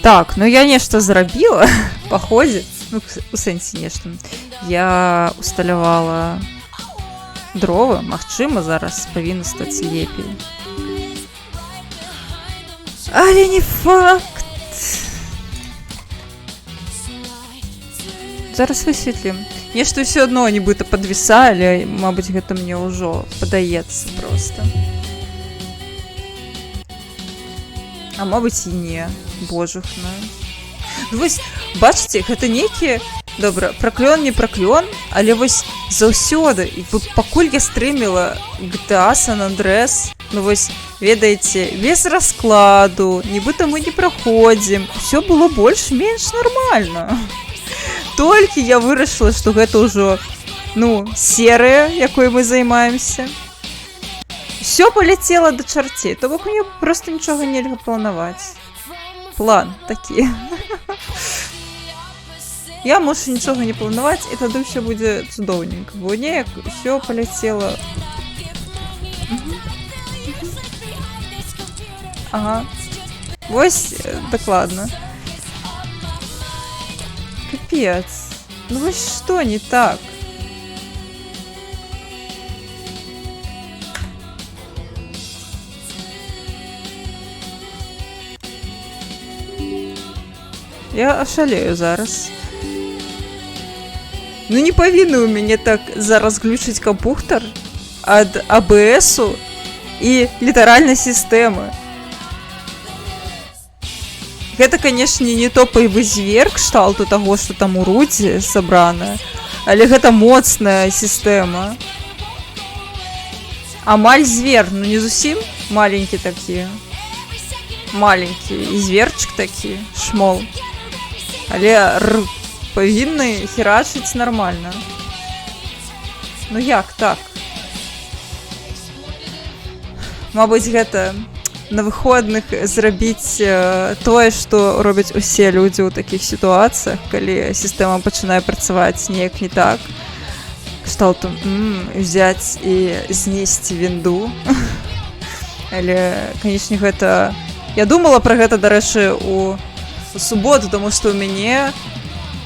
Так, ну я нешта зрабіла па ходзе, ну у сэнсе нешта. Я усталявала дровы, магчыма, зараз павінна стаць лепей. Але не факт. Зараз высветлім. Нешта ўсё адно нібыта падвісалі, мабыць, гэта мне ўжо падаецца проста. А мабыць і не. Божухна. Ну, вось, бачыце, гэта нейкі, добра, праклён не праклён, але вось заўсёды, пакуль я стрыміла GTA San Andreas, ну вось, ведаеце, без раскладу, нібыта мы не праходзім, усё было больш-менш нармальна. Толькі я вырашыла, што гэта ўжо, ну, серыя, якой мы займаемся. Усё паляцела да чарцей, то бок мне проста нічога нельга планаваць. План такі. Я мушу нічога не планаваць, і тады ўсё будзе цудоўненька. Бо неяк усё паляцела. Ага. Вось, дакладна. Капец. Ну вось што не так? Я ашалею зараз. Ну не павінны ў мяне так зараз глючыць кампухтар ад АБСу і літаральнай сістэмы. Гэта, канешне, не топавы звер кшталту таго, што там у рудзе сабрана, але гэта моцная сістэма. Амаль звер, ну не зусім маленькі такі. Маленькі і зверчык такі, шмол. Але павінны херачыць нармальна. Ну як так? Мабыць, гэта на выходных зрабіць тое, што робяць усе людзі ў такіх сітуацыях, калі сістэма пачынае працаваць неяк не так. Кшталту взяць і знесці вінду. Але, канечне, гэта... Я думала пра гэта, дарэчы, у суботу, тому што ў мяне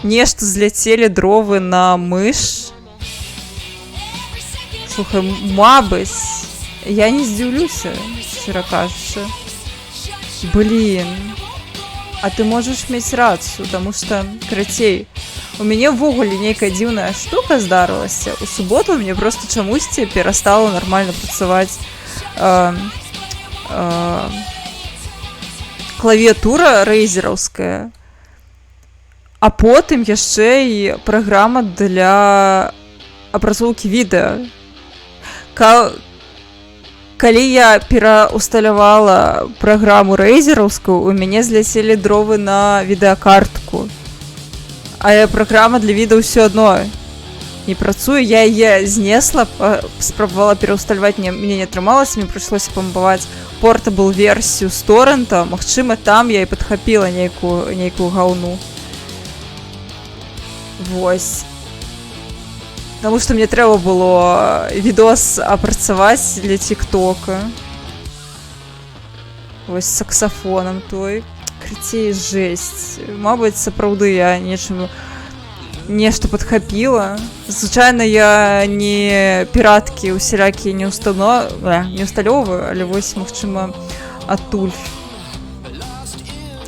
нешта зляцелі дровы на мыш. Слухай, мабыць, я не здзіўлюся, шчыра кажучы. Блін, а ты можаш мець рацыю, таму што, карацей, у мяне ўвогуле нейкая дзіўная штука здарылася. У суботу мне проста чамусьці перастала нармальна працаваць клавіатура рэйзераўская, а потым яшчэ і праграма для апрацоўкі відэа. Калі я пераўсталявала праграму рэйзераўскую, у мяне зляцелі дровы на відэакартку. А праграма для відэа ўсё адно не працуе. Я яе знесла, спрабавала пераўсталяваць, мне не атрымалася, мне прыйшлося памбаваць портабл версію з торрента. Магчыма, там я і падхапіла нейкую гаўну. Вось. Таму што мне трэба было відос апрацаваць для тиктока. Вось з саксафонам той. Крыцей, жесть. Мабыць, сапраўды я нешта падхапіла. Звычайна я не піраткі усялякія не усталёваю, але вось, магчыма, адтуль.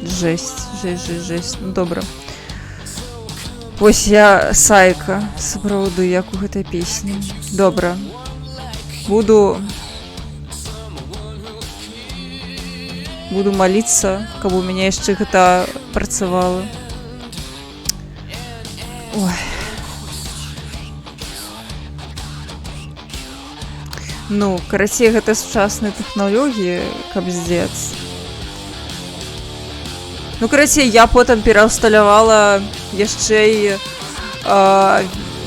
Жесть. Ну, добра. Вось я сайка, сапраўды, як у гэтай песні. Добра. Буду маліцца, каб у мяне яшчэ гэта працавала. Ой. Ну, карацей, гэта сучасныя тэхналогіі, каб здзецца. Ну, карацей, я потым пераўсталявала яшчэ і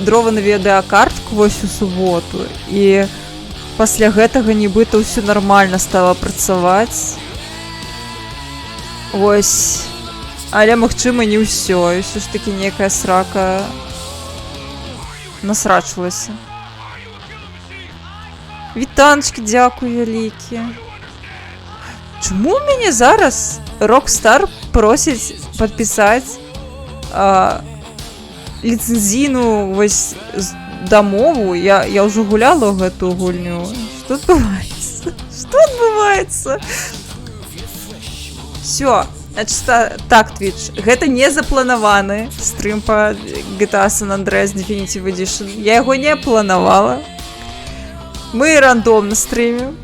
дровы на відэакартку вось у суботу. І пасля гэтага нібыта ўсё нармальна стала працаваць. Вось. Але, магчыма, не ўсё. І ўсё ж такі некая срака насрачвалася. Вітаночки, дякую, великі. Чому мені зараз Rockstar просить підписати ліцензійну ось домову? Я вже гуляла в эту гульню. Що відбувається? Що відбувається? Все. Значит, так, Twitch, гэта не запланаваны стрим по GTA San Andreas Definitive Edition. Я яго не планавала. Мы рандомна стримим.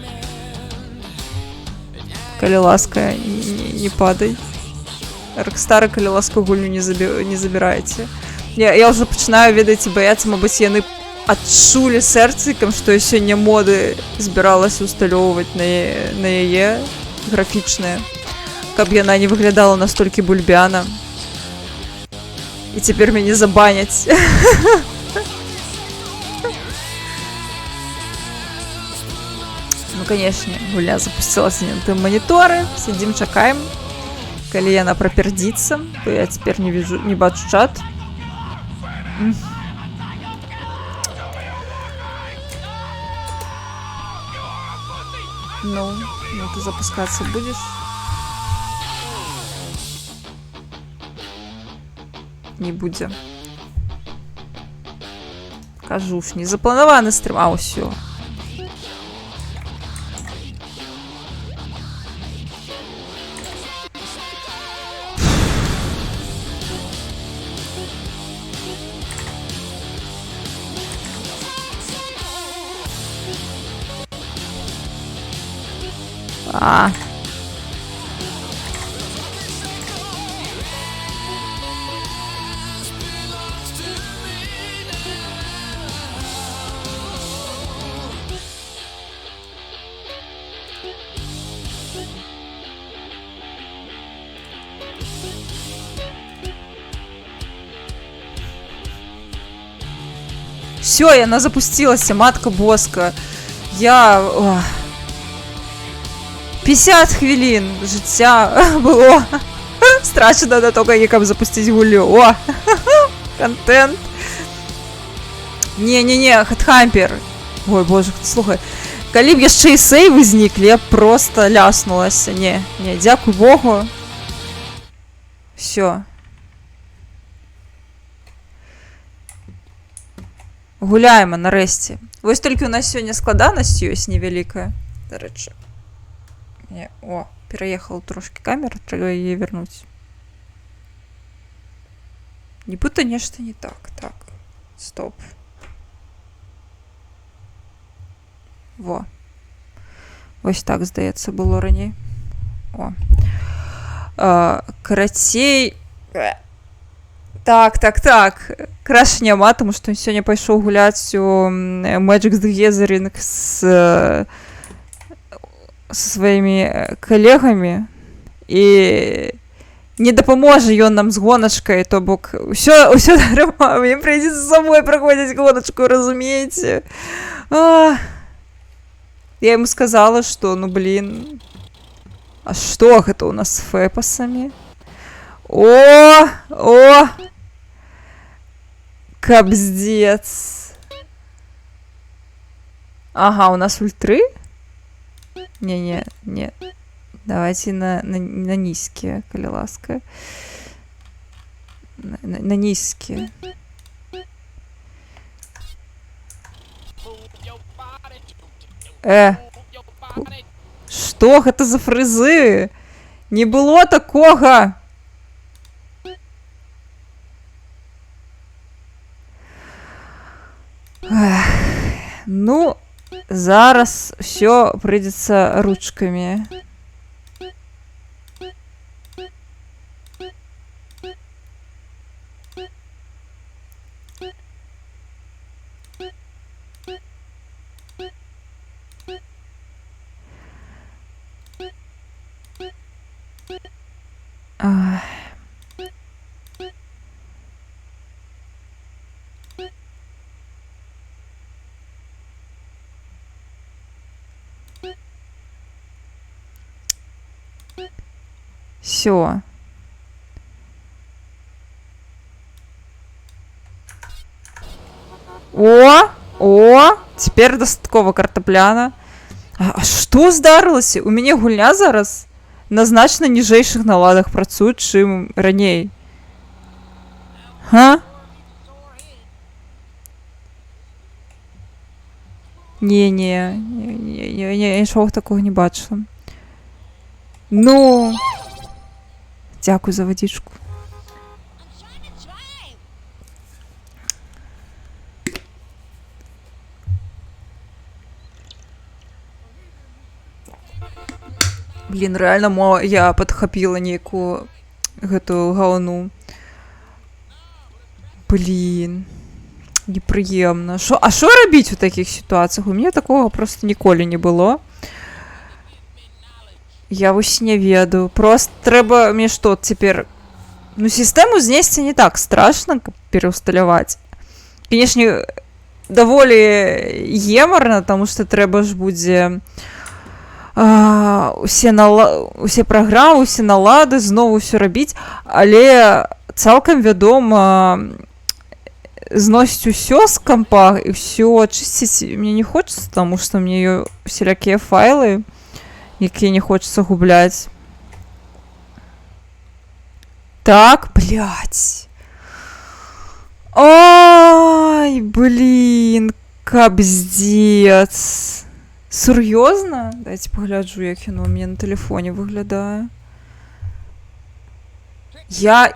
Калі ласка, не падай. Rockstar, калі ласка, гульню не забирайте. Я уже пачынаю, ведаеце, баяцца, мабыць, яны адчулі сэрцыкам, што я сёння моды збіралася усталёўваць на яе графічныя. Каб яна не выглядала настолькі бульбяна. І цяпер мяне забаняць. Ну, конечно, гуля запустилась на тым мониторы. Сидим, чакаем. Калі яна прапердзіцца, то я цяпер не бачу чат. Ну, ты запускаться будешь? Не будзе. Кажу ж, не запланаваны стрим. А, ўсё. А. Все, яна запустилася, матка боска. Я... 50 хвилин життя було страчено до того, як запустити гулю. О! Контент. Не, Хатхампер. Ой, боже, слухай. Калі б яшчэ і сейвы зніклі, я просто ляснулася. Не, дякую Богу. Все. Гуляємо нарэшце. Вось толькі у нас сёння складанасць ёсць невялікая. Дарэчы. О, переехала трошки камера, треба її вернуть. Нібито нечто не так. Так, стоп. Во. Ось так, здається, було раніше. О. Карацей. Так. Краще няма, тому що сьогодні пішов гуляти у Magic the Gathering со своими коллегами, и не дапаможа ён нам з гоначкой, то бок усё дарма, мне придется самой проходить гоночку, разумеете? Я ему сказала, что, ну блин, а что это у нас с фэпасами? О! Капздец. Ага, у нас ультры? Не. Давайте на низкие, коли ласка. На низкие. Что это за фризы? Не было такого. Ну, зараз все придется ручками. Все. О! Цяпер дастаткова картапляна. А што здарылася? У мяне гульня зараз на значна ніжэйшых наладах працуе, чым раней. Га? Не, нічога такога не бачыла. Ну, дзякуй за вадзічку. Блин, реально я падхапіла нейкую гэтую гаўну. Блин, непрыемна. А што рабіць у такіх сітуацыях? У мяне такога просто ніколі не было. Я вось не ведаю. Просто трэба мне што цяпер... Ну, сістэму знесці не так страшна, каб пераўсталяваць. Канешне, даволі гемарна, таму што трэба ж будзе усе праграмы, усе налады, зноў усё рабіць, але цалкам вядома, зносіць усё з кампа і ўсё чысціць мне не хочацца, таму што мне усялякія файлы, якія не хочацца губляць. Так, блядь. Ой, блин, капздец. Сур'ёзна? Дайце пагляджу, як яно у мяне на тэлефоне выглядае. Я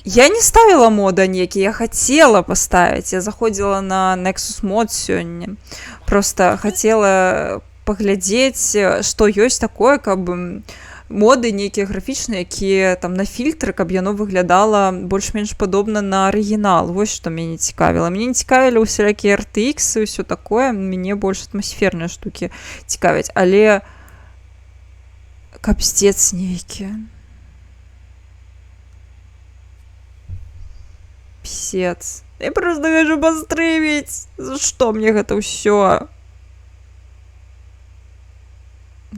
не ставила мода некі, я хацела паставіць. Я заходзіла на Nexus Mod сёння. Просто хацела паглядзець, што ёсць такое, каб моды нейкія графічныя, якія там на фільтры, каб яно выглядала больш-менш падобна на арыгінал. Вось што мяне цікавіла. Мне не цікавілі ўсялякія RTX і ўсё такое. Мяне больш атмасферныя штукі цікавяць. Але капздец нейкі. Псец. Я просто хочу пастрыміць. За што мне гэта ўсё?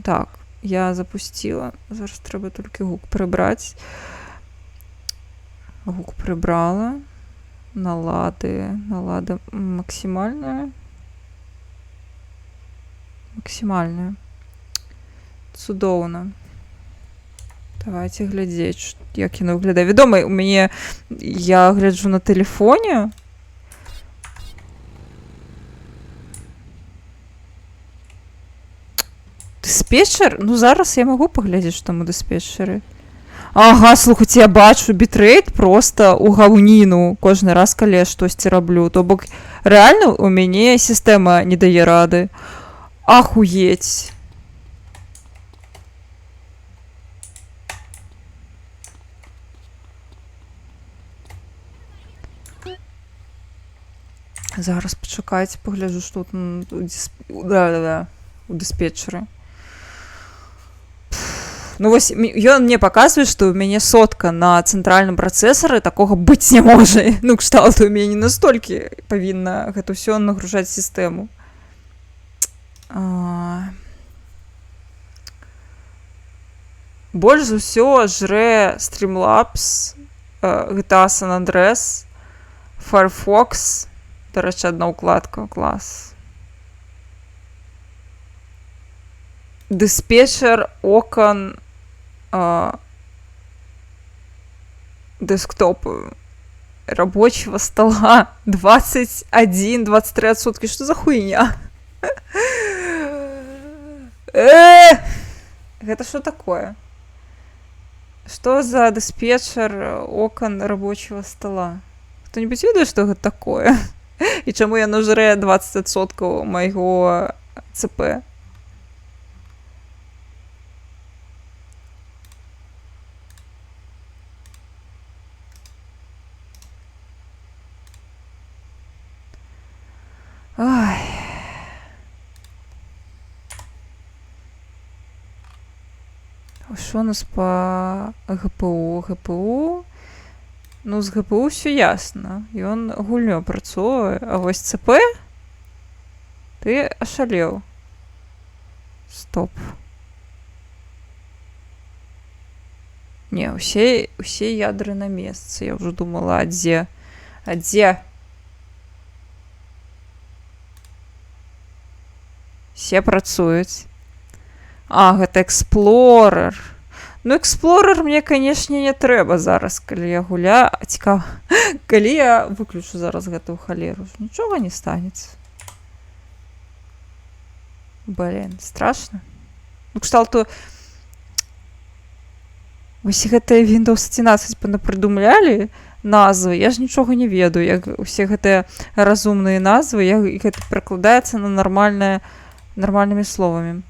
Так. Я запустила. Зараз трэба толькі гук прыбраць. Гук прыбрала. Налады максімальная. Максімальная. Цудоўна. Давайте глядзець, як яно выглядае. Вядома, у мяне я гляджу на тэлефоне. Дыспетчер? Ну, зараз я магу паглядзець, што там у дыспетчеры. Ага, слухайце, я бачу бітрейт просто у гаўніну кожны раз, калі я штосьці раблю. То бок, рэальна у мяне сістэма не дае рады. Ахуець. Зараз пачакайце, пагляджу, што тут у дыспетчеры. Ну вось, ён мне паказвае, што ў мяне сотка на цэнтральным працэсары, такога быць не можа. Ну, кшталту, у мяне не настолькі павінна гэта ўсё нагружаць сістэму. Больш за ўсё жрэ Streamlabs, GTA San Andreas, Firefox, дарэчы, адна ўкладка, клас. Диспетчер окон десктопа рабочего стола 21-23%. Что за хуйня? Это что такое? Что за диспетчер окон рабочего стола? Кто-нибудь ведает, что это такое? И чему я нажрэ 20% моего ЦП? Ой. Що у нас по ГПУ? ГПУ? Ну, з ГПУ все ясно. Ён гульнё працуе. А вось ЦП? Ты ашалеў. Стоп. Не, усе ядры на месцы. Я ўжо думала, а дзе? А дзе? Все працуюць. А, гэта Explorer. Ну, Explorer мне, канешне, не трэба зараз, калі я гуляю. Цікава, калі я выключу зараз гэтую халеру, нічога не станецца. Блин, страшно. Ну, кшталту, вось гэтыя Windows 11 понапридумлялі назвы, я ж нічога не ведаю, як усе гэтыя разумныя назвы, як гэта перакладаецца на нормальнымі словамі.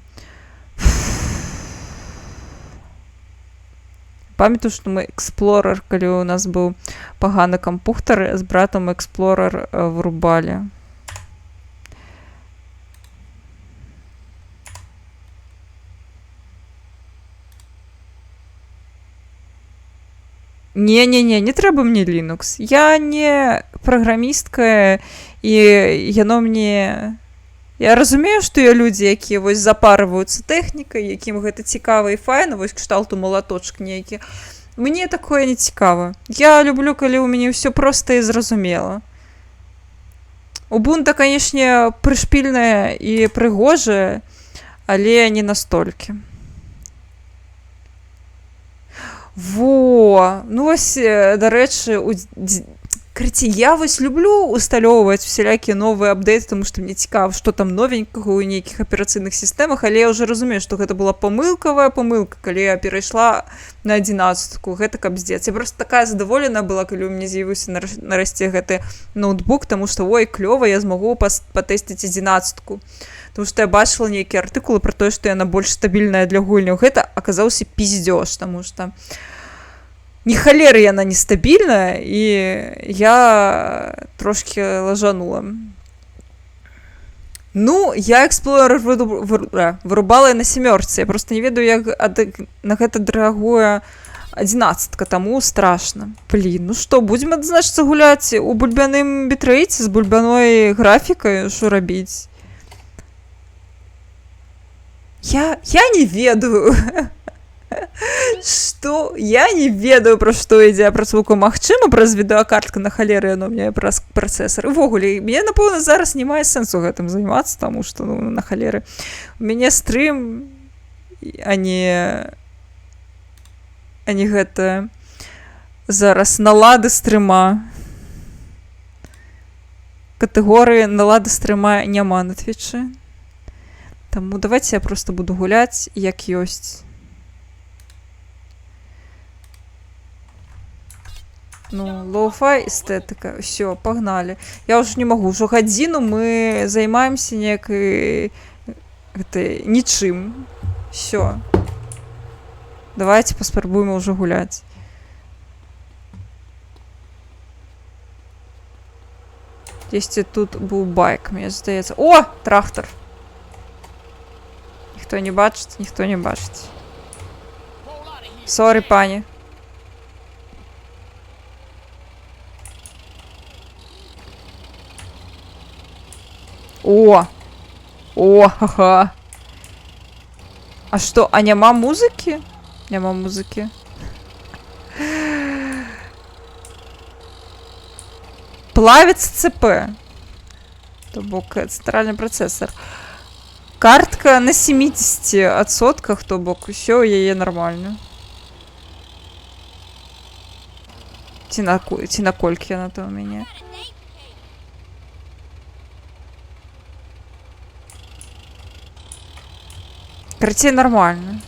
Памятаю, што мы Explorer, калі у нас быў паганы кампухтар, з братам Explorer вырубалі. Не трэба мне Linux. Я не праграмістка, і яно мне... Я разумею, што є людзі, якія вось запарваюцца тэхнікай, якім гэта цікава і файна, вось кшталту малаточак нейкі. Мне такое не цікава. Я люблю, калі ў мяне ўсё проста і зразумела. Ubuntu, канешне, прышпільная і прыгожая, але не настолькі. Во, ну вось, дарэчы, я вось люблю усталёўваць усялякія новыя апдейты, тому што мне цікава, што там новенькага ў нейкіх аперацыйных сістэмах, але я ўжо разумею, што гэта была памылка, калі я перайшла на 11-ку, гэта капздец. Я просто такая задаволена была, калі ў мяне з'явіўся нарэшце гэты ноутбук, таму што, ой, клёва, я змагу патэсціць 11-ку. Тому што я бачыла нейкія артыкулы пра тое, што яна больш стабільная для гульняў. Гэта аказаўся пиздёж, таму што ні халеры яна нестабільная, і я трошки лажанула. Ну, я Explorer вырубала на 7-цы. Я просто не ведаю, як на гэта драгуе 11-ка, таму страшна. Блин, ну што, будзем, значыцца, гуляць у бульбяным бітрэйце з бульбяной графікай, што рабіць? Я не ведаю. Што? Я не ведаю, пра што ідзе апрацоўка. Магчыма, праз відэакартка на халеры яно мне праз працэсар. І ввогуле, мне, напэўна, зараз не мае сэнсу гэтым займацца, таму што, ну, на халеры. У мяне стрым, а не гэта зараз налады стрыма. Катэгорыі налады стрыма няма на Твічы. Таму давайте я просто буду гуляць, як ёсць. Ну, лоу-фай эстетыка. Всё, погнали. Я ўжо не магу. Ўжо гадзіну мы займаемся некай нічым. Всё. Давайте паспрабуем ўжо гуляць. Дзесьці тут быў байк, мне здаецца. О, трактор. Ніхто не бачыць, ніхто не бачыць. Сорі, пані. О, ха-ха. А што, а няма музыкі? Няма музыкі. Плавіцца ЦП. То бок цэнтральны працэсар. Картка на 70%, то бок усё яе нармальна. Ці наколькі яна то ў мяне? Карацей, нормально.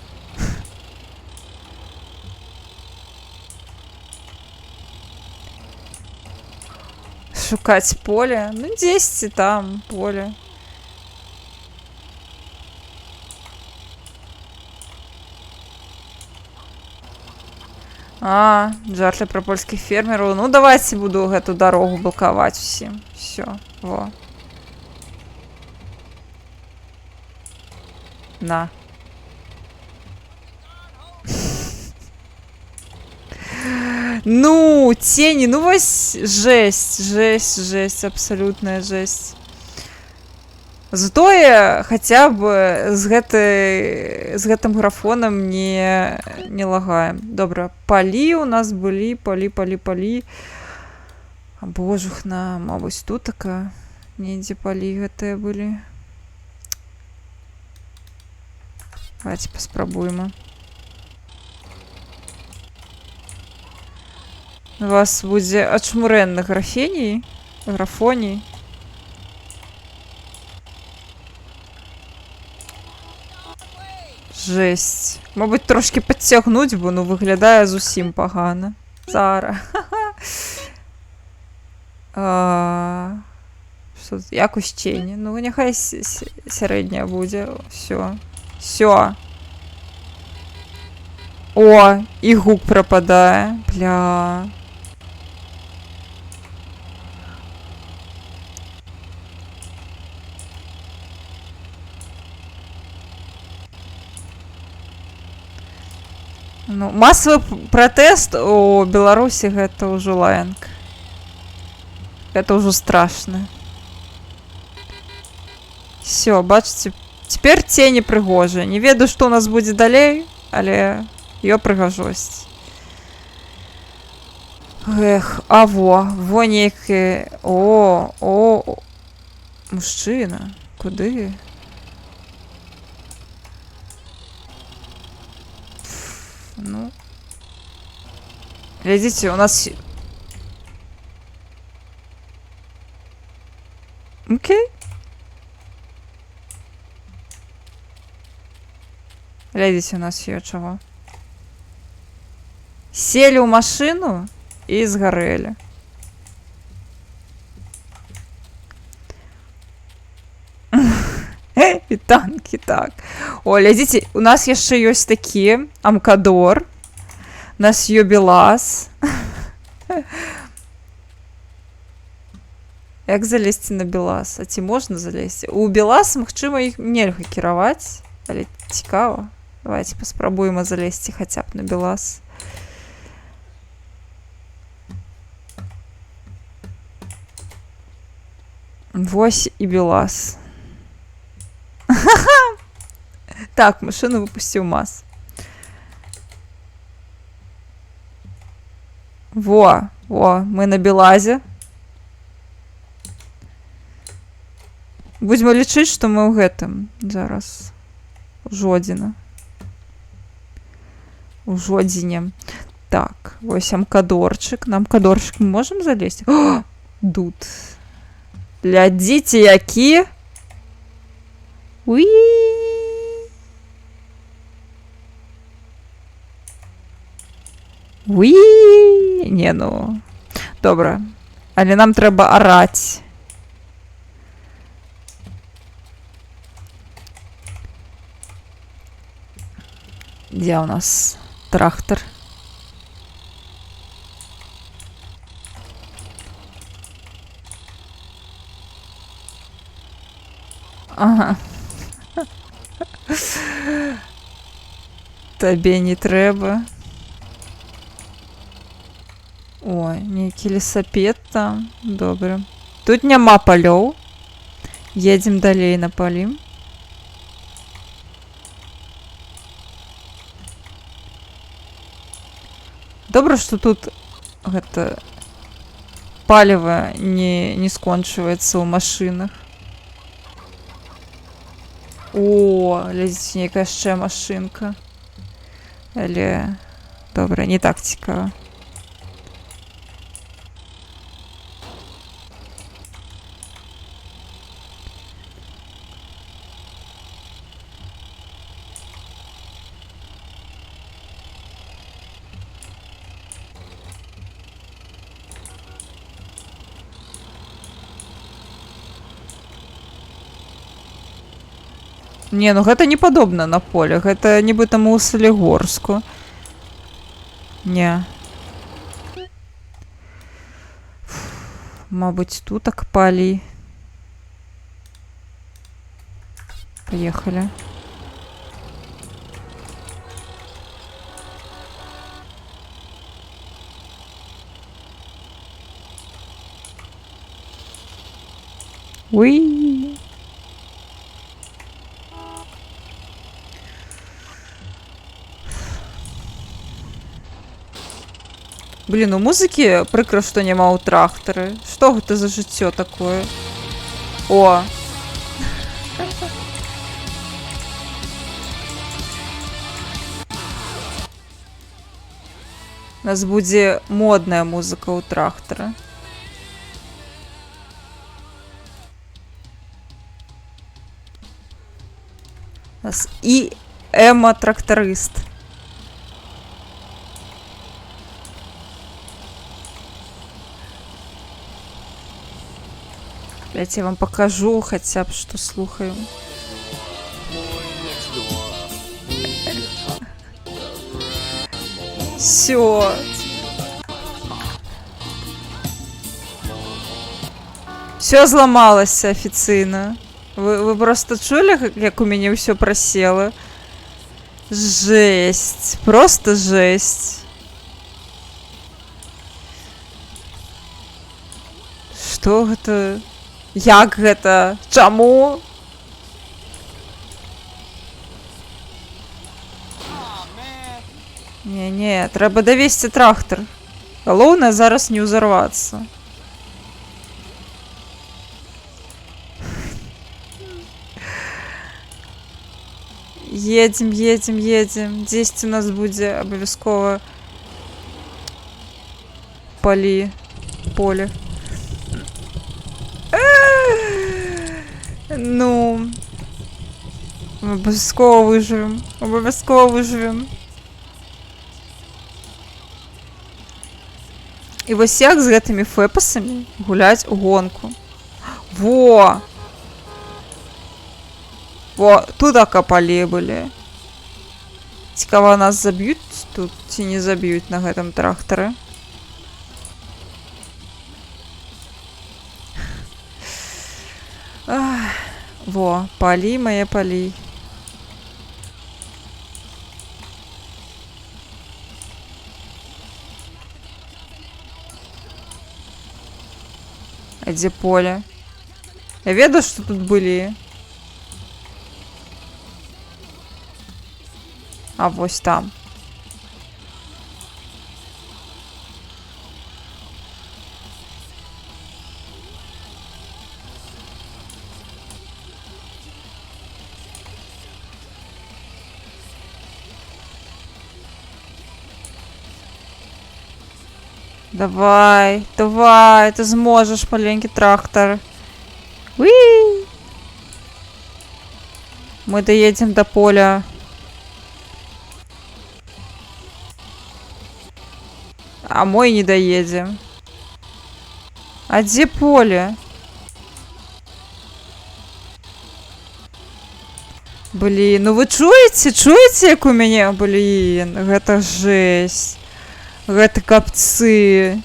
Шукаць поле. Ну, 10 там поле. А, жарты пра польскіх фермераў. Ну, давайте буду гэту дарогу блакаваць усім. Всё, во. На. Ну, тени, ну вось жесть, абсолютная жесть. Затое хотя бы з гэтым графоном не лагаем. Добра, палі у нас былі, палі. А божухна, мабыць, тут такая недзе палі гэтыя былі. Давайте паспрабуем. У вас будзе ачмурэнна графеній, графоній. Жесть. Мабуть, трошки підтягнуть, бо ну виглядає зовсім погано. Зараз. Що тут? Якось тіні. Ну, нехай середня буде. Все. Все. О, і гук пропадає. Бля. Ну, масовый протест у Беларусі гэта ўжо лаянг. Это ўжо страшно. Все, бачыце, цяпер цені прыгожыя. Не ведаю, што у нас будзе далей, але ее прыгажосць. Эх, а во нейкі... О, мужчына, куды? Ну, глядите, у нас... Окей. Глядите, у нас є чого. Сели ў машину і згарэлі. І танки, так. О, глядите, у нас яшчэ ёсць такі Амкадор. У нас Юбілас. Як залезці на Білас? А ці можна залезці? У Білас, магчыма, іх нельга кіраваць, але цікава. Давайте паспрабуем залезці хаця б на Білас. Вось і Білас. Так, машину выпустил МАЗ. Во, мы на Белазе. Будем лічыць, што мы ў гэтым зараз. Жодзіна. У Жодзіне. Так, вось Амкадорчык. На Амкадорчык мы можем залезть? О, тут. Глядзіце, які. Уи! Уи! Не, ну... Добра. Але нам трэба араць. Дзе у нас трактор? Ага. Табе не трэба. Ой, нейкі лесапед там. Добра. Тут няма палёў. Едзем далей на палі. Добра, што тут гэта паліва не скончваецца ў машынах. О, глядзіце, нейкая яшчэ машынка. Але, добра, не так цікава. Не, ну гэта не падобна на поле. Гэта нібыта мы ў Салігорску. Не. Мабыць, тут так палі. Поехали. Уи! Блин, у музыкі прыкра, што няма ў трактары. Што гэта за жыццё такое? О! У нас будзе модная музыка ў трактара. У нас і эма-трактарыст. Я вам покажу хотя бы, что слухаю. Все. Все зламалася офіційно. Вы просто чули, як у мяне все просело? Жесть. Просто жесть. Что это? Як гэта? Чаму? Не, трэба давесці трактар. Галоўнае зараз не ўзарвацца. Едем. Дзесьці у нас будзе абавязкова поле. Ну, обов'язково выживем. І вось як з гэтымі фэпасамі гуляць у гонку. Во, тут акапалі былі. Цікава, нас заб'юць тут ці не заб'юць на гэтым трактары. Во, палі, мае палі. А дзе поле? Я ведаю, што тут былі. А вось там. Давай, ты зможешь, маленький трактор. Уи! Мы доедем до поля. А мой не доедем. А где поле? Блин, ну вы чуете, як у меня? Блин, это жесть. Гэта капцы.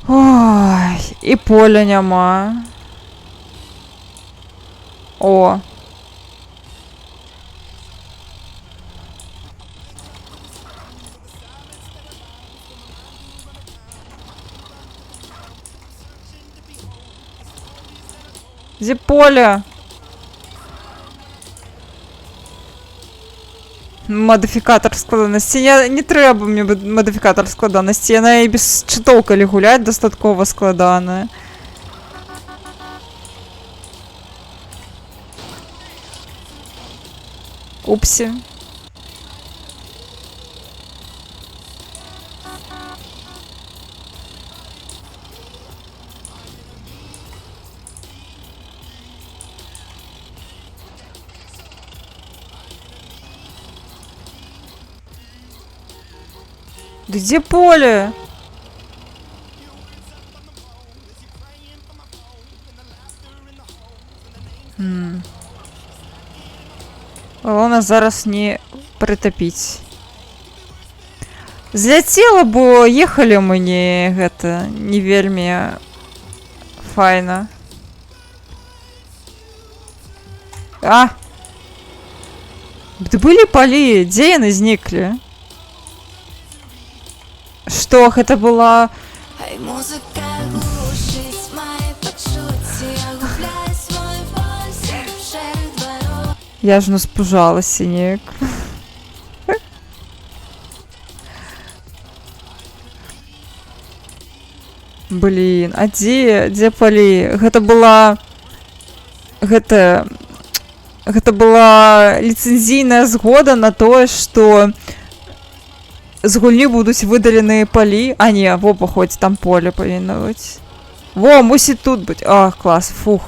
Ой, і поля няма. О. Где поле? Модифікатор складанасці. Не трэба мне модифікатор складанасці. Яна і без чытоў, калі гуляць, дастаткова складаная. Упсі. Где поле? Главное зараз не прытапіць. Зляцела, бо ехалі мы не вельмі файна. А! Былі палі, дзе яны зніклі? Што, гэта была... Я ж наспужалася неяк. Блін, а дзе палі? Гэта была... Гэта... гэта была ліцэнзійная згода на тое, што з гульні будуць выдаленыя палі. А не, во, паходзь, там поле павінна быць. Во, мусіць тут быць. А, клас, фух.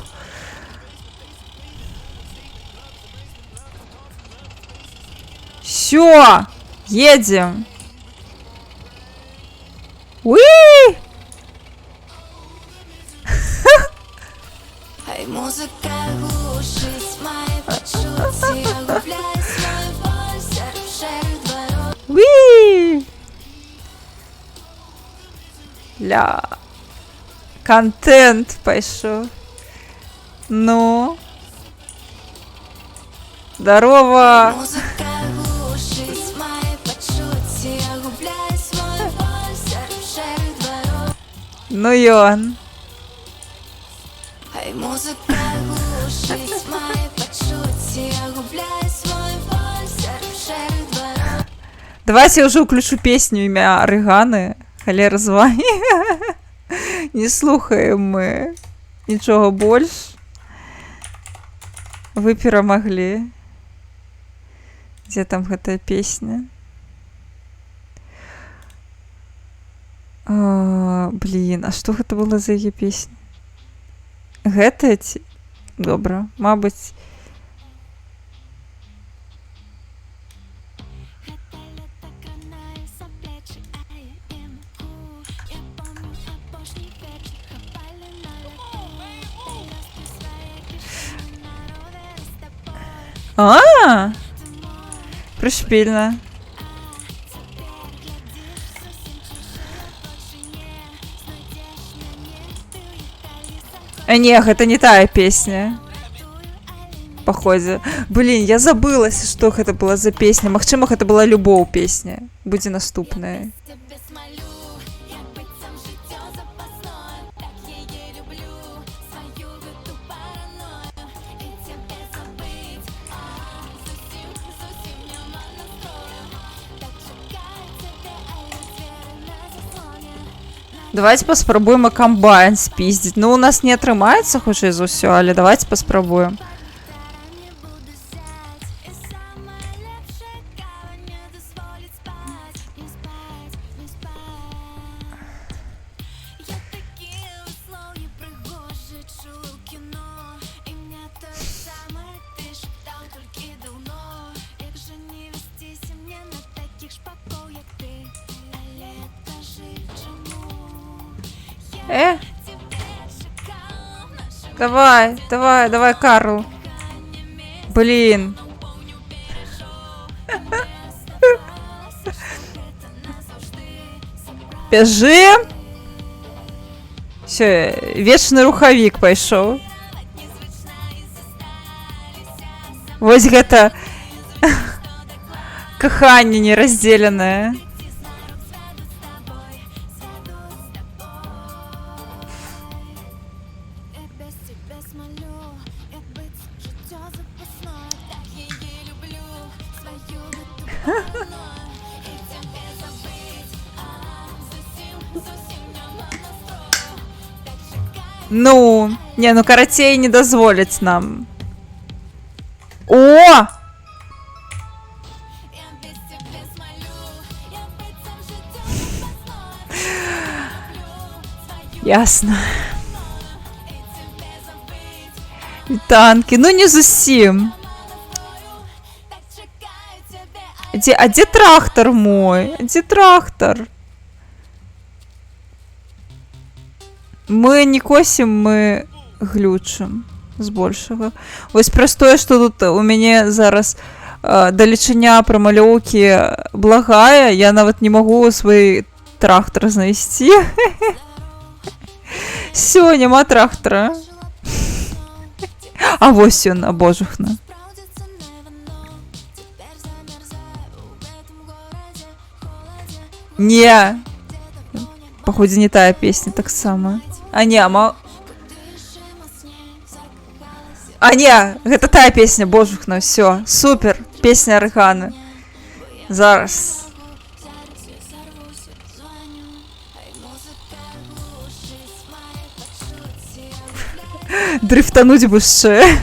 Всё, едем. Уи! Ай, музыка глушит мои почувствия, губляя свой боль среди шерых дворов. Уи! Ля. Контент пошел. Ну. Здорово. Музыка глушит мои почувствия, губляя свой боль среди шерых дворов. Ну и он. Ай, музыка глушит мои почувствия, губляя свой боль среди шерых дворов. Давайте я уже включу песню «Имя Рыганы». Холера з вами. Не слухаем мы нічога больш. Вы перамаглі. Дзе там гэтая песня? Блін, а што гэта была за яе песня? Гэта ці? Добра, мабыць. Прышпільна. Не, гэта не тая песня. Паходзе. Блін, я забылася, што гэта была за песня. Магчыма, гэта была любоў песня. Будзе наступная. Давайте паспрабуем камбайн спиздить. Ну, у нас не атрымаецца хутчэй за ўсё, але давайте паспрабуем. Давай, давай, давай, Карл. Блин. Бежим. Все, вечный рухавик пошел. Вось гэта каханне неразделенное. Ну, не, ну карацей не дазволяць нам. О! Ясно. Танки, ну не зусім. А где трактор мой? Где трактор? Мы не косим, мы глючым збольшага. Вось простое, что тут у мяне зараз далечыня прамалёўкі благая, я нават не магу свой трактор знайсці. Всё, няма трактора. А вось ён, абожухна. Не. Походу, не тая песня так само. А не, А не, гэта тая песня, божухна, все, супер, песня Рыганы. Зараз. Дрифтануть бы ще.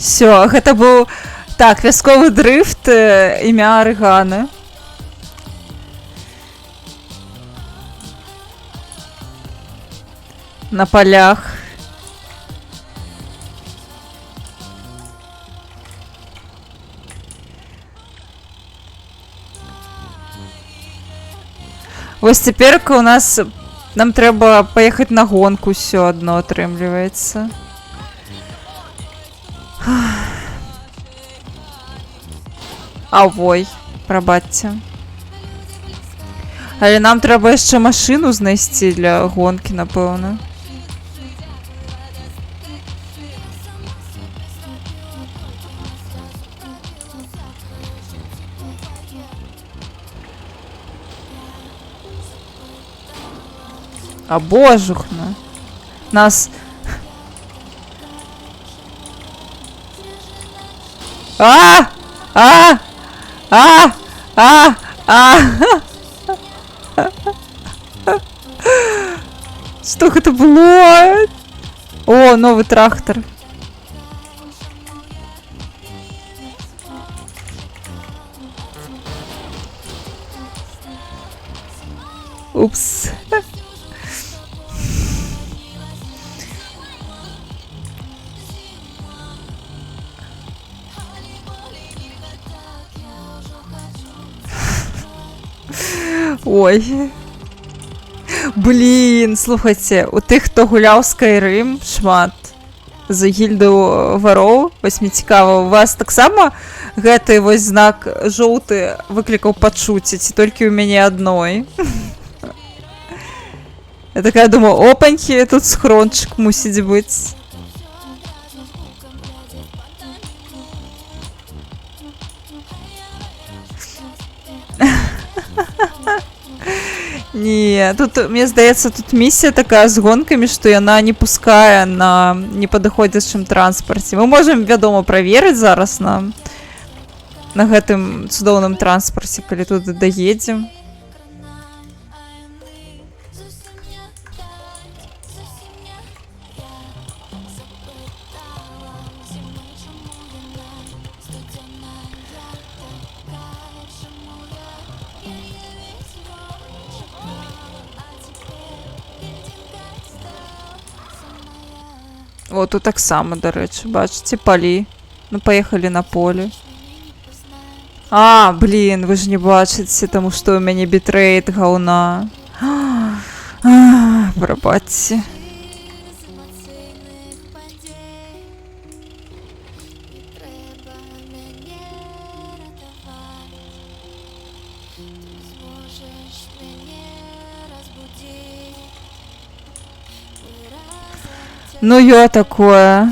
Все, гэта быў так вясковы дрыфт, імя Арыганы. На полях. Вось цяперка у нас нам трэба паехаць на гонку, ўсё адно атрымліваецца. Авой, прабачце. Але нам трэба яшчэ машыну знайсці для гонкі, напэўна. А божухна. Нас... А! А! А! А! А! Что это было? О, новый трактор. Упс. Ой. Блін, слухайце, у тых, хто гуляў Skyrim шмат за гільду вароў, вось мне цікава, у вас таксама гэты вось знак жоўты выклікаў пачуцці, ці толькі ў мяне адной? Я такая думаю, опанькі, тут схрончык мусіць быць. Не, тут, мне здаецца, тут місія такая з гонкамі, што яна не пускае на непадыходзячым транспарце. Мы можам, вядома, праверыць зараз на гэтым цудоўным транспарце, калі тут даедзем. О, тут таксама, дарэчы, бачыце, палі. Ну, паехалі на поле. А, блін, вы ж не бачыце, таму што ў мяне бітрейт гаўна. Прабачце. Ну, ё такое.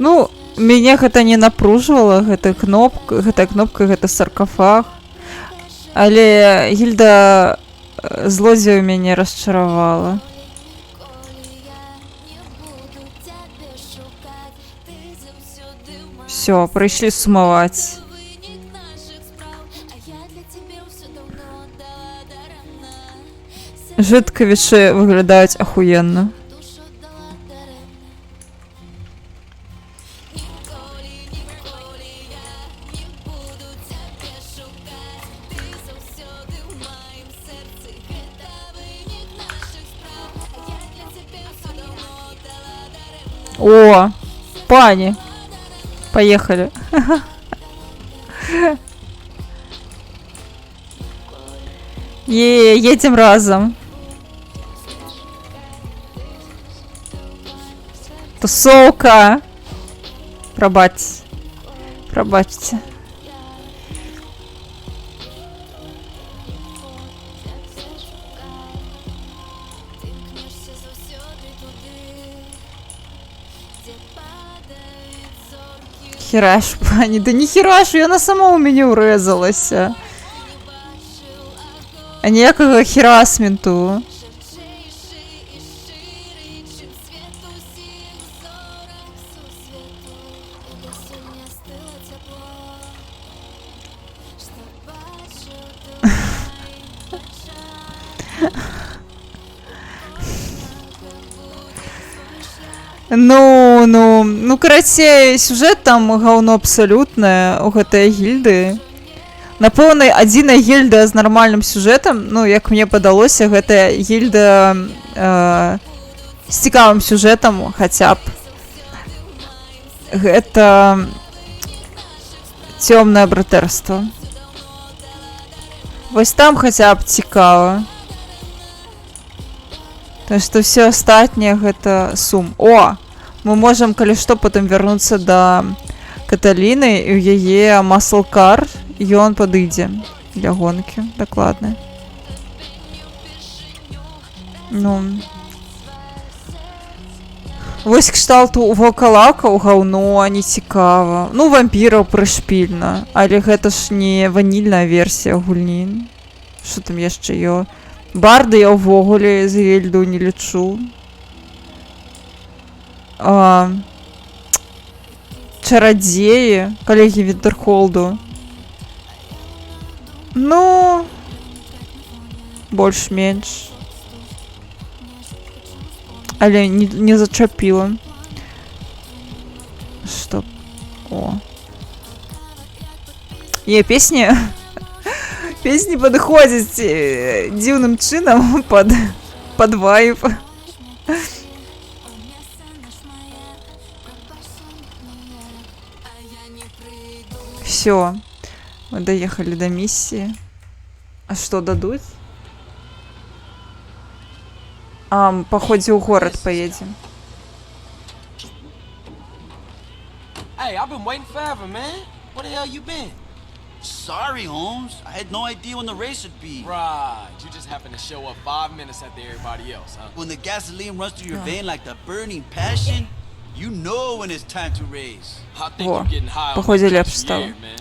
Ну, мяне гэта не напружвала, гэтая кнопка, гэта саркафаг. Але гільда злодзеяў мяне расчаравала. Всё, прыйшлі сумаваць. Жыткавічы выглядаюць ахуенна. О, пані. Поехали. Едем разом. Тусовка. Пробачьте. Хераш, пані, да ніхера ж, яна сама у мене урезалася. А ніякого херасменту. Ну, короче, сюжет там говно абсолютне у гэтай гільды. Напэўна, адзіная гільда з нармальным сюжэтам, ну, як мне падалося, гэта гільда з цікавым сюжэтам хаця б. Гэта цёмнае братэрства. Вось там хаця б цікава. То што все астатняе гэта сум. О! Мы можам, калі што, потым вярнуцца да Каталіны, і ў яе маслкар, ён падыдзе для гонкі, дакладна. Ну. Вось кшталту ваўкалакаў гаўно, не цікава. Ну, вампіраў прышпільна, але гэта ж не ванільная версія гульні. Што там яшчэ ёсць? Барды я ўвогуле з гільду не лічу. Чарадзеі, калегі Вінтэрхолду. Ну, больш-менш. Але не зачапіла. Што? О. Песні... Песні падыходзяць дзіўным чынам пад вайб. Всё. Мы доехали до миссии. А что дадуць? По ходе ў город поедем. Hey, I've been waiting forever, man. Where the hell you been? Sorry, Holmes. I had no idea when the race would be. Right, you just happened to show up 5 minutes after everybody else, huh? When the gasoline runs through your vein like the burning passion, you know when it's time to race. I think you're getting high on Походу, this лепш country стало. air, man.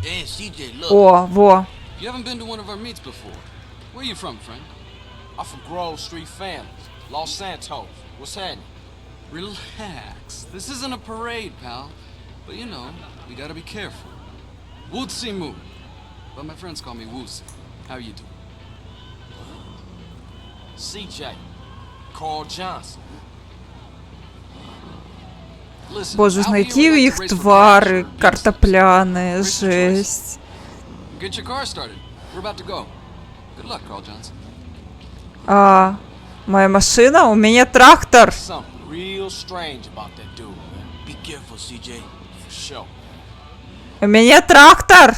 Hey, CJ, look. Во. You haven't been to one of our meets before. Where you from, friend? I'm from Grove Street Families, Los Santos. What's happening? Relax. This isn't a parade, pal. But you know, we gotta be careful. Woodsy Moo. But my friends call me Woodsy. How you doing? CJ. Carl Johnson. Listen, Боже, I'll be які your у elected їх race for твари Bachelor. картопляні, жесть. Get your car started. We're about to go. Good luck, Carl Johnson. Моя машина? У меня трактор. Something real strange about that dude, man. Be careful, CJ. For sure. У меня трактор.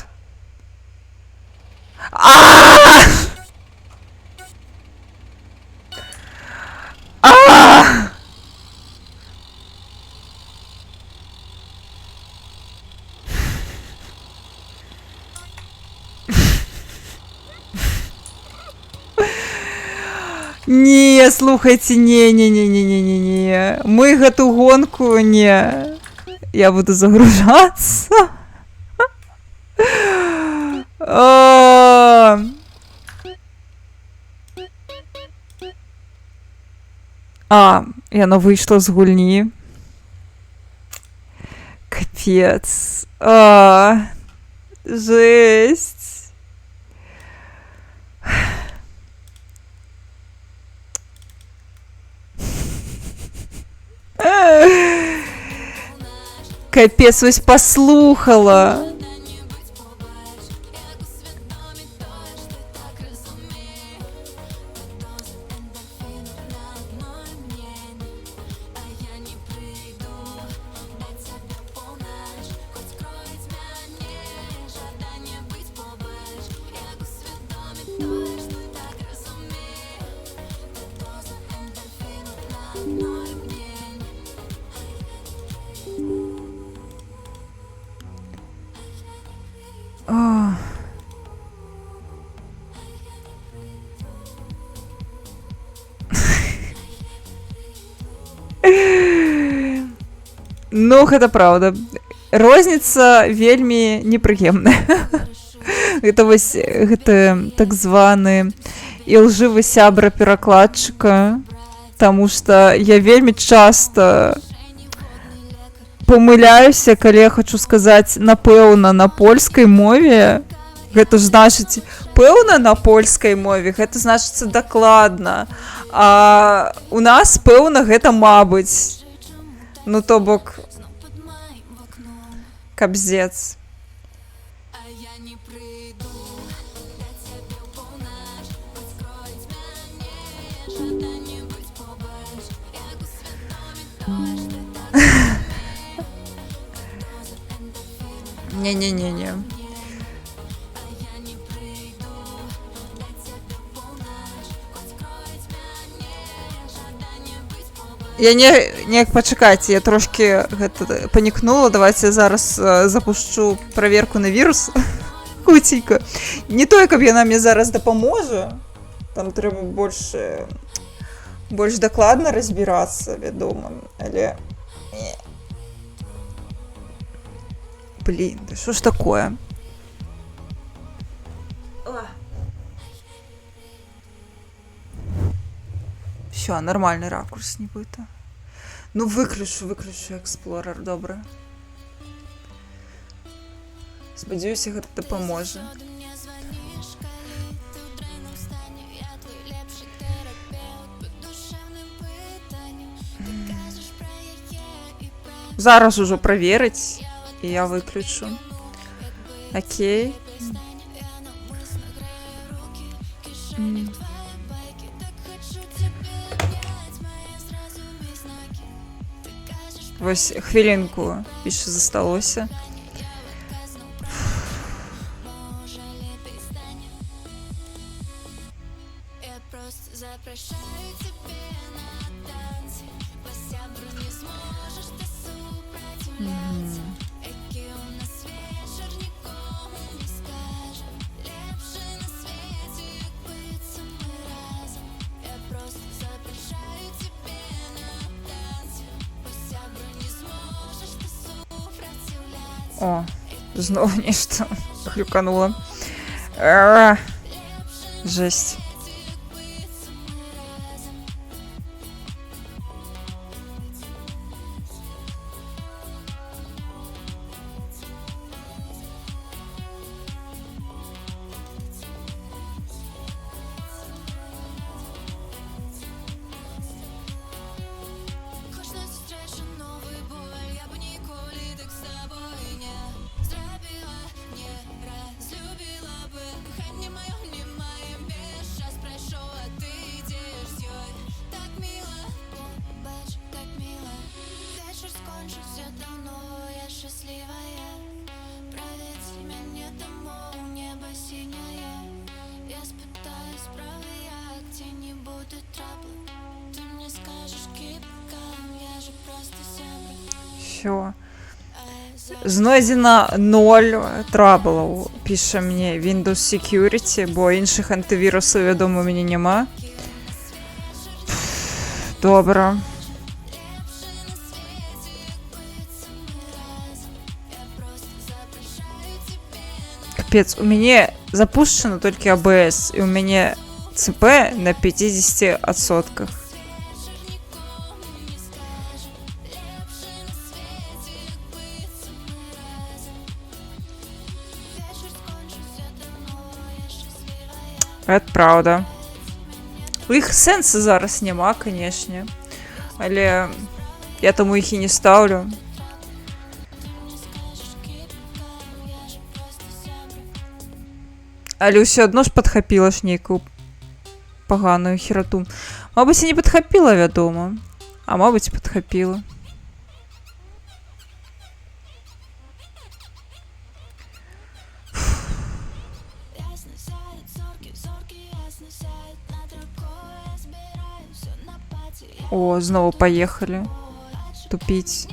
Не, слухайте, не. Мы гэту гонку не. Я буду загружаться. Яно выйшла з гульні. Капец. Жесть. Капец, ось послухала. Ну, гэта правда. розніца вельмі непрыемная. Гэта вось гэты так званы ілжывы сябра перакладчыка, таму што я вельмі часта памыляюся, калі я хочу сказаць напэўна на польскай мове. Гэта ж значыць пэўна на польскай мове, гэта значыцца дакладна. А у нас пэўна гэта мабыць. Ну то бок кабзец. Не-не-не-не. Я неяк пачакайце, я трошки гэта панікнула. Давайте зараз запушчу праверку на вірус. Хуценька. Не тое, каб яна мне зараз дапаможа. Там трэба больш дакладна разбірацца, вядома, але блин, да что ж такое? Все, нормальный ракурс, нібито. Ну, выключу Explorer, добре. Сподіваюся, гэта дапаможа. Зараз ужо праверыць, і я выключу. Окей. Вось хвілінку більше засталося. О, знову нечто хрюкануло. Жесть. Все. Знойдено 0 траблаў, піша мне Windows Security, бо іншых антывірусаў, вядома, у мяне няма. Добра. Капец, у мяне запущено толькі ABS, і у мяне ЦП на 50%. Гэта праўда. У іх сэнсу зараз няма, канешне. Але я таму іх і не стаўлю. Але ўсё адно ж падхапіла ж нейкую паганую херату. Мабыць, і не падхапіла, вядома. А мабыць, падхапіла. О, знову поехали тупить.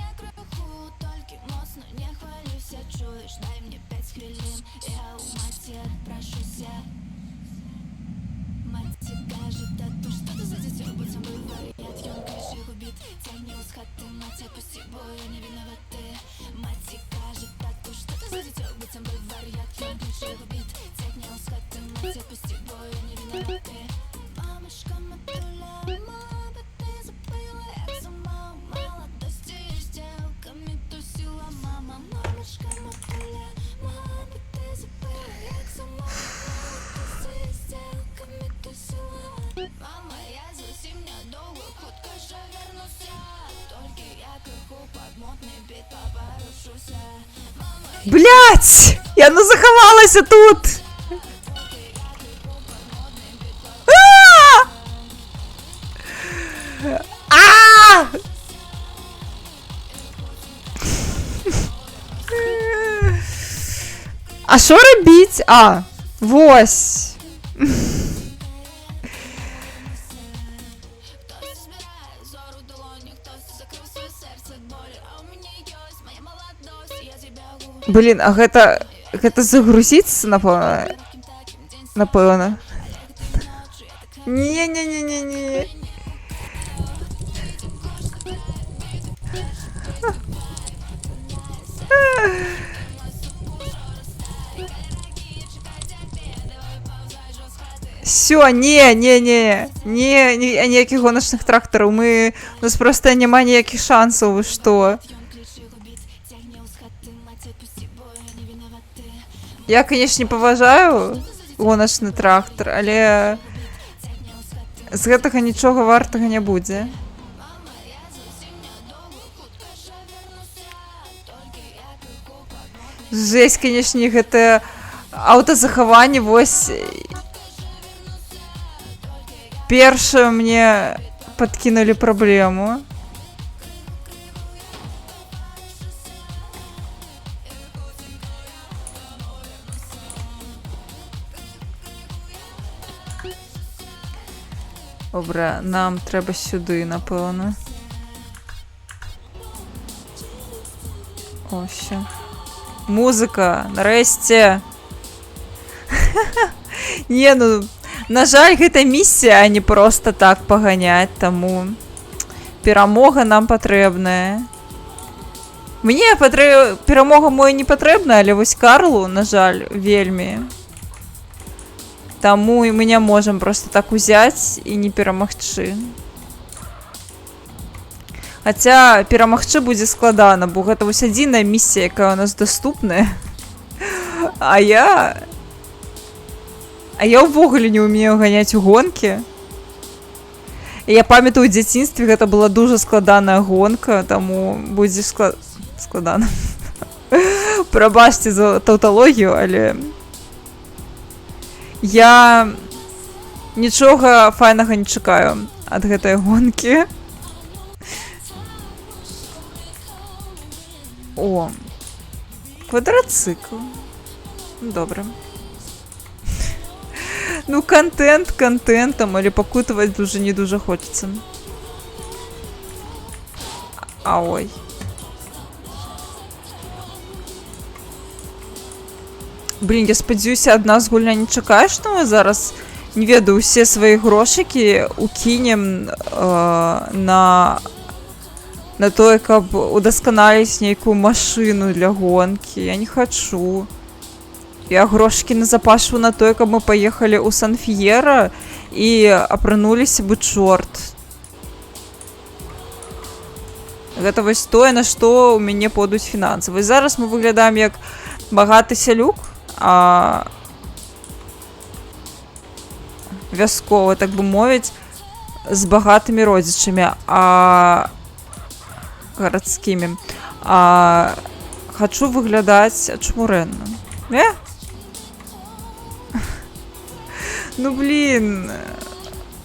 Мама, я зовсім недовго, хутко ще вернуся. Тільки я криху під модний біт поворушуся. Блять! Я ну заховалася тут! А! А! А що робіть? А, вось. Хтось збирає зору в долоні, хтось закрив своє серце від болі. А у мене ёсть моя молодость, я тебя гублю. Блін, а гэта загрузіцца, напэўна? Таким день Напэўна. ночью, я так Не-не-не-не-не. Все, ніякіх гоночных трактараў, у нас просто няма ніякіх шансаў, вы што? пьем ключи убит, тягнем с хаты, мать, отпусти бой, они виноваты. Я, конечно, паважаю гоночны трактар, але з гэтага нічога вартага не будзе. Мама, я зовсім недовго, хутка ще вернуся. Тільки я криху під модний. Жесть, конечно, гэта аўтазахаванне, вось першае мне подкинули праблему. Добре, нам треба сюди, напевно. О, ще. Музика, нарешті. Не, ну, на жаль, гэта місія, а не просто так паганяць, таму перамога нам патрэбная. Мне перамога моя не патрэбна, але вось Карлу, на жаль, вельмі. Таму мы не можам просто так узяць і не перамагчы. Хаця перамагчы будзе складана, бо гэта вось адзіная місія, якая у нас даступная. А я ўвогуле не ўмею ганяць у гонкі. Я памятаю, у дзяцінстве гэта была дужа складаная гонка, таму будзе складана. Прабачце за таўталогію, але я нічога файнага не чакаю ад гэтай гонкі. О, квадрацыкл. Добра. Ну, контент контентом, але покутывать уже не дуже хочется. А ой. Блін, я спадзяюся, ад нас гульня не чакае, што мы зараз, не ведаю, усе свае грошыкі укінем на тое, каб удасканаліць нейкую машыну для гонкі. Я не хочу. Я грошыкі назапашваю на тое, каб мы паехалі ў Сан-Ф'ера і апрануліся бы чорт. Гэта вось тое, на што ў мяне пойдуць фінансы. Вось зараз мы выглядаем як багаты сялюк, вясковы, так бы мовіць, з багатымі родзічамі, гарадскімі. Хачу выглядаць ачмурэнна. Ну, блин.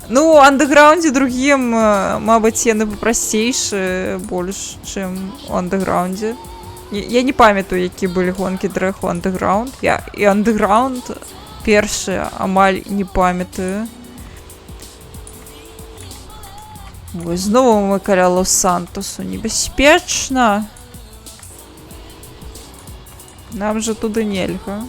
Ну, андеграунде другим, мабыць, яны папрасцейшыя больш, чым у андеграунде. Я не памятаю, які былі гонкі дрэх у андеграунд. Я і андеграунд першы амаль не памятаю. Ой, знову мы каля Лос-Сантосу. Небяспечна. Нам же туды нельга.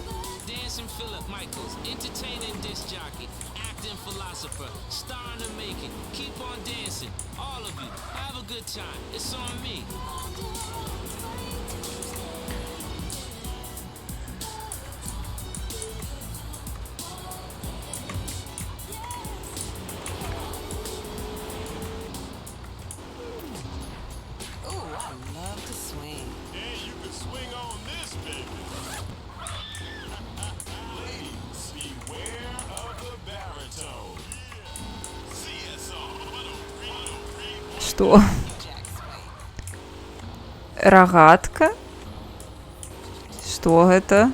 Что? Рогатка? Что это?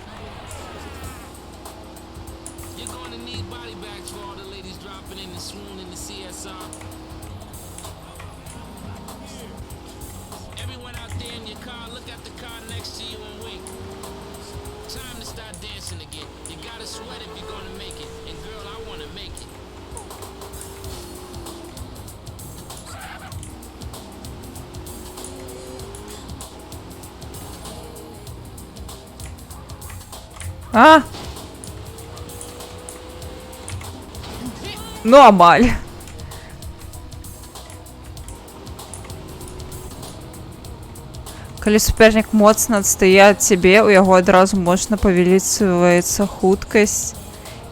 You're gonna need body bags for all the ladies dropping in and swooning in the CSR. Everyone out there in your car, look at the car next to you and wink. Time to start dancing again. You gotta sweat if you're gonna make it. And girl, I wanna make it. А? Ну, Амаль. Калі супернік моцна адстае ад цябе, у яго адразу можна павялічваецца хуткасць,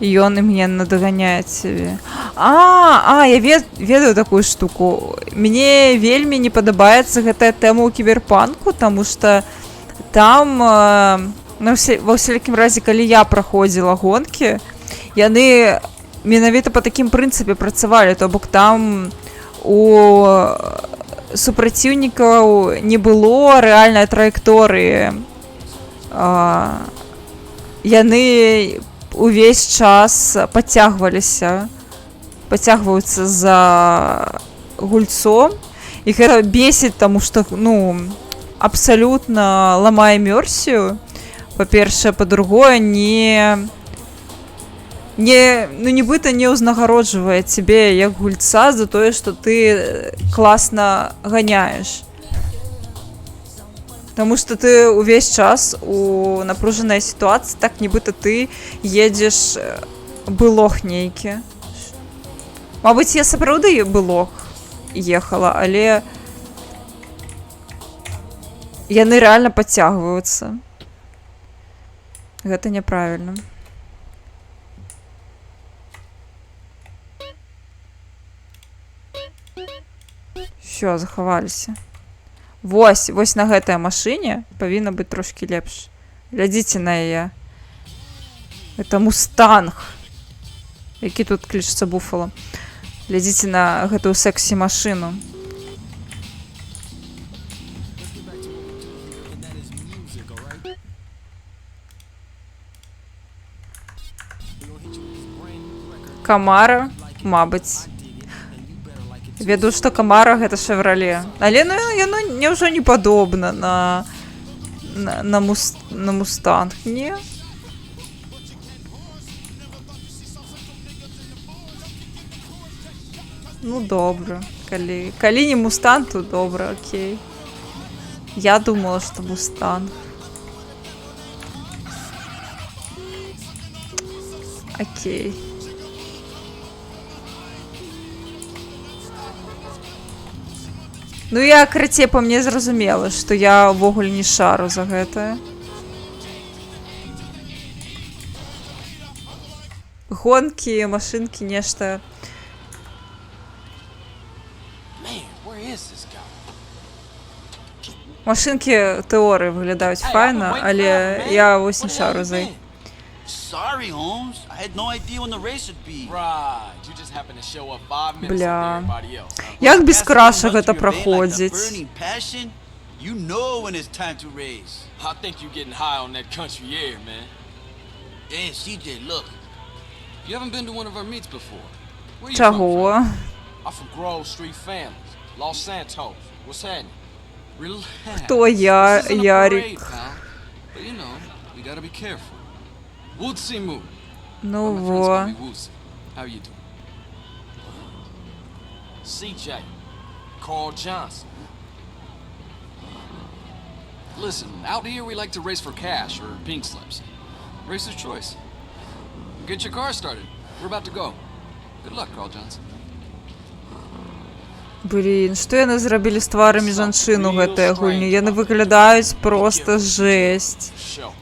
і ён імгненна даганяе цябе. Я ведаю такую штуку. Мне вельмі не падабаецца гэтая тэма ў кіберпанку, таму што там, ва ўсялякім разе, калі я праходзіла гонкі, яны менавіта па такім прынцыпе працавалі, то бок там у супраціўнікаў не было рэальнай траекторыі. Яны увесь час пацягваюцца за гульцом, і гэта бесіць, таму што, абсалютна ламае імерсію. Па-першае, па-другое, нібыта не ўзнагароджвае цябе як гульца за тое, што ты класна ганяеш. Таму што ты ўвесь час у напружанай сітуацыі, так нібыта ты едзеш былох нейкі. Мабыць, я сапраўды былох ехала, але яны рэальна падцягваюцца. Гэта няправільна. Всё, захаваліся. Вось на гэтай машыне павінна быць трошкі лепш. Глядзіце на яе. Это мустанг, які тут клічацца Буфала. Глядзіце на гэтую секси-машыну. Камара, мабыць. Ведаю, што Камара гэта Шевроле. Але яно няўжо не падобна на мустанг, не? Ну, добра. Калі не мустанг, то добра, окей. Я думала, што мустанг. Окей. Ну, я крыце па мне зразумела, што я ўвогуле не шару за гэтае. Гонкі, машынкі, нешта. Машынкі тэорыі выглядаюць файна, але я вось не шару за іх. Sorry, Holmes. I had no idea when the race would be. Right. You just happened to show up 5 minutes Бля. before everybody else. Huh? Як без краша гэта Runs through your vein like the праходзіць? burning passion, you know when it's time to race. I think you're getting high on that country air, man. Hey, CJ, look. You haven't been to one of our meets before. Where you from, Чаго? friend? I'm from Grove Street Families, Los Santos. What's happening? Relax. Хто я, This isn't a Ярик? parade, pal. But you know, we gotta be careful. Wootsy Moo. Ну My friends call во. me Wootsy. How you doing? CJ. Carl Johnson. Listen, out here we like to race for cash or pink slips. Racer's choice. Get your car started. We're about to go. Good luck, Carl Johnson. Блін, што яны зрабілі з тварамі жанчын у гэтай гульні? Яны выглядаюць проста жесть. Show.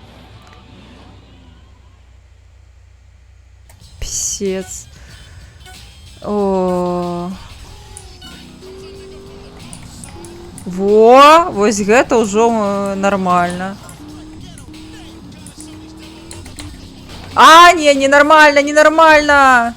Псец. О. Во, вось гэта ўжо нармальна. Не, ненармальна, ненармальна.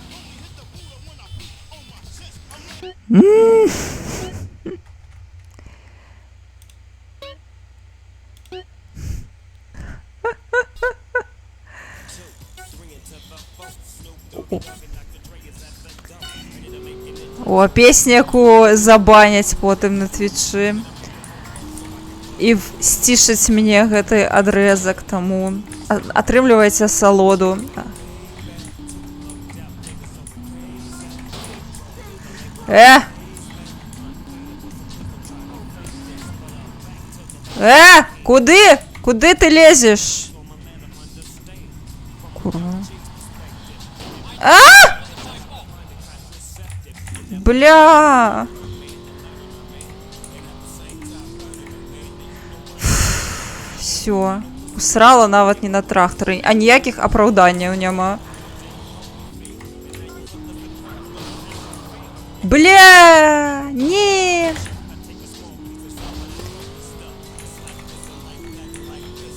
О, песню, яку забанять потым на твічы. І сцішаць мне гэты адрэзак, таму атрымлівайце асалоду. Куды? Куды ты лезеш? Курва. Бля! Все. Усрала нават не на трактары, а ніякіх апраўданняў няма. Бля! Не!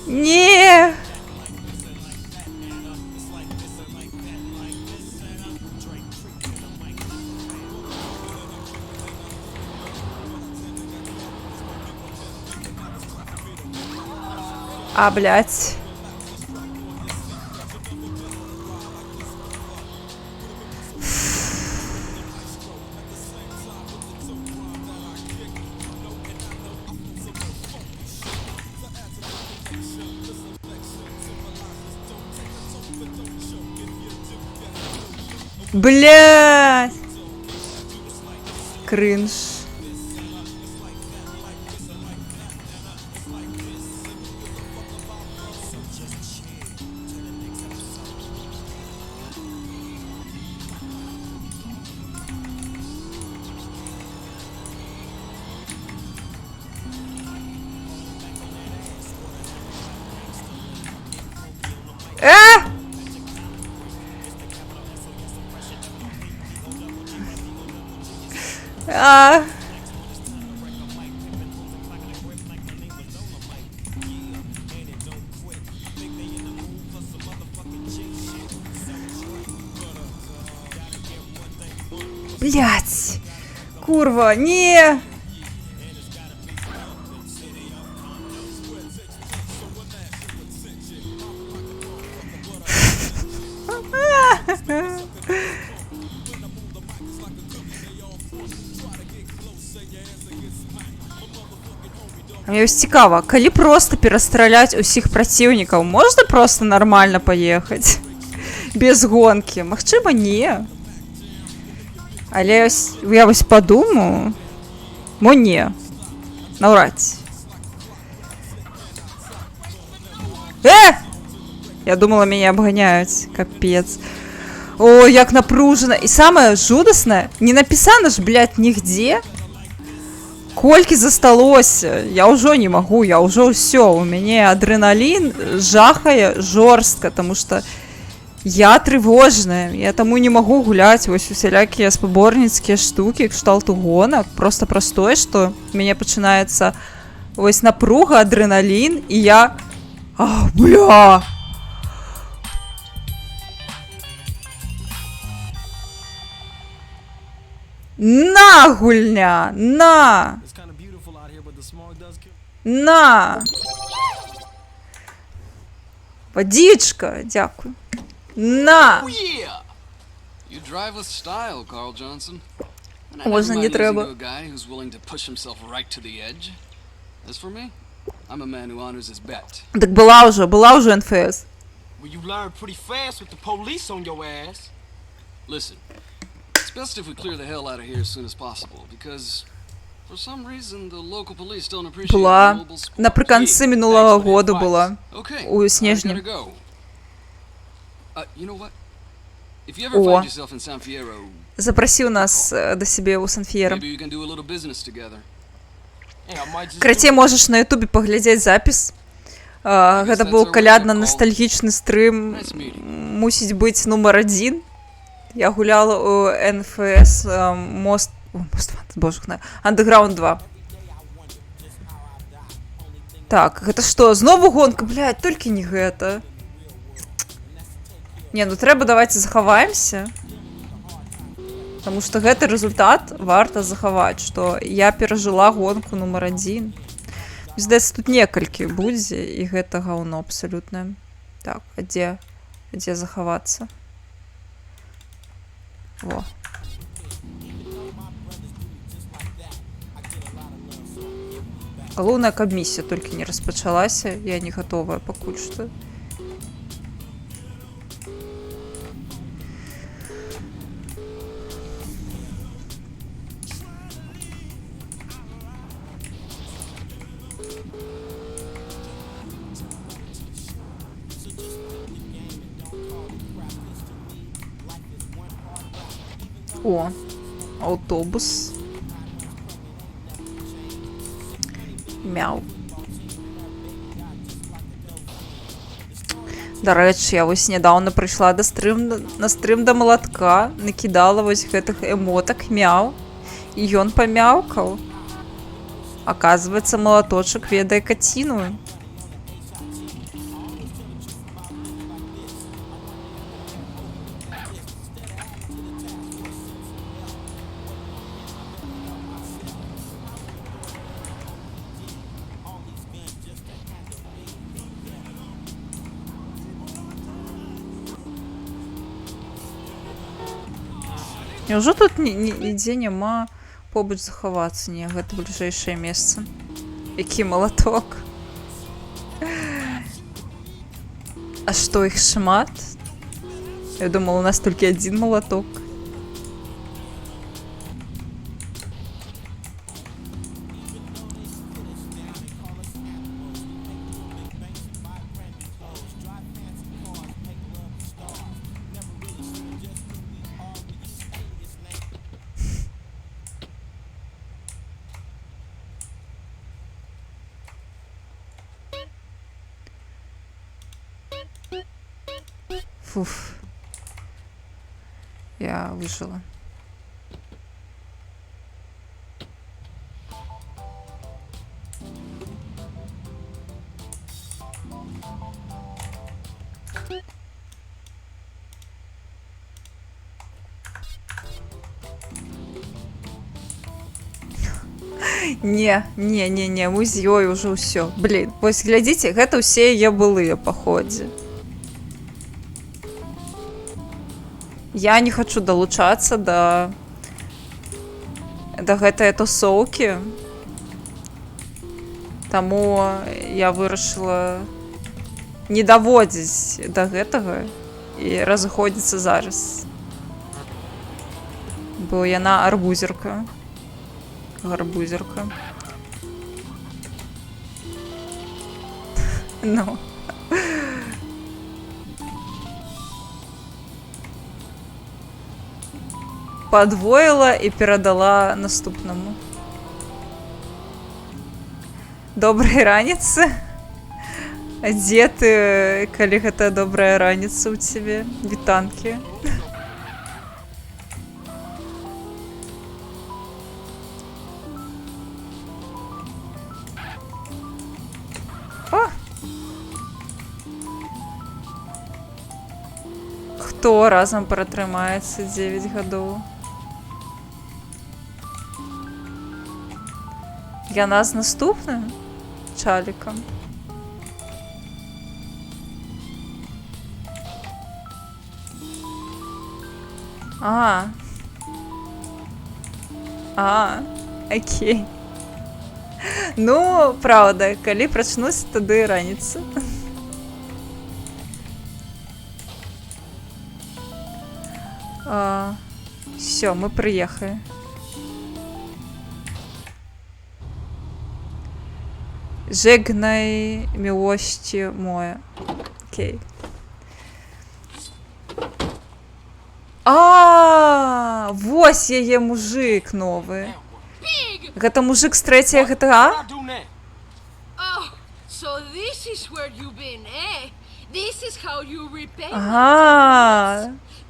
Не! А, блядь. Блядь. Кринж. Блять! Курва, не! Мне вось цікава, калі просто перастраляць усіх праціўнікаў, можна просто нормально поехаць? Без гонкі? Магчыма, не. Але я вось падумаю, мо не. Наўрад ці. Я думала, мяне абганяюць. Капец. О, як напружана. І самае жудаснае, не напісана ж, блядь, нігдзе. Колькі засталося? Я ўжо не магу, я ўжо ўсё. У мяне адреналін жахае жорстка, таму што я трывожная. Я таму не магу гуляць вось усялякія спаборніцкія штукі, кшталту гонак. Просто праз тое, што у мяне пачынаецца вось напруга, адреналін, і я... А, бля! На, гульня! На! На! Водичка, дякую. На! Oh, yeah! You drive with style, Carl Johnson. And I Можна never не mind треба. losing to a guy who's willing to push himself right to the edge. As for me, I'm a man who honors his bet. Так была уже НФС. Well, you learn pretty fast with the police on your ass. Listen, it's best if we clear the hell out of here as soon as possible, because for some reason the local police don't appreciate Була mobile sport. наприкінці минулого году була. Okay, У I снежні. gotta go. You know what? If you ever О. find yourself in San Fierro, Запросив нас до себе у Сан-Фієра. maybe we can do a little business together. Hey, I might just Краце, do- можеш на ютубе паглядзець запіс. Гэта быў калядна-ностальгічны стрым. Мусіць быць нумар 1. Я гуляла у НФС Мост... Боже, Underground 2. Так, гэта што? Знову гонка? Блядь, толькі не гэта. Не, ну трэба давайте захаваемся. Таму што гэты результат варта захаваць, што я перажыла гонку нумар 1. Здаецца, тут некалькі будзе, і гэта гаўно абсалютнае. Так, а дзе захавацца? Во. Галоўнае, каб місія толькі не распачалася, я не гатовая пакуль што. О, автобус. Мяу. Дарэчы, я вось нядаўна прыйшла на стрым да малатка, накідала вось гэтых эмотак мяу, і ён памяўкаў. Аказваецца, малаточак ведае каціну. Няўжо тут нідзе няма побач захавацца? Не, гэта бліжэйшае месца. Які малаток. А што, іх шмат? Я думала, у нас толькі адзін малаток. Фуф. Я выжила. Не, мы з ёй уже ўсё. Блин, вось глядзіце, гэта ўсе яе былыя паходзе. Я не хочу далучацца да гэтай тусоўкі. Таму я вырашыла не даводзіць да гэтага і разыходзіцца зараз. Бо яна арбузерка. Гарбузерка. Ну. Падвоіла і перадала наступнаму. Добрай раніцы. А дзе ты, калі гэта добрая раніца ў цябе? Вітанкі. О! Хто разам пратрымаецца 9 гадоў? Яна з наступным чалікам. Окей. Ну, правда, калі прачнуся, тады раніца. Всё, мы прыехалі. Żegnaj miłości moje. Окей. Вось яе мужик новы. Гэта мужик з трэцяй GTA? Oh, so this is where you've been, eh? This is how you repay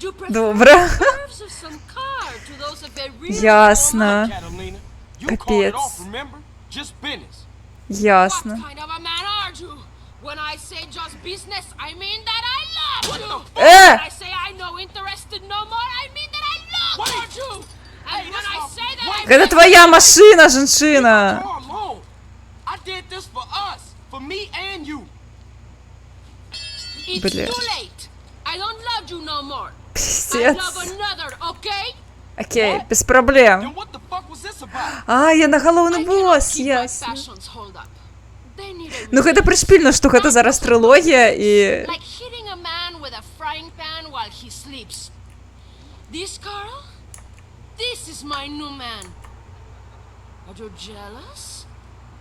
You добре. Ясно. Капец. Ясно. When I say just business, I mean that I love you. When I say I'm no interested no more, I mean that I love you. And when I say that Это твоя машина, женщина. I did this for us, for me and you. It's Бля. too late. I don't love you no more. I Пиздец. love another, okay? Окей, без проблем. Then what the fuck was this about? А, я на галоўны босс, ясно. Ну гэта прышпільна, што гэта зараз трылогія і... Like hitting a man with a frying pan while he sleeps. This Carl? This is my new man. Are you jealous?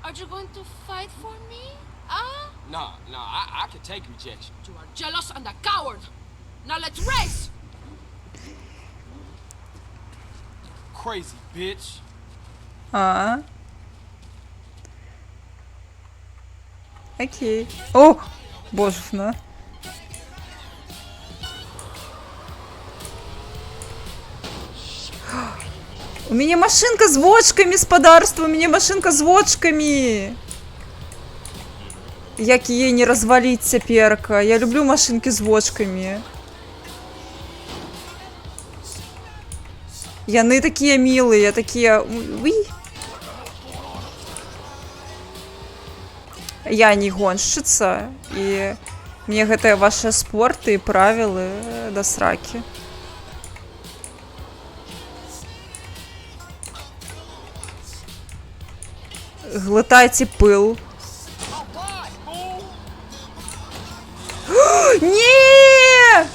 Are you going to fight for me? Ah? Nah, I can take rejection. You are jealous and a coward. Now let's race! Crazy bitch. А. Окей. О, божественно. У меня машинка с вочками, спадарства, у меня машинка с вочками. Як ей не развалить цяперка. Я люблю машинки с вочками. Яны такие милые, такие... Уи. Я не гоншчыца, і мне гэтыя ваши спорты і правілы да сракі. Глытайце пыл. Не!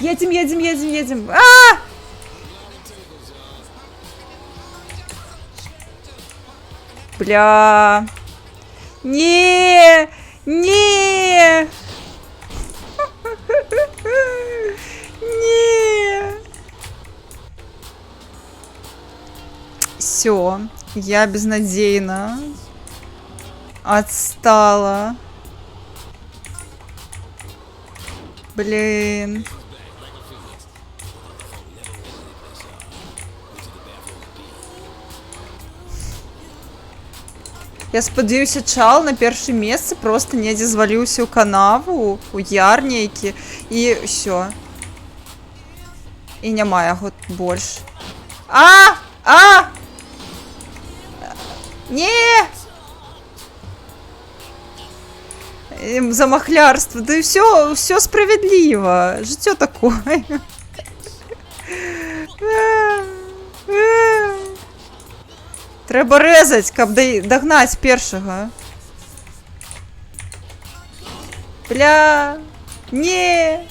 Едем. А! Бля. Не! Не! Не! Все, я безнадейно отстала. Блин. Я спадзяюся, чал на першым месцы просто недзе зваліўся ў канаву, у яр нейкі, і ўсё. І няма яго больш. А! Не! Замахлярство. Да все справедліва. Жыццё такое. Трэба рэзаць, каб дагнаць першага. Бля. Не.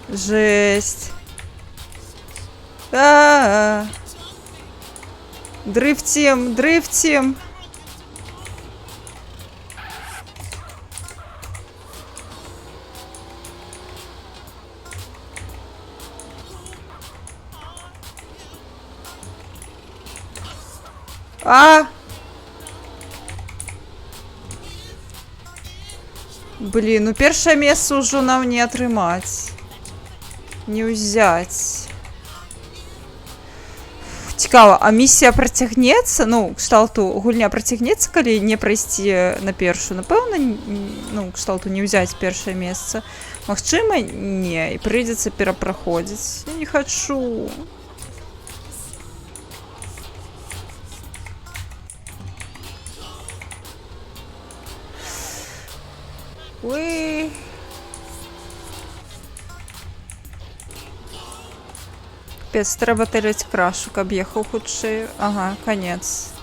Жесть. Дрифтим. Блин, ну першае месца ўжо нам не атрымаць. Не ўзяць. Цікава, а місія працягнецца? Ну, кшталту гульня працягнецца, калі не прайсці на першую? Напэўна, ну, кшталту не ўзяць першае месца. Магчыма, не, і прыйдзецца перапраходзіць. Я не хачу. Уи. Пец, трэба тэліць крашу, каб ехаў хутчэй. Ага, конец.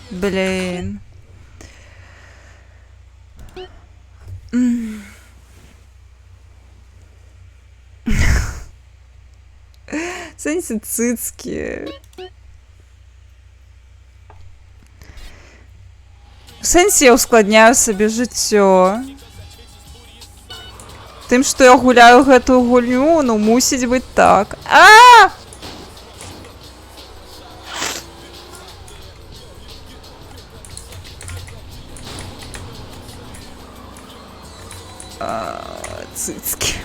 Блин. Сэнсе цыцкі. В сэнсе я ускладняю сабе жыццё. Тым, што я гуляю гэтую гульню, ну, мусіць быць так. Цыцкі.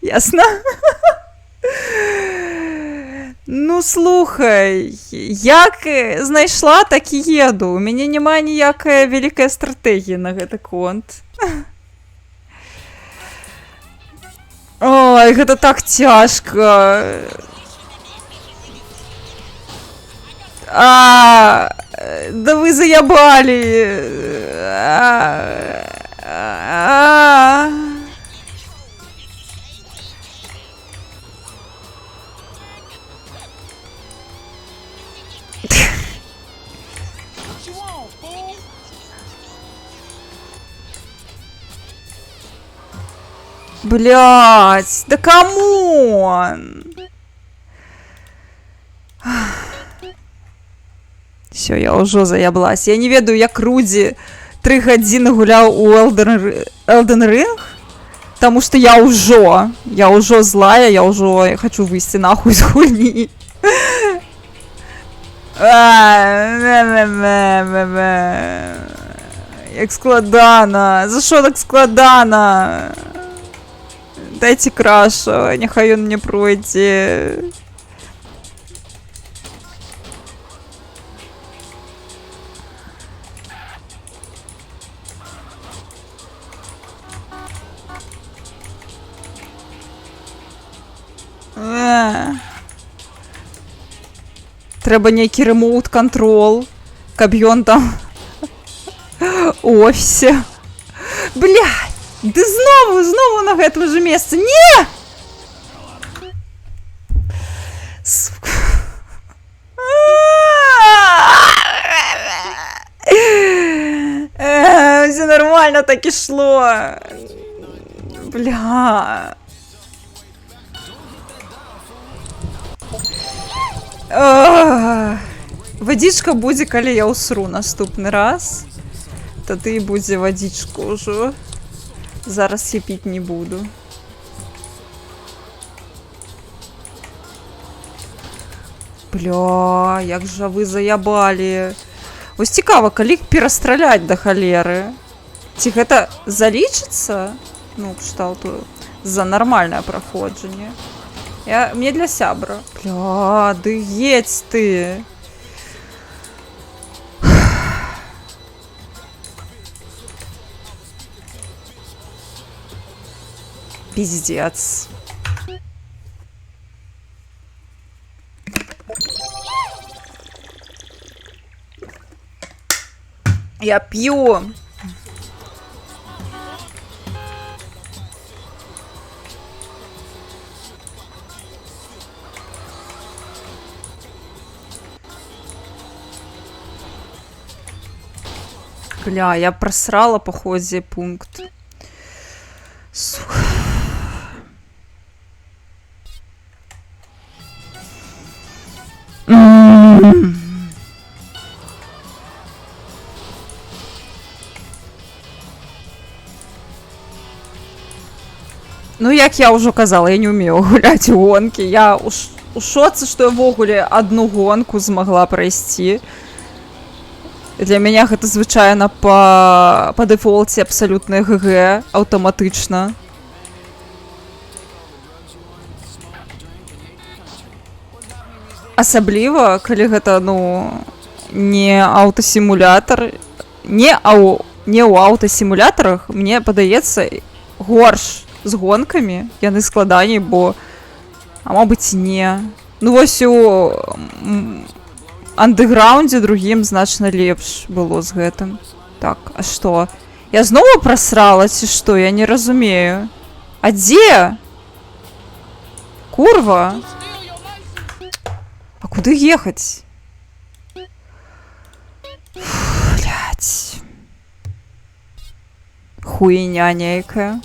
Ясно? Ну, слухай, як знайшла, так і еду. У мяне няма ніякай вялікай стратэгіі на гэты конт. Ой, гэта так цяжка. Да вы заябалі. Блять, да камон! Все, я ўжо заяблась. Я не ведаю, як Руді 3 гадзіны гуляў у Elden Ring, таму што я ўжо злая, я ўжо хочу выйсці нахуй з гульні. Як складана, за що так складана? Дайте краша, няхай ён мне пройдзе. Трэба нейкі ремоут-кантрол, каб ён там у офісе. Блядь, ды знову на гэтым же месцы. Не! Сука. Все нормально так и шло. Бля. Вадзічка будзе, калі я ўсру наступны раз. Тады будзе вадзічка ўжо. Зараз я піць не буду. Бля, як жа вы заябалі. Вось цікава, калі перастраляць да халеры. Ці гэта залічыцца? Ну, кшталту за нармальнае праходжанне. Мне для сябра. Бля, ды едь ты. Пиздец. Я пью. Бля, я просрала по ходе пункт. Сука. Ну, як я ўжо казала, я не умею гуляць у гонкі. Я у шоцы, што я ввогуле одну гонку змагла прайсці. Для мяне гэта звычайна па дэфолце абсалютна ГГ, аўтаматычна. Асабліва, калі гэта, ну, не аўтасімулятар. Не ў аўтасімулятарах, мне падаецца, горш з гонкамі. Яны складаней, бо... А мабыць, не. Ну, вось у... андэграундзе другім значна лепш было з гэтым. Так, а што? Я знову прасрала, ці што? Я не разумею. А дзе? Курва? А куды ехаць? Блядь. Хуйня нейкая.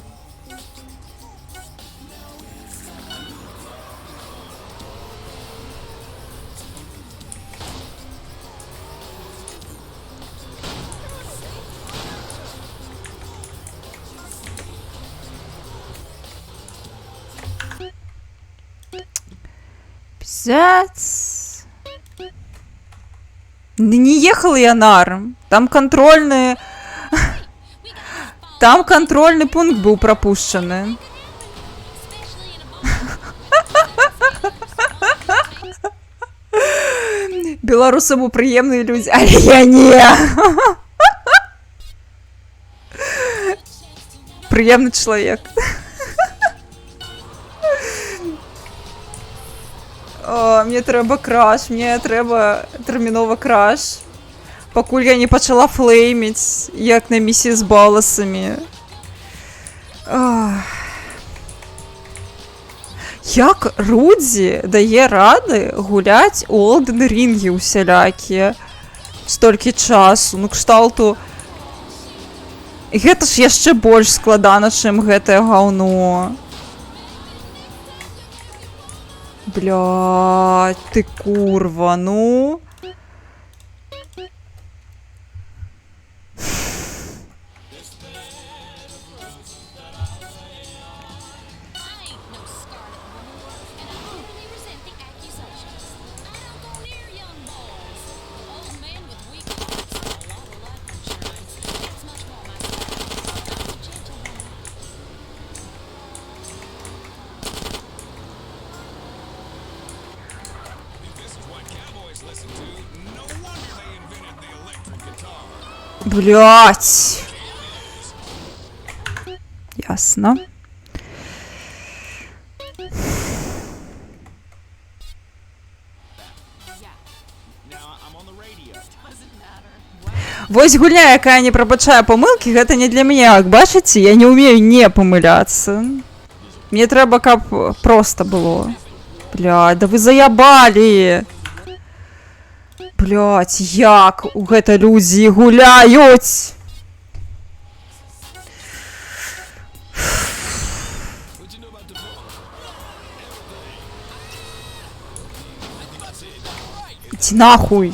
Пиздец. Не ехал я наром. Там контрольный... Там контрольный пункт был пропущенный. Белорусам приємні люди, але я не. Приємний чоловік. О, мені треба краш, мені треба терміново краш. Покуль я не почала флеймить, як на місії з баласами. Як Рудзі дає ради гулять у Олден Рінгі усялякі стільки часу, ну кшталту. Гэта ж яшчэ больш складана, чым гэтае гаўно. Блядь, ты курва, ну. Блять. Ясно. Вось гульня, якая не прабачае памылкі, гэта не для мяне. Як бачыце, я не ўмею не памыляцца. Мне трэба, каб проста было. Блядь, да вы заябалі. Блядь, як у гэта людзі гуляюць? Ідź нахуй.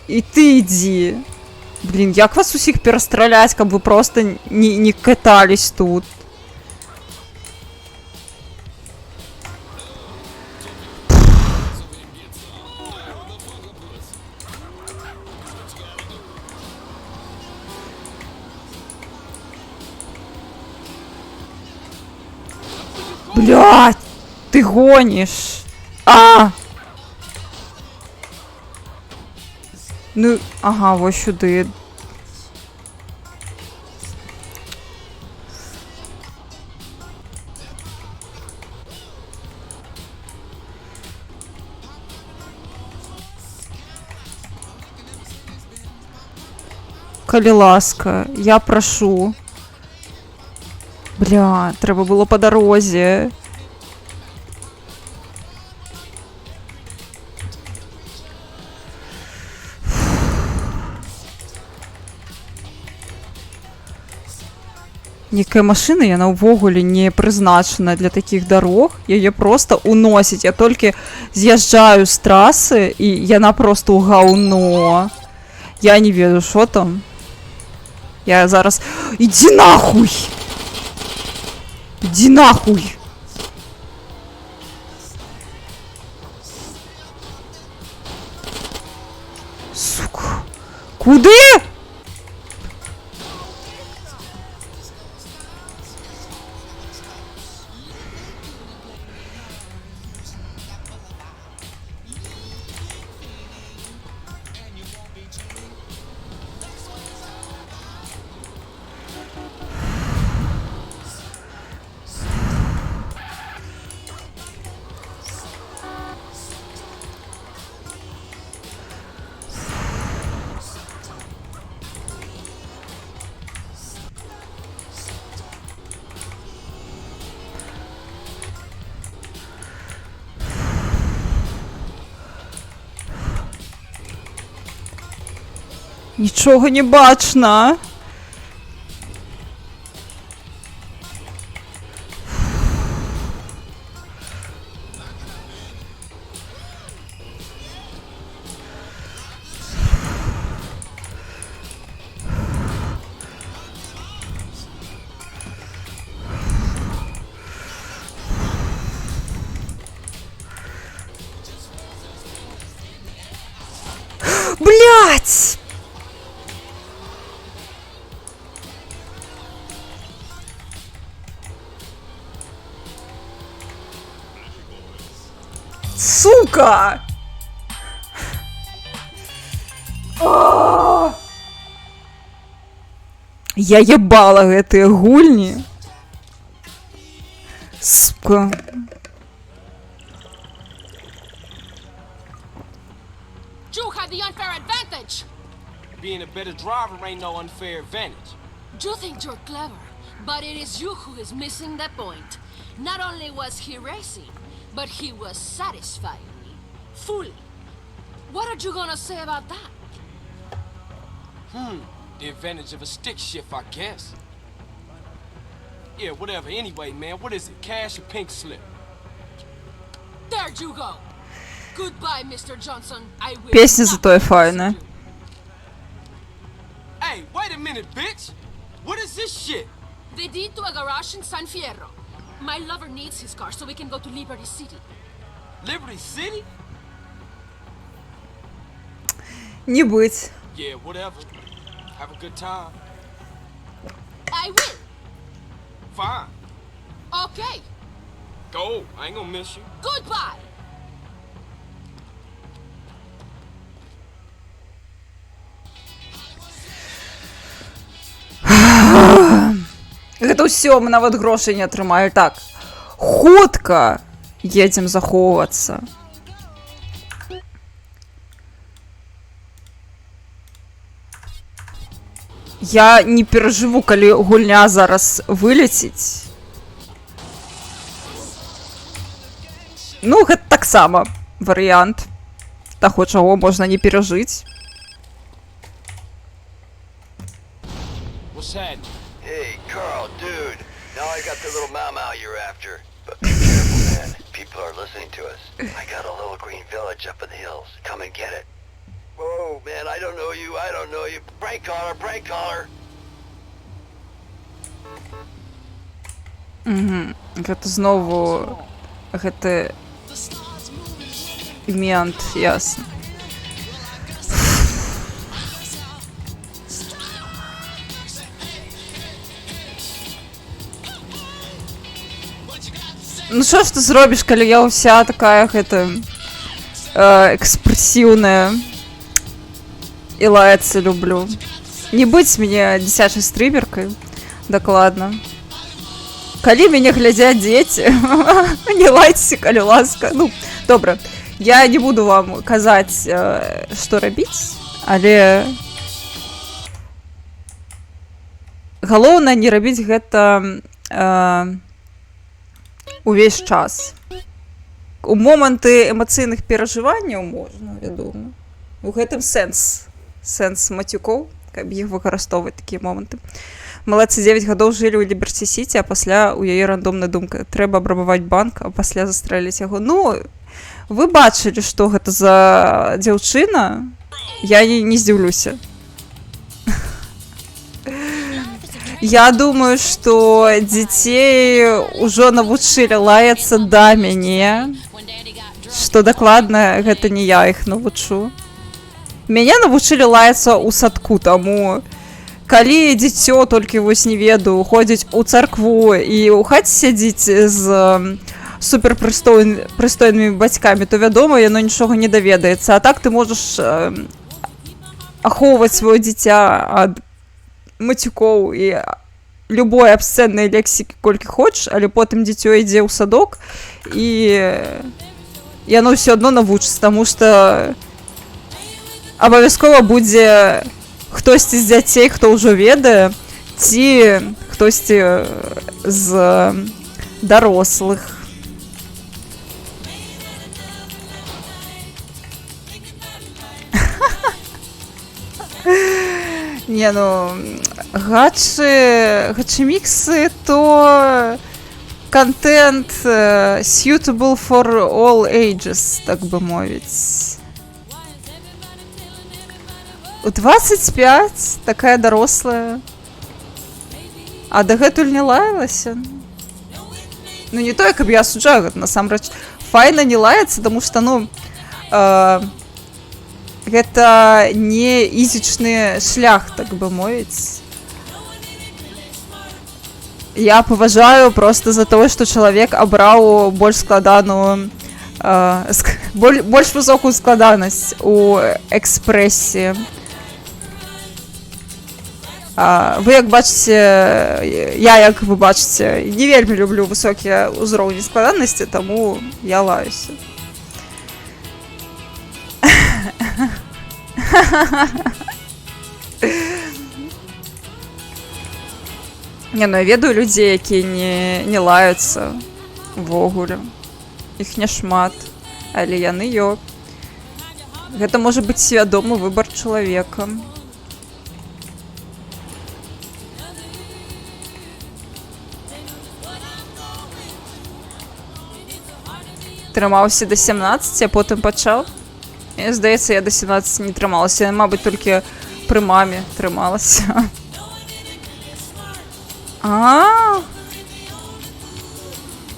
І ты ідзі. Блін, як вас усіх перастраляць, каб вы просто не катались тут? Блядь, ты гонишь. Ну, ага, вот сюди. Калі ласка, я прошу. Бля, треба було по дорозі. Некая машина, яна ўвогуле не прызначана для такіх дарог. Яе просто уносіць. Я толькі з'язджаю з трасы, і яна просто ў гаўно. Я не ведаю, що там. Я зараз... Іди нахуй! Иди нахуй! Сука. Куди? Нічого не бачно. Блять! Сука! Я ебала гэтыя гульні. Сука. You have the unfair advantage. Being a better driver ain't no unfair advantage. You think you're clever, but it is you who is missing the point. Not only was he racing, but he was satisfying me. Fully. What are you gonna say about that? The advantage of a stick shift, I guess. Yeah, whatever. Anyway, man, what is it? Cash or pink slip? There you go. Goodbye, Mr. Johnson. I will Песня not зато файна. visit you. Hey, wait a minute, bitch! What is this shit? The deed to a garage in San Fierro. My lover needs his car so we can go to Liberty City. Liberty City? Не быть. Yeah, whatever. Have a good time. I will. Fine. Okay. Go. I ain't gonna miss you. Goodbye. Гэта ўсё, мы нават грошай не атрымалі. Так, хутка едзем захоўвацца. Я не перажыву, калі гульня зараз вылеціць. Ну, гэта таксама варыянт таго, чаго можна не перажыць. What's happening? Hey, Carl, dude. Now I got the little mau you're after. But be careful, man. People are listening to us. I got a little green village up in the hills. Come and get it. Whoa, man, I don't know you. I don't know you. Prank caller, prank caller. Гэта знову... Гэта... Мент, ясна. Ну що ж ти зробиш, калі я ўся такая гэта экспрэсіўная і лаяцца люблю. Не быць мне дзіцячай стрымеркай, дакладна. Калі мяне глядзяць дзеці, не лайце, калі ласка. Ну, добра, я не буду вам казаць, што рабіць, але галоўнае не рабіць гэта увесь час. У моманты эмацыйных перажыванняў можна, вядома. У гэтым сэнс мацюкоў, каб іх выкарыстоўваць такія моманты. Малайцы 9 гадоў жылі ў Ліберці Сіці, а пасля у яе рандомная думка: трэба абрабаваць банк, а пасля застрэліць яго. Ну, вы бачылі, што гэта за дзяўчына? Я не здзіўлюся. Я думаю, што дзяцей ужо навучылі лаяцца да мяне, што дакладна гэта не я іх навучу. Мяне навучылі лаяцца ў садку, таму калі дзіцё, толькі вось не ведаю, ходзіць у царкву і ў хаце сядзіць з суперпрыстойнымі бацькамі, то, вядома, яно нічога не даведаецца. А так ты можаш ахоўваць сваё дзіця ад мацюкоў і любой абсцэннай лексікі колькі хочаш, але потым дзіцё ідзе ў садок і яно ўсё адно навучыцца, таму што абавязкова будзе хтосьці з дзяцей, хто ўжо ведае, ці хтосьці з дарослых. Не, ну, гачы-міксы, то контент suitable for all ages, так бы мовіць. У 25 такая дарослая, а дагэтуль не лаялася. Ну, не тое, каб я асуджаю гэта, насамрэч файна не лаяцца, таму што, ну, гэта не ізічны шлях, так бы мовіць. Я паважаю проста за тое, што чалавек абраў больш складаную больш высокую складанасць у экспрэсіі. Вы як бачыце, як вы бачыце, не вельмі люблю высокія ўзроўні складанасці, таму я лаюся. Не, ну я ведаю людзей, якія не лаюцца увогуле. Іх няшмат, але яны ёсць. Гэта можа быць свядомы выбар чалавека. Трымаўся да 17, а потым пачаў. Мне здаецца, я да 17 не трымалася. Я, мабыць, толькі пры маме трымалася.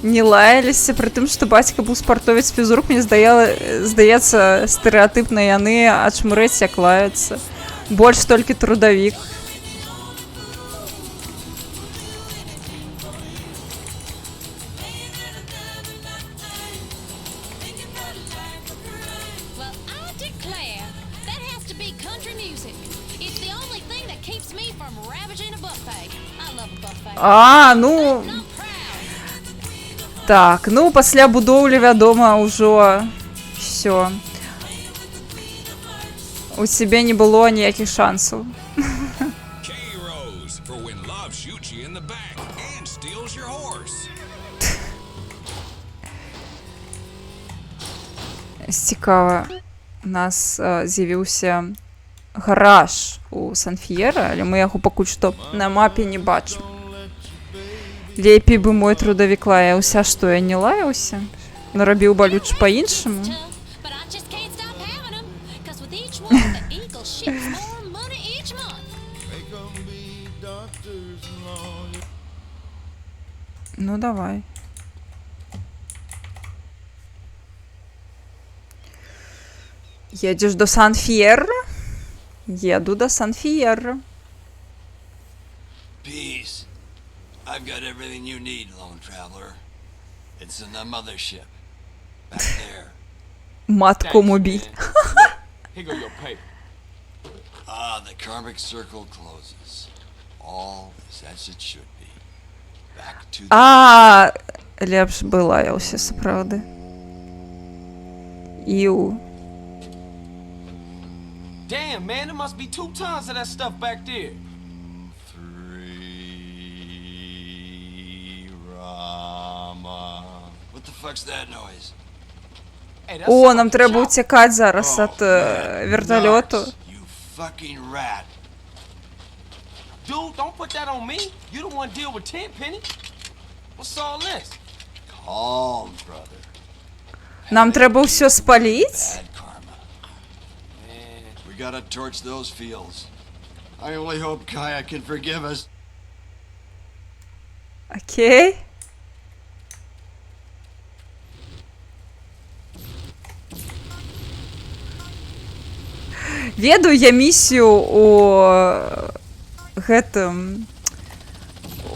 Не лаяліся, пры тым, што бацька быў спартовец фізрук, мне здаецца, стэрэатыпна яны ачмурэць, як лаюцца. Больш толькі трудавік. Ну... Так, ну, пасля будоўлі, вядома, ўжо всё. У цябе не было ніякіх шансаў. Цікава, у нас з'явіўся гараж у Сан-Ф'ера, але мы яго пакуль што на мапе не бачым. Лепей бы мой трудавік лаяўся, што я не лаяўся? Нарабіў балюча па-іншаму? Ну, давай. Едзеш до Сан-Ф'ера? Еду до Сан-Ф'ера. Peace. I've got everything you need, lone traveler. It's in the mothership. Back there. Матку мобіль. Here go your paper. The karmic circle closes. All is as it should be. Back to the... Лепш бы лаяўся, сапраўды. Іу. Damn, man, there must be 2 tons of that stuff back there. 3 Rama. What the fuck's that noise? Hey, that's О, something нам трэба chop. уцякаць зараз ад верталёту. Nuts, you fucking rat. Dude, don't put that on me. You the one deal with Tenpenny. What's all this? Calm, brother. Нам трэба ўсё спаліць? Bad karma. We gotta torch those fields. I only hope Kaya can forgive us. Окей. Ведаю я місію у гэтым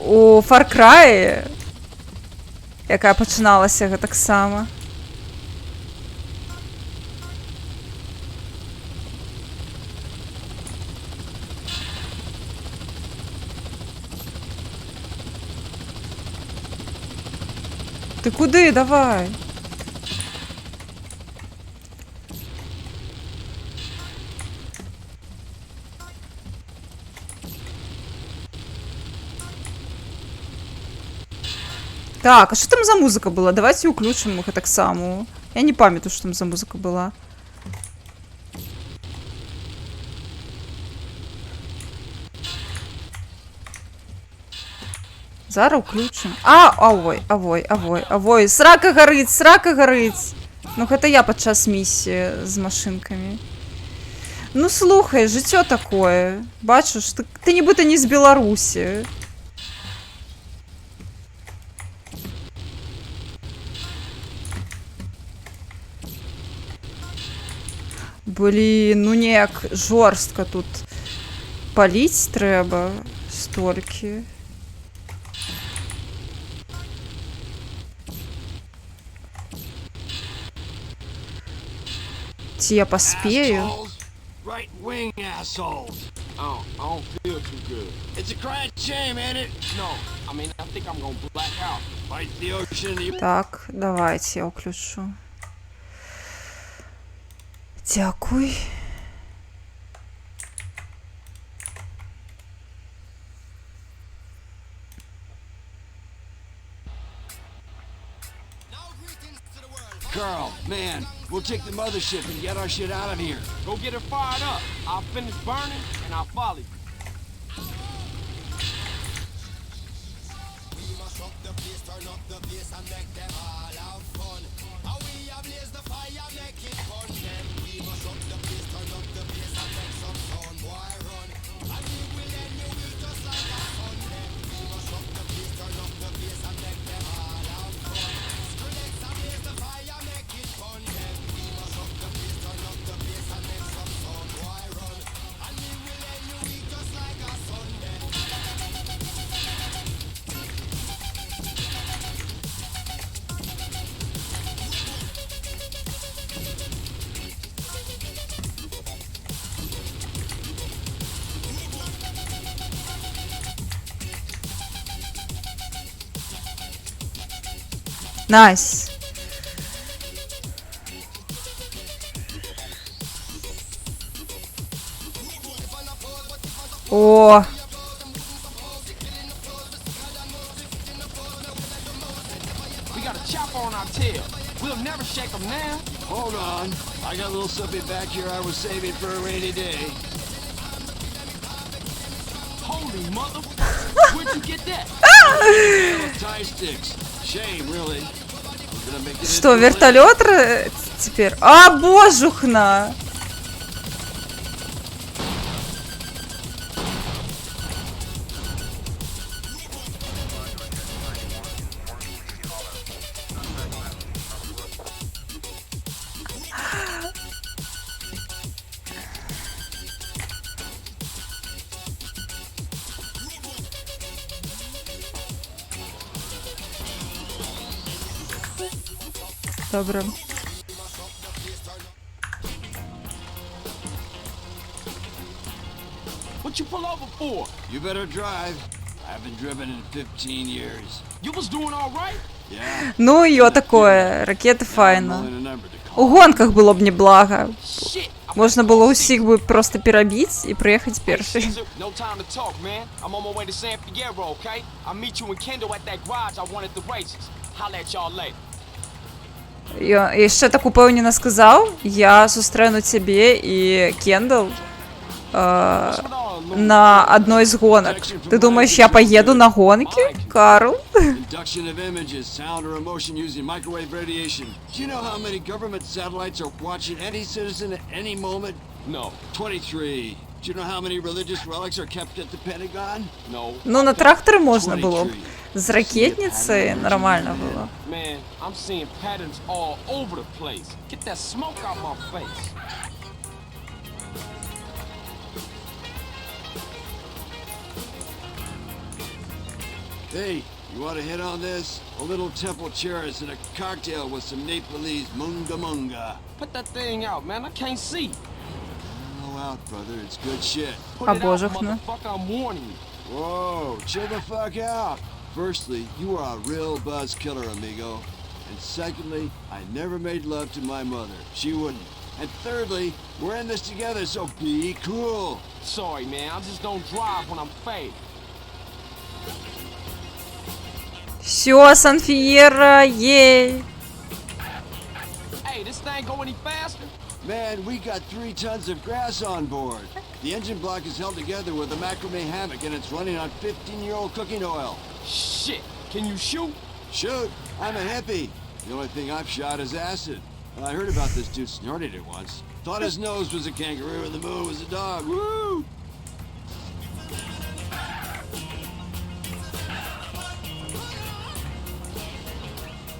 у Far Cry, якая пачыналася гэтаксама. Ты куды? Давай. Так, а что там за музыка была? Давайте уключим их так само. Я не памятаю, что там за музыка была. Зараз уключим. Авой. Срака гарыць. Ну, гэта я падчас місіі з машынкамі. Ну, слухай, жыццё такое. Бачыш, ты нібыта не з Беларусі. Блін, ну неяк жорстка тут паліць трэба столькі. Надіюсь, я поспею. Assholes. Right-wing assholes. I don't feel too good. It's a crying shame, ain't it? No, I mean, I think I'm gonna black out. Fight the ocean. You... Так, давайте я включу. Дякуй. Carl, man, we'll take the mothership and get our shit out of here. Go get her fired up. I'll finish burning and I'll follow you. Найс. О, We got a chopper on our tail. We'll never shake them now. Hold on. I got a little something back here I was saving for a rainy day. Holy mother... Where'd you get that? Tie sticks. Shame, really. We're gonna make it что, into a вертолет теперь? А, божухна! Добре. What you pull over for? You better drive. I haven't driven in 15 years. You was doing all right? Yeah. Ну, йо такое, ракети I'm файно. only a number to У call. гонках було б неблаго. Shit. Можна було усіх би просто перебити і приїхати перший. Caesar, no time to talk, man. I'm on my way to San Fierro, okay? I'll meet you and Kendall at that garage I wanted the races. Holla at y'all later. Я ще так упевнено сказав, я зустріну тебе і Кендall на одной з гонок. Ти думаєш, я поїду на гонки, Карл? Induction of images, sound, or emotion using microwave radiation. Do you know how many government satellites are watching any citizen at any moment? No, 23. Do you know how many religious relics are kept at the Pentagon? no. Ну, на тракторі можна було б. З ракетниці нормально було. Man, I'm seeing patterns all over the place. Get that smoke out my face. Hey, you want to hit on this? A little temple chairs and a cocktail with some Nepalese munga munga. Put that thing out, man. I can't see. Go out, brother. It's good shit. Put it out, Божухна. motherfucker. I'm warning you. Whoa, chill the fuck out. Firstly, you are a real buzz killer, amigo. And secondly, I never made love to my mother. She wouldn't. And thirdly, we're in this together, so be cool. Sorry, man. I just don't drive when I'm faded. Все, Сан-Фьерро, ей! Hey, this thing go any faster? Man, we got 3 tons of grass on board. The engine block is held together with a macrame hammock and it's running on 15-year-old cooking oil. Shit. Can you shoot? Shoot, I'm a hippie. The only thing I've shot is acid. I heard about this dude snorted it once. Thought his nose was a kangaroo and the moon was a dog. Woo!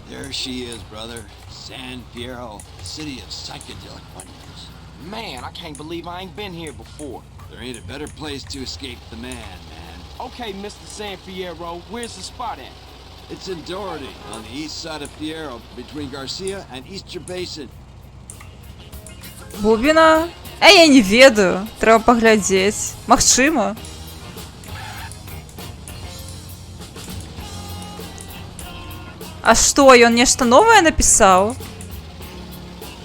There she is, brother. San Fierro, city of psychedelic wonders. Man, I can't believe I ain't been here before. There ain't a better place to escape the man. Okay, Mr. San Fierro, where's the spot at? It's in Doherty, on the east side of Fierro, between Garcia and Easter Basin. Бубіна? Я не ведаю. Трэба паглядзець. Магчыма. А што, ён нешта новае напісаў?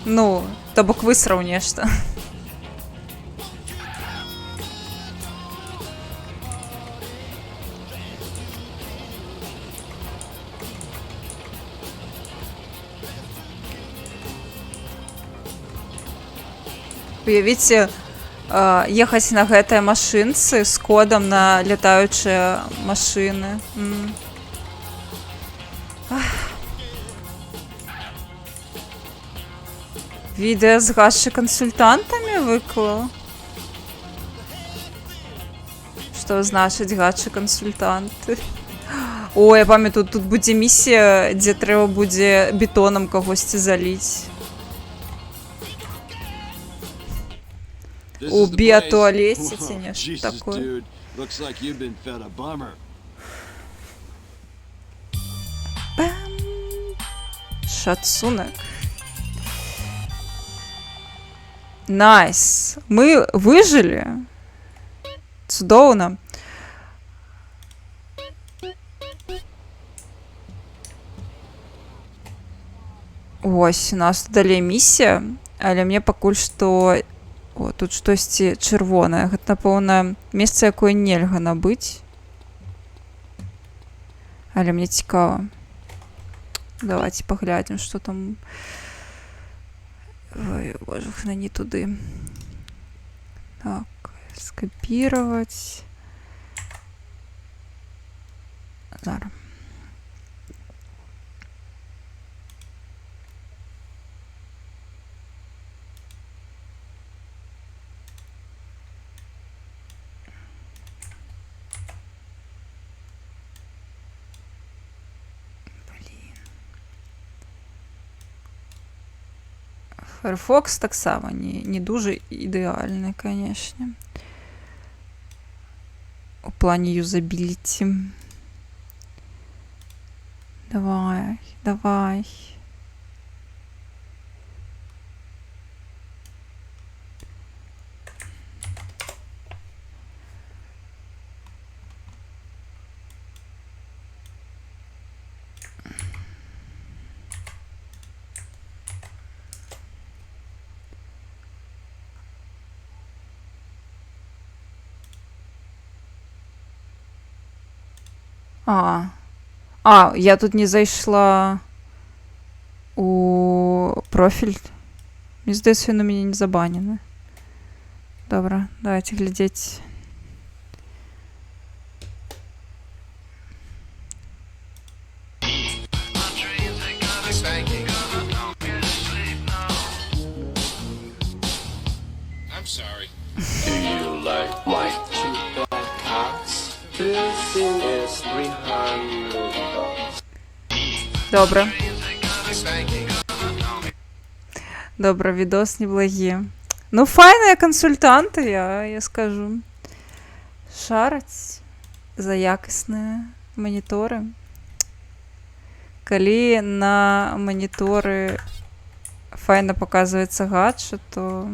Ну, то бок высраў нешта. Уявіце, ехаць на гэтай машынцы з кодам на лятаючыя машыны. Відэа з гатчы-кансультантамі выклаў? Што значыць гатчы-кансультанты? О, я памятаю, тут будзе місія, дзе трэба будзе бетонам кагосьці заліць. У біатуалеце ці нешта такое. Бам! Шацунак. Найс. Мы выжылі. Цудоўна. Ось, у нас тут далей місія, але мне пакуль што... О, тут штосьці чырвонае. Гэта, напэўна, месца, якое нельга набыць. Але мне цікава. Давайте паглядзім, што там... Ой, боже, не туды. Так, скопировать. Зараз. Firefox таксама не дуже ідэальны, канешне. У плане юзабіліці. Давай, давай. Я тут не зайшла у профіль. Мне здаецца, ён у мяне не забанены. Добра, давайте глядзець. I'm sorry. Do you like white cheap cars? This is $300. Добра. Добра, відос неблагі. Ну, файныя кансультанты, я скажу. Шараць за якасныя маніторы. Калі на маніторы файна паказваецца гатча, то...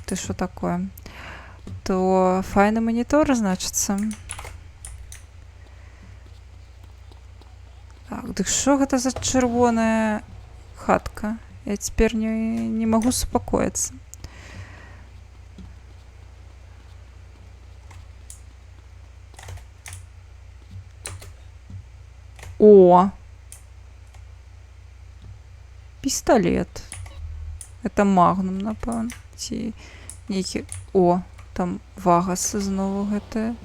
Ты што такое? То файны монитор, значыцца. Так, дык што гэта за чырвоная хатка? Я цяпер не магу супакоіцца. О! Пісталет. Это магнум, напэўна. Ці нейкі... О! Там вагасы знову гэтыя.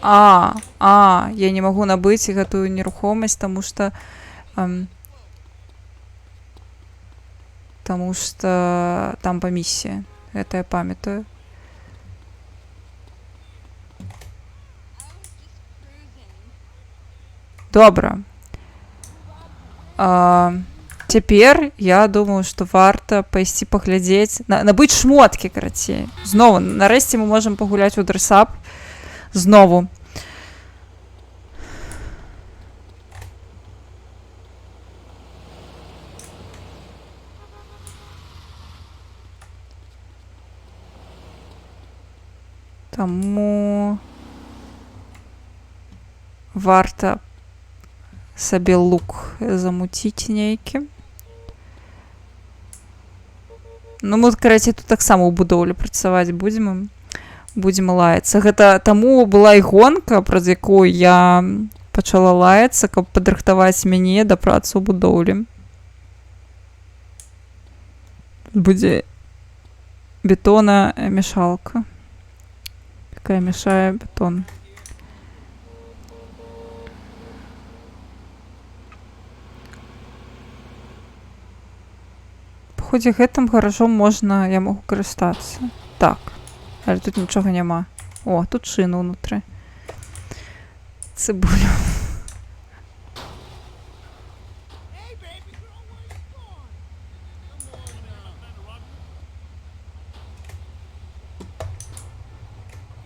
Я не магу набыць гэтую нерухомасць, таму што там па місіі. Гэта я памятаю. Добра. Цяпер я думаю, што варта пайсці паглядзець, набыць шмоткі, карацей. Знову, нарэшце мы можам пагуляць у дрэсап. Знову. Таму варта сабе лук замуціць нейкі. Ну, мы, карацей, тут таксама ў будоўлі працаваць будзем лаяцца. Гэта таму была і гонка, праз якую я пачала лаяцца, каб падрыхтаваць мяне да працы ў будоўлі. Будзе бетонамешалка, якая мешае бетон. Хоць і гэтым гаражом можна, я магу карыстацца. Так, але тут нічога няма. О, тут шына ўнутры. Цыбулю.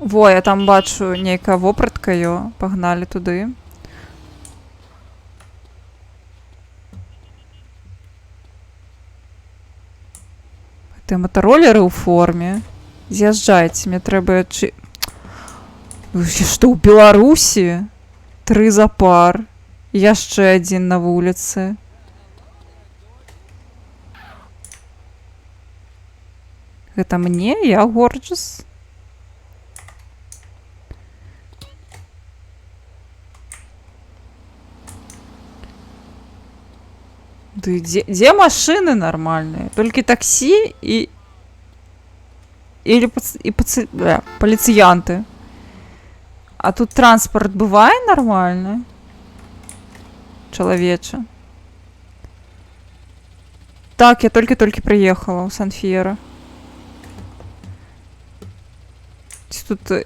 Во, я там бачу нейкая вопратка, пагналі туды. Ты мотороллеры ў форме. З'язджайце, мне трэба... Што, ў Беларусі? 3 запар. Яшчэ адзін на вуліцы. Гэта мне? Я горджус? Дзе машыны нармальныя? Толькі таксі і паліцыянты. А тут транспарт бывае нармальны? Чалавеча. Так, я толькі прыехала ў Сан-Ф'ера. Ці тут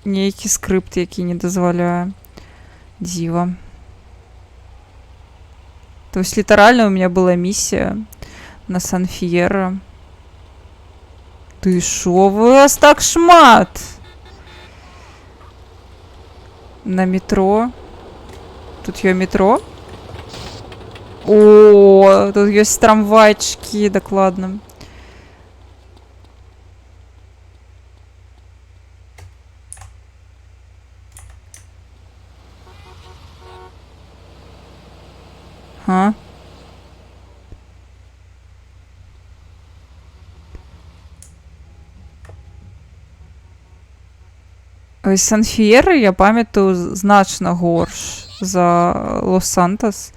нейкі скрыпт, які не дазваляе. Дзіва. То есть литерально у меня была миссия на Сан-Ф'ера. Ты шо, вас так шмат? На метро. Тут ёсць метро. О, тут ёсць трамвайчики, дакладна. А? Ось Сан-Ф'ера, я пам'ятаю, значна горш за Лос-Сантос.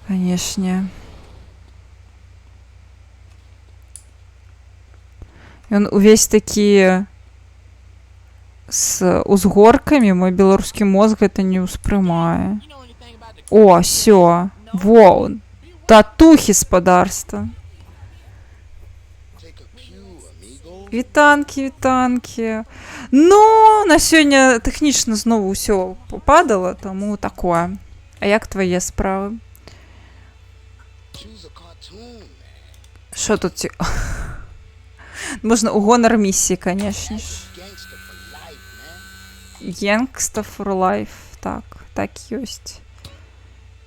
Канешне. Ён увесь такі з узгоркамі, мой беларускі мозг гэта не ўспрымае. О, всё. Воу. Татухі спадарства. Вітанкі, вітанкі. Ну, на сёння тэхнічна зноwu ўсё падала, таму такое. А як твае справы? Што тут ці... Можна у гонар місіі, канешне ж. Gangsta for life. Так, так ёсць.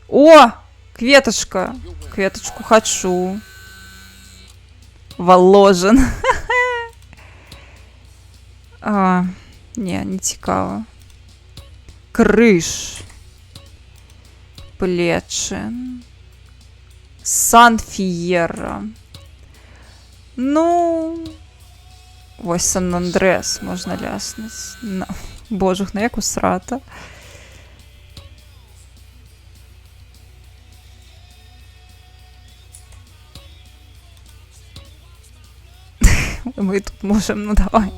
О! Кветочка. Кветочку хочу. Воложен. Не цікаво. Крыш. Плечы. Сан-Ф'ера. Ну... Вось Сан-Андрес можна ляснуць. Божух, на як усрата. Мы тут можем, ну давай.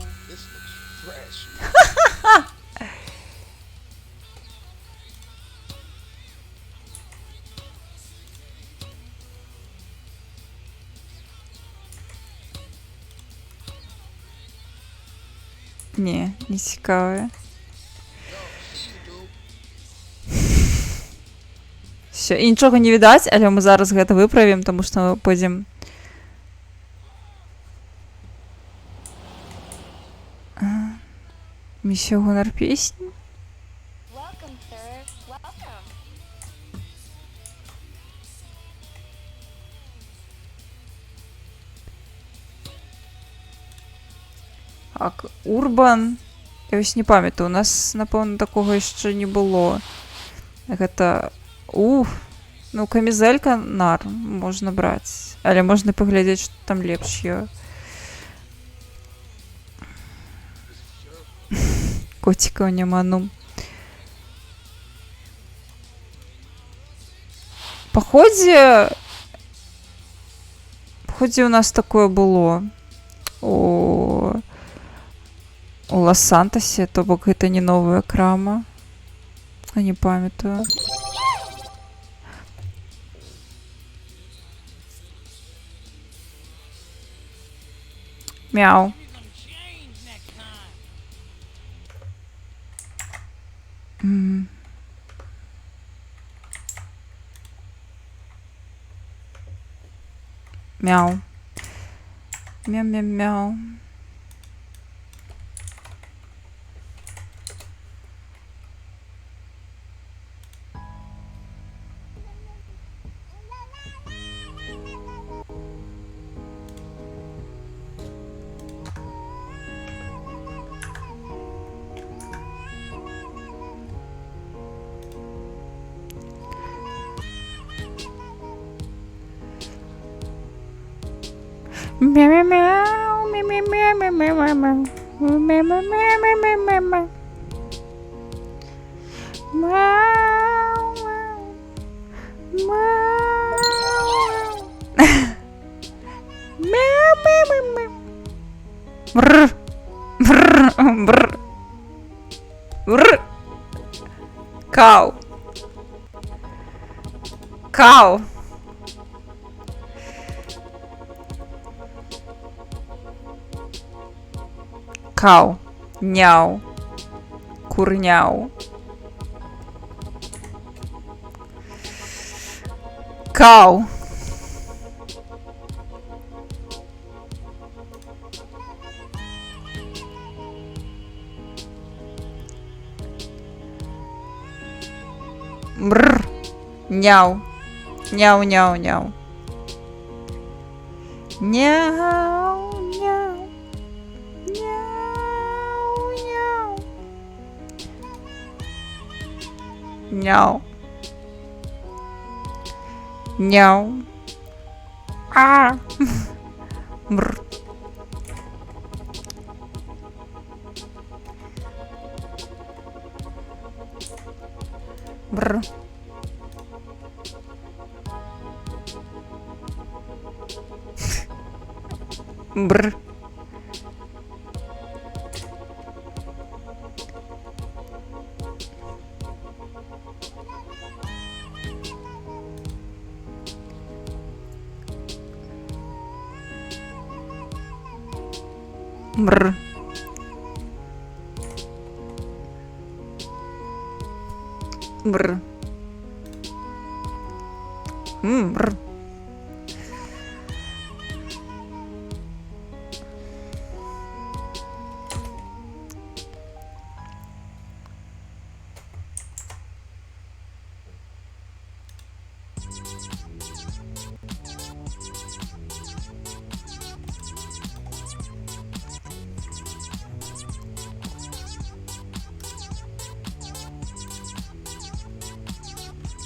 Не цікаве. Все, і нічога не відаць, але мы зараз гэта выправім, таму што пойдзем. Місія гонар песні. Урбан. Я ось не пам'ятаю, у нас, напевно, такого ще не було. Гэта... Ну, камізелька нар можна браць. Але можна паглядзець, што там лепш є. Котиков няма, ну. Походе у нас такое было у Лос-Сантосе, то бок гэта не новая крама. Я не памятаю. Мяу. Мяу. Мяу-мяу-мяу. Мяу-мяу, мяу-мяу-мяу-мяу-мяу. Мяу-мяу-мяу-мяу-мяу-мяу. Мяу-мяу-мяу-мяу. Бррр. Бррр. Бррр. Бррр. Кау. Кау. Кау. Няу. Курняу. Кау. Бррр. Няу. Няу, няу, няу. Няу, няу. Няу, няу. Няу. Няу. А. Бррр. Бррр. Бррр. Бррр. Бррр. Бррр.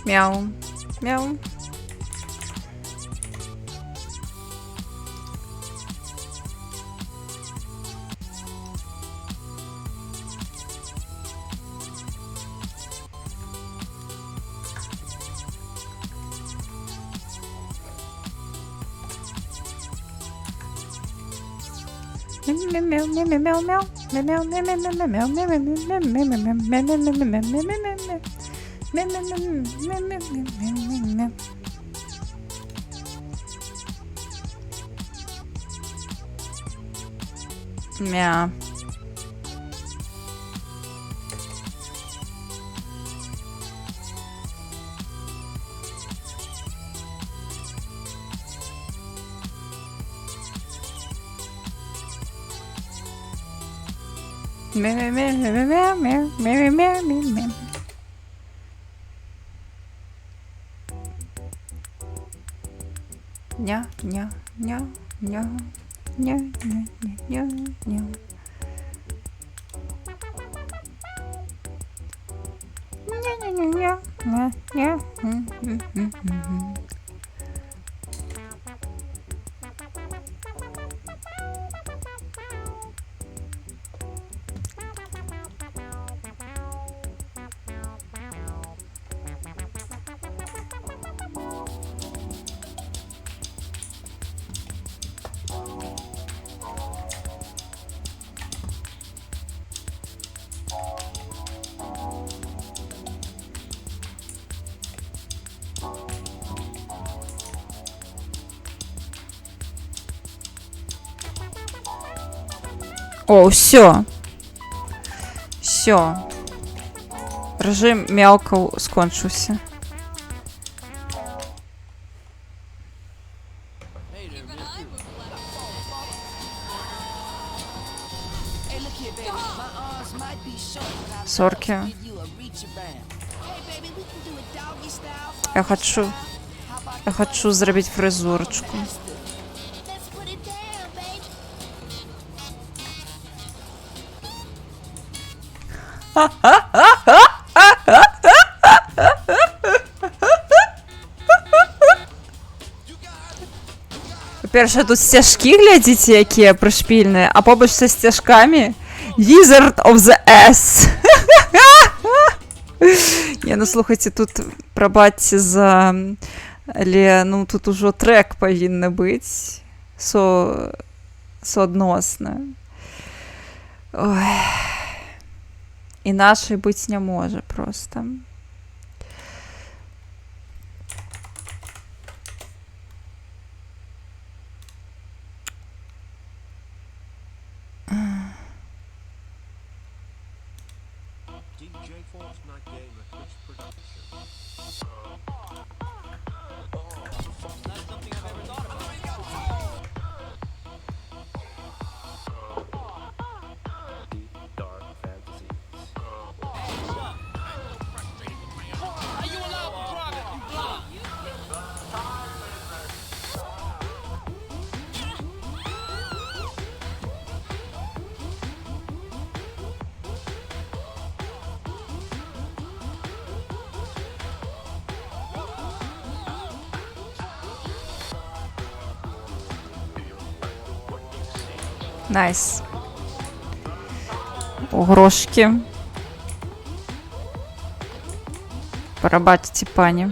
Мяу. Мяу. Мя. Ня, ня, ня, ня, ня, ня, ня, ня. О, все. Все. Режим мяукаў скончыўся. Сорки. Я хочу зрабіць фризурочку. Па-першае, тут сцяжкі, глядзіце, якія прышпільныя, а побач са сцяжкамі Wizard of the S. Не, ну слухайце, тут прабачце за... Але, ну, тут ужо трек павінны быць суадносны. Ой... Іначай быць не можа проста. Найс. Грошки. Порабатите, пані.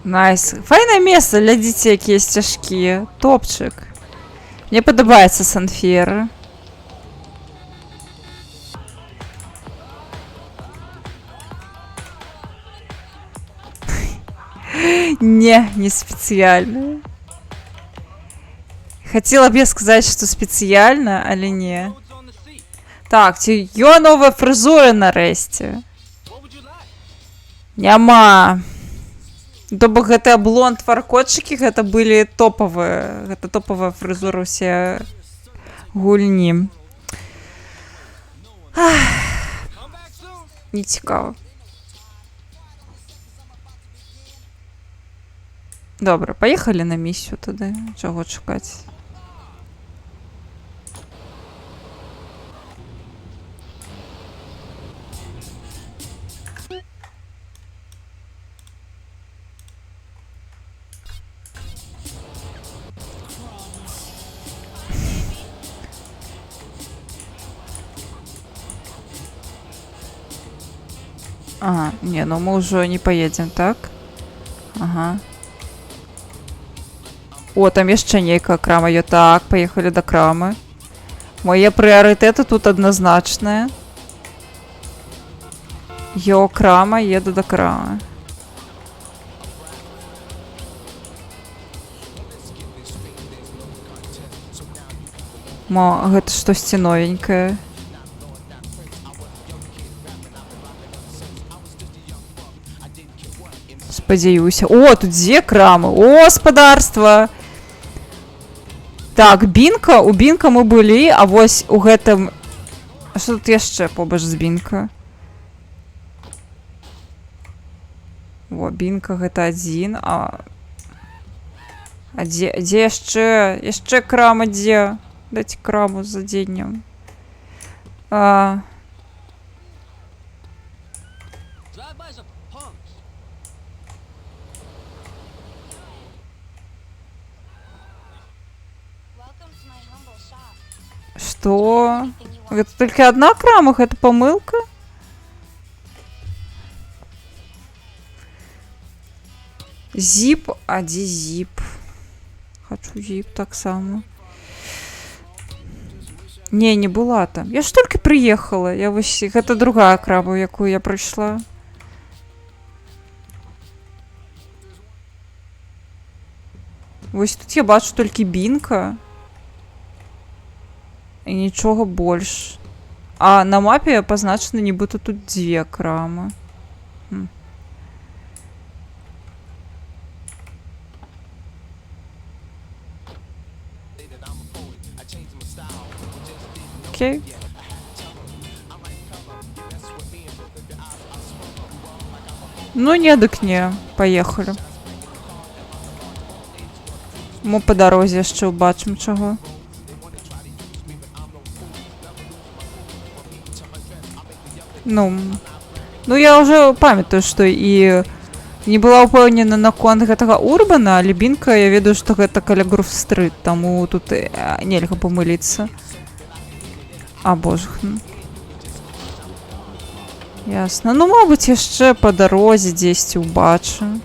Найс. Файне место, глядзіце, якія сцяжкі. Топчык. Мне падабаецца Санфер. Не специально. Хотела бы я сказать, что специально, але не. Так, ці ёа новая фризура нарэшце. Няма. То бок гэта блонд варкотчыкі, гэта былі топавыя. Гэта топавая фризура ўсе гульні. Не цікава. Добра, паехалі на місію туды. Чаго чакаць? Ага, не, ну мы уже не поедем, так? Ага. О, там яшчэ нейкая крама. Ё, так, поехали до крамы. Мае прыярытэты тут адназначныя. Ё, крама, еду до крамы. Мо, гэта штосьці новенькае. Спадзяюся. О, тут дзве крамы. О, гаспадарства! Так, бінка. У бінка мы былі, а вось у гэтым... А што тут яшчэ побач з бінка? Во, бінка гэта адзін, а дзе яшчэ? Яшчэ крама дзе? Дайце краму за дзеннем. Што? Гэта толькі адна крама? Гэта памылка? Зіп? А дзе зіп? Хачу зіп таксама. Не, не была там. Я ж толькі прыехала. Я вось... Гэта другая крама, якую я прыйшла. Вось тут я бачу толькі бінка. І нічога больш. А на мапе пазначана, нібыта тут дзве крамы. Окей. Ну, не, дык не. Паехалі. Мы па дарозе яшчэ ўбачым чаго. Ну, я ўжо памятаю, што і не была ўпэўнена наконт гэтага Урбана, але бінка, я ведаю, што гэта каля Грув-стрыт, таму тут нельга памыліцца. А, божахна. Ясна. Ну, мабыць, яшчэ па дарозе дзесьці ўбачу.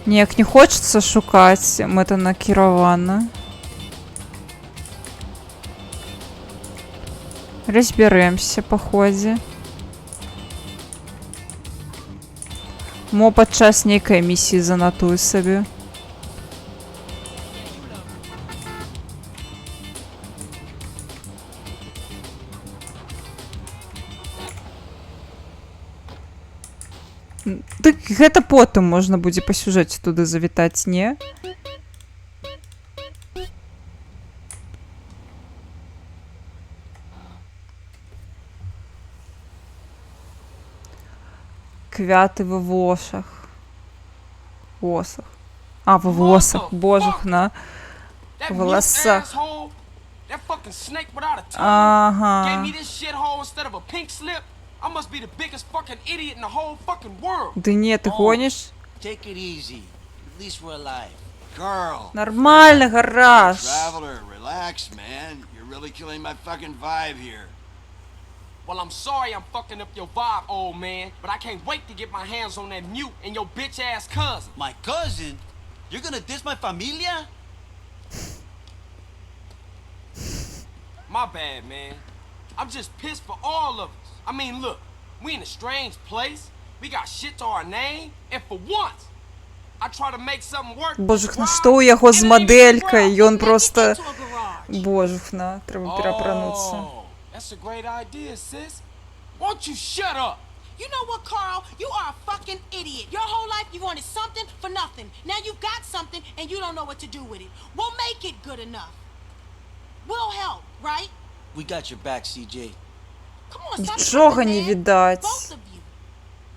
Неяк не хочацца шукаць мэтанакіравана. Разбярэмся па ходзе. Мо падчас нейкай місіі занатую сабе. Дык гэта потым можна будзе па сюжэце туды завітаць, не? Квяты в вошах. Восах. А, в волосах. Божахна. В волосах. Ага. Да нет, ты гонишь? Нормально, гараж. Well, I'm sorry I'm fucking up your vibe, old man, but I can't wait to get my hands on that mute and your bitch-ass cousin. My cousin? You're gonna diss my familia? My bad, man. I'm just pissed for all of us. I mean, look, we in a strange place. We got shit to our name, and for once, I try to make something work. Божухна, што ў яго з маделькай? Ён просто... Божухна, трэба перапрануцца. That's a great idea, sis. Won't you shut up? You know what, Carl? You are a fucking idiot. Your whole life you wanted something for nothing. Now you got something and you don't know what to do with it. We'll make it good enough. We'll help, right? We got your back, CJ. Come on, stop Нічога it, не man. відаць. Both of you.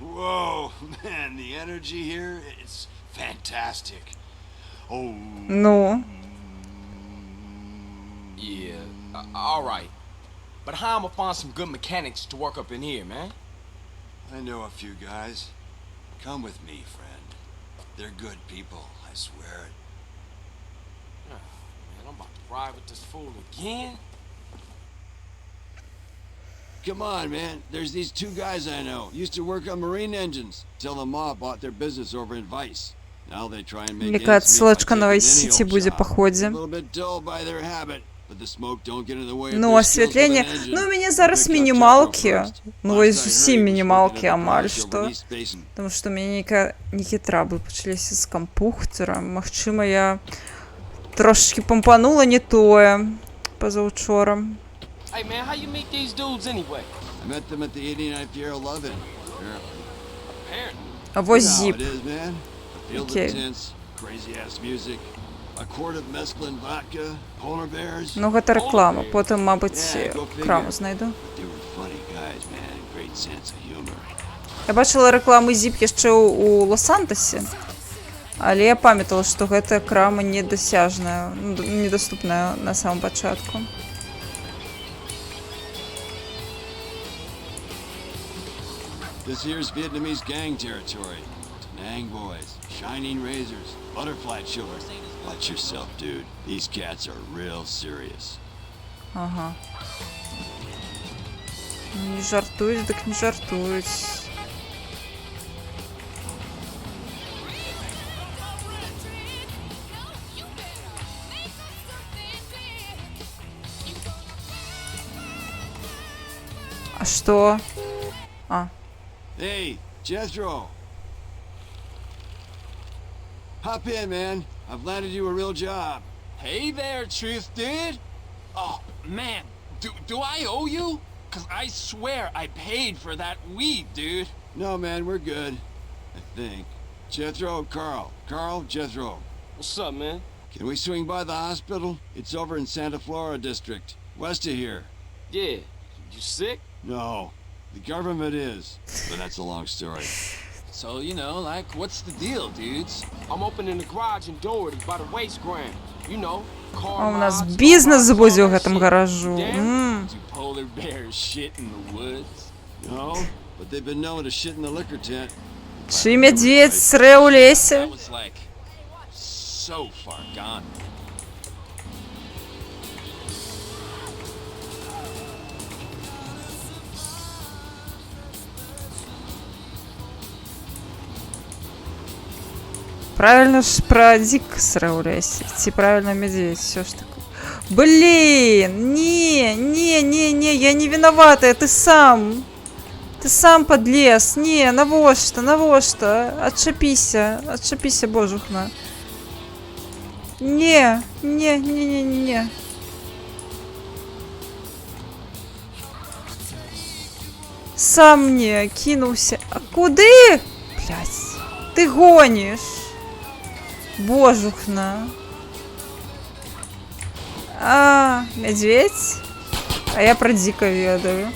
Whoa, man, the energy here is fantastic. Oh. Ну. Yeah, all right. But how am I find some good mechanics to work up in here, man? I know a few guys. Come with me, friend. They're good people, I swear it. Oh, man, I'm about to ride with this fool again. Come on, man. There's these two guys I know. Used to work on marine engines till the mob bought their business over in Vice. Now they try and make Якая ends meet by ссылочка на taking Vice any City old буде job. по ходе. A little bit dull by their habit, but the smoke don't get in the way of Ну, their skills with освітлення. an engine. Ну, у мене зараз Picked up мінімалки. Chaco first. Ну, Last ось I усі heard, he was мінімалки, working at a амаль palace over што. in East Basin. Тому що у мене нейкі траблы пачаліся з кампухтера. Магчыма, я Трошечки помпануло не тое позавчора. Hey, man, how you meet these dudes anyway? I met them at the 89th year of loving. Apparently. Apparently. А ось You know how зіп. it is, man. A field Okay. of tents, crazy ass music, a quart of mescaline vodka, polar bears. Ну, гэта реклама. Потім, мабуть, Yeah, go figure. краму знайду. They were funny guys, man. Great sense of humor. Я бачила рекламу зіп яшчэ у Лос-Антосе, але я памятала, што гэта крама недасяжная, недоступная на самом пачатку. This here's Vietnamese gang territory. Nang boys, shining razors, butterfly children. Watch yourself, dude. These cats are real serious. Ага. Ну, не жартують, так не жартують. А что? А. Hey, Jethro. Hop in, man. I've landed you a real job. Hey there, Truth Dude. Oh, man, do I owe you? Cause I swear I paid for that weed, dude. No, man, we're good. I think. Jethro, Carl. Carl, Jethro. What's up, man? Can we swing by the hospital? It's over in Santa Flora District, west of here. Yeah. You sick? No, the government is. But that's a long story. So, you know, like, what's the deal, dudes? I'm opening the garage in Doherty by the waste ground. You know, car А у нас mods, бізнес all буде у that гэтым shit. гаражу. Damn. Do polar bears shit in the woods? No, but they've been known to shit in the liquor tent. Чи медведь сре у лесе? That was like so far gone. Правильно ж про дик сре у лесе. Ці правильно медведь, все ж таки. Блин, не, я не виновата, ты сам. Ты сам подлез. Не, навошта? Отшипися, божухна. Не. Сам мне кинулся. А куды? Блять, ты гонишь. Божухна. А, медведь? А я про Дика ведаю.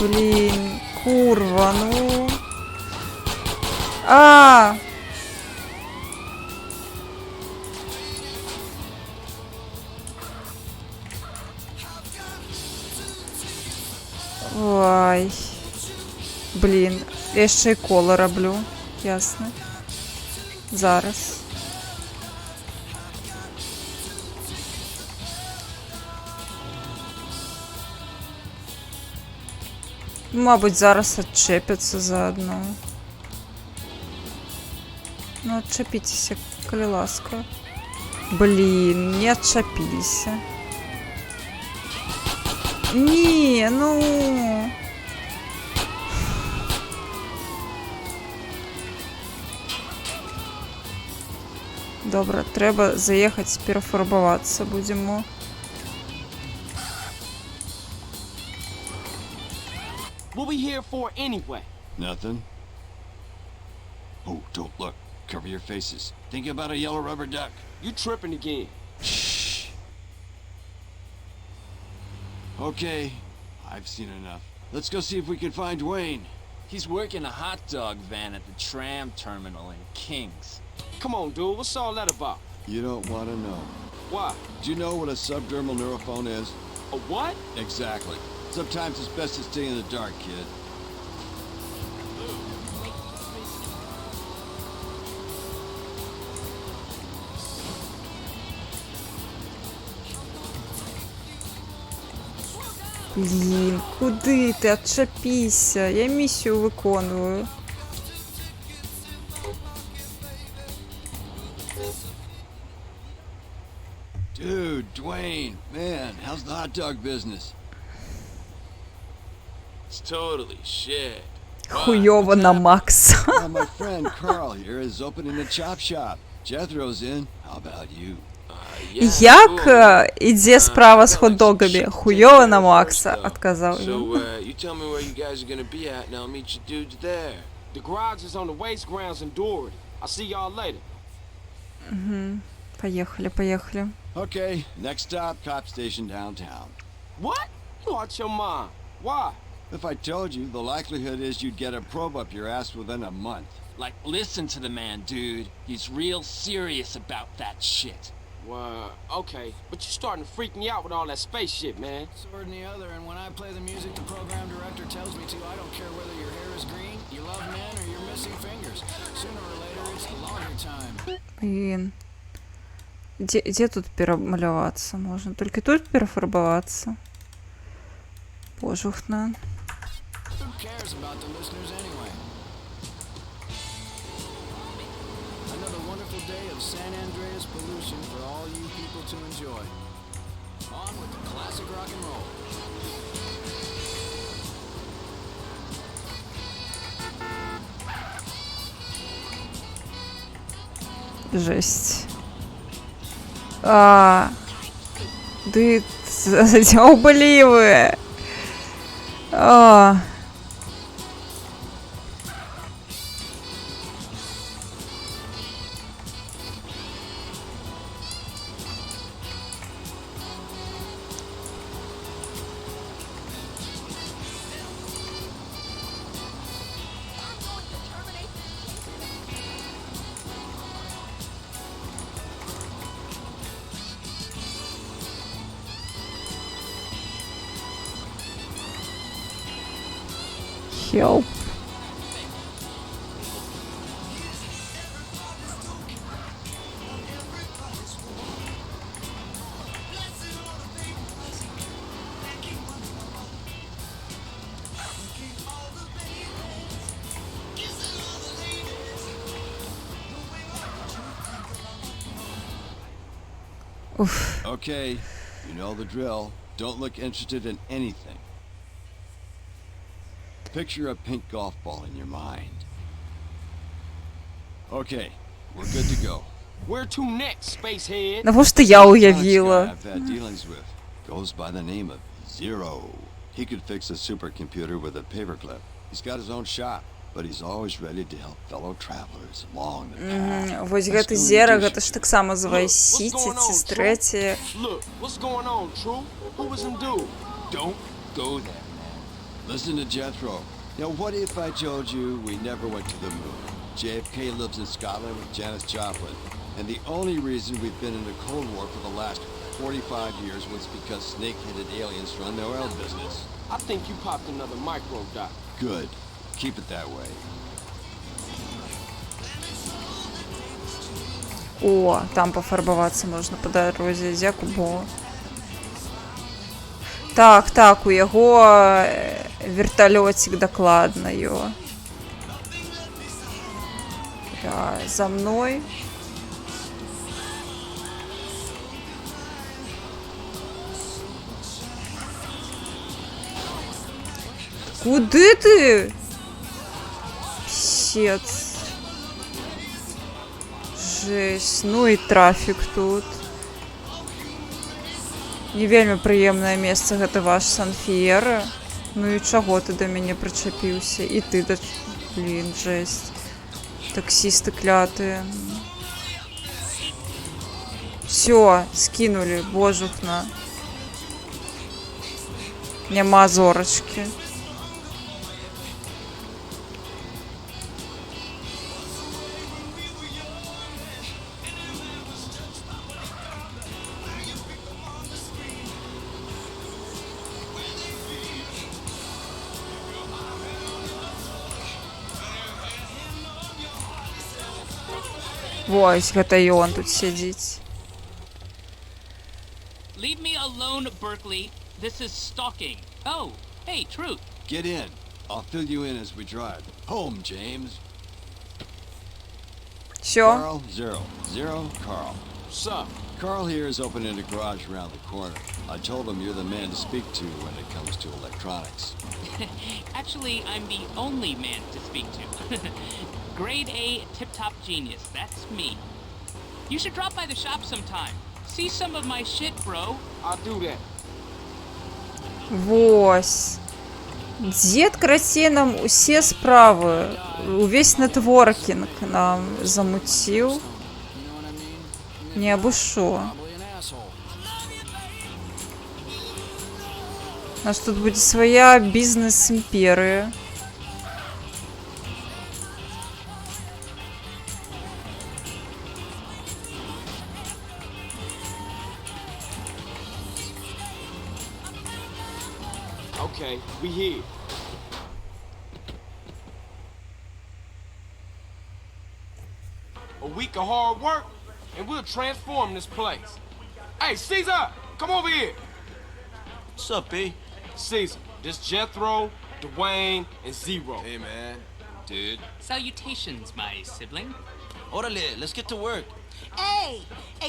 Блин, курва, ну. А! Ой. Блін, я ще й коло роблю. Ясно. Зараз. Мабуть, зараз отчепятся заодно. Ну, отчепитесь, коли ласка. Блин, не отчепились. Не, ну... Добре, треба заїхати, перефарбуватися будемо. What we here for anyway? Nothing. Oh, don't look. Cover your faces. Think about a yellow rubber duck. You tripping again. Shh. Okay, I've seen enough. Let's go see if we can find Dwayne. He's working a hot dog van at the tram terminal in Kings. Come on, dude. What's all that about? You don't want to know. Why? Do you know what a subdermal neurophone is? A what? Exactly. Sometimes it's best to stay in the dark, kid. Блін, куди ти? Отчепися. Я місію виконую. Dude, Dwayne, man, how's the hot dog business? It's totally shit. Хуйово на Макса. Well, my friend Carl here is opening a chop shop. Jethro's in. How about you? Як іде справа з хот-догами? Хуйово на Макса, отказав So, він. you tell me where you guys are gonna be at, and I'll meet you dudes there. The garage is on the waste grounds in Doherty. I'll see y'all later. Поїхали, поїхали. Okay, next stop, cop station downtown. What? You out your mind. Why? If I told you, the likelihood is you'd get a probe up your ass within a month. Like, listen to the man, dude. He's real serious about that shit. Well, okay, but you're starting to freak me out with all that space shit, man. Sword in the other, and when I play the music the program director tells me to, I don't care whether your hair is green, you love men, or you're missing fingers. Sooner or later, it's laundry time. Блін. Де тут перемалюватися можна? Тільки тут перефарбуватися. Божухна. Who cares about the listeners anyway? Another wonderful day of San Andreas pollution for all you people to enjoy. On with the classic rock and roll. Жесть. Ты уболивы. Help. Oof. Okay, you know the drill. Don't look interested in anything. Picture a pink golf ball in your mind. Okay, we're good to go. Where to next, spacehead? Навошта я уявила? I've had dealings with goes by the name of Zero. He could fix a supercomputer with a paperclip. He's got his own shop, but he's always ready to help fellow travelers along the path. Вось гэта Зера, гэта ж таксама з Vice City, ці з трэцяе. Look, what's going on, True? Who was him dude? Don't go there. Listen to Jethro. Now, what if I told you we never went to the moon? JFK lives in Scotland with Janis Joplin, and the only reason we've been in a Cold War for the last 45 years was because snake-headed aliens run their oil business. I think you popped another micro dot. Good. Keep it that way. О, там пофарбуватися можна по дорозі, дякую Богу. Так, у яго вертолетик докладно його. Да, за мной. Куди ти? Псец. Жесть. Ну і трафік тут. Не вельмі прыемнае месца гэта ваш Сан-Фіера. Ну і чаго ты да мяне прычапіўся? І ты да... Блін, жесть. Таксісты клятыя. Всё, скинули, божухна. Няма зорачки. Вось, гэта ён тут сядзіць. Leave me alone, Berkeley. This is stalking. Oh, hey, Truth. Get in. I'll fill you in as we drive. Home, James. Всё. Carl, Zero, Carl. What's up? Carl here is opening a garage around the corner. I told him you're the man to speak to when it comes to electronics. Actually, I'm the only man to speak to. Grade A tip-top genius. That's me. You should drop by the shop sometime. See some of my shit, bro. I'll do that. Вось. Дед красей нам усе справы. Увесь нетворкінг нам замуціў. Не абы шо. У нас тут будзе свая бізнес-імперыя. Okay, we here. A week of hard work, and we'll transform this place. Hey, Caesar, come over here. What's up, B? Caesar, this Jethro, Dwayne, and Zero. Hey, man. Dude. Salutations, my sibling. Orale, let's get to work. Hey,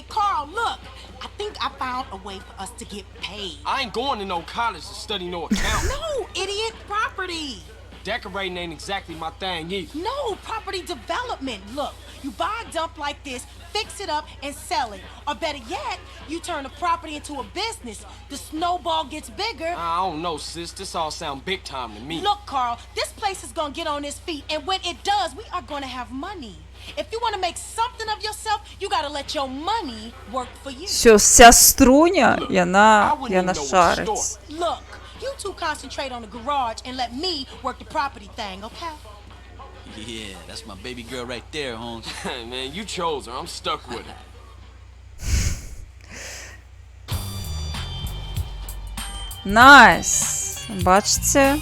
Carl, look. I think I found a way for us to get paid. I ain't going to no college to study no accounting. No, idiot, property. Decorating ain't exactly my thing either. No, property development. Look, you buy a dump like this, fix it up, and sell it. Or better yet, you turn the property into a business. The snowball gets bigger. I don't know, sis. This all sound big time to me. Look, Carl, this place is gonna get on its feet, and when it does, we are gonna have money. If you want to make something of yourself, you gotta let your money work for you. Всё, вся струня, яна шарить. Look, you two concentrate on the garage and let me work the property thing, okay? Yeah, that's my baby girl right there, Holmes. Man, you chose her. I'm stuck with her. Найс. Бачите?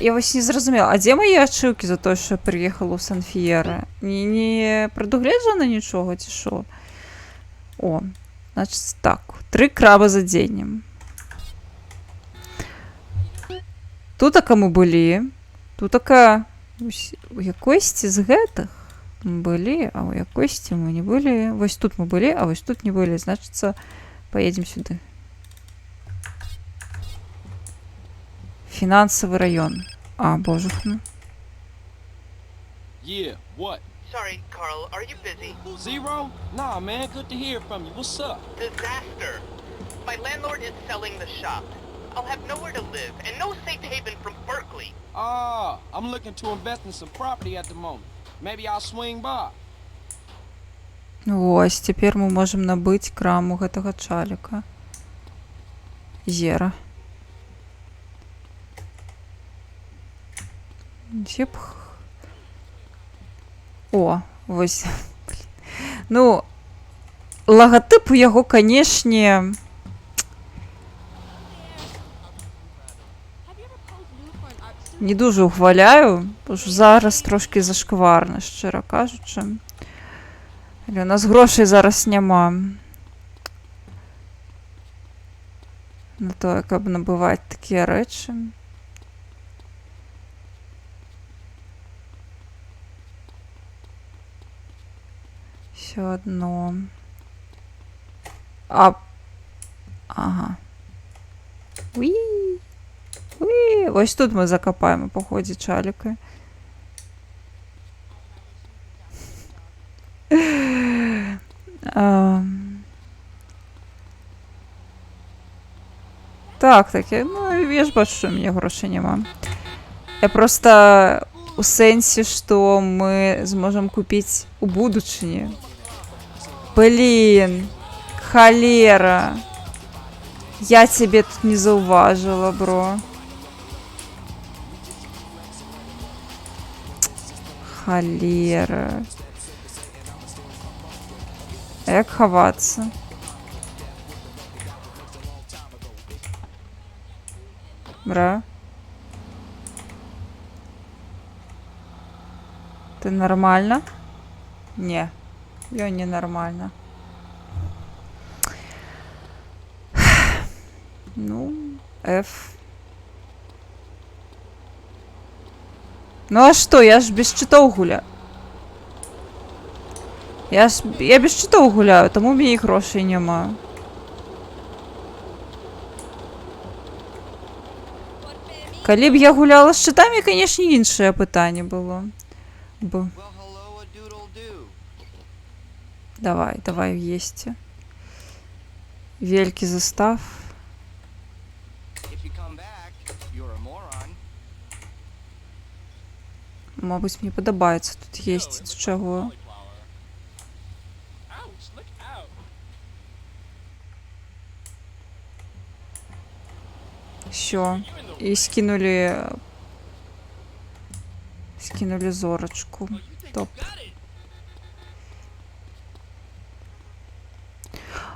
Я вось не зразумела, а дзе мае ачыўкі за тое, што я прыехала ў Сан-Фіера? Не прадугледжана нічога, ці што? О, значыць так, 3 краба за дзень. Тутака мы былі. Тутака у якойсьці з гэтых мы былі, а ў якойсьці мы не былі. Вось тут мы былі, а вось тут не былі. Значыцца, паедзем сюды. Фінансавы раён. А, божухна. Yeah, what? Sorry, Carl, are you busy? Zero? Nah, man, good to hear from you. What's up? Disaster. My landlord is selling the shop. I'll have nowhere to live and no safe haven from Berkeley. Ah, I'm looking to invest in some property at the moment. Maybe I'll swing by. Вось, цяпер мы можам набыць краму гэтага чаліка. Зера. Дзе б... О, вось. Ну, лагатып у яго, канешне... Не дуже ухваляю, бо ж зараз трошки зашкварна, шчыра кажучы. Але у нас грошай зараз няма на тое, каб набываць такія рэчы. Всё одно. Ага. Уи. Уи. Ось тут мы закопаем по ходе чаліка. Так, ну, я ж бачу, що у мене грошей нема. Я просто у сенсі, що ми зможемо купити у будучині. Блін, холера. Я тебе тут не зауважила, бро. Холера. А як ховатися? Бра? Ты нормально? Не, я не нормально. Ну, F. Ну а что, я ж без читов гуляю. Я без читов гуляю, тому у меня грошей нема. Калі б я гуляла з чытамі, канешне, іншае пытанне было. Давай, есці. Велькі застав. Мабыць, мне падабаецца тут есці, з чаго. Всё. І скинули зорочку. Топ.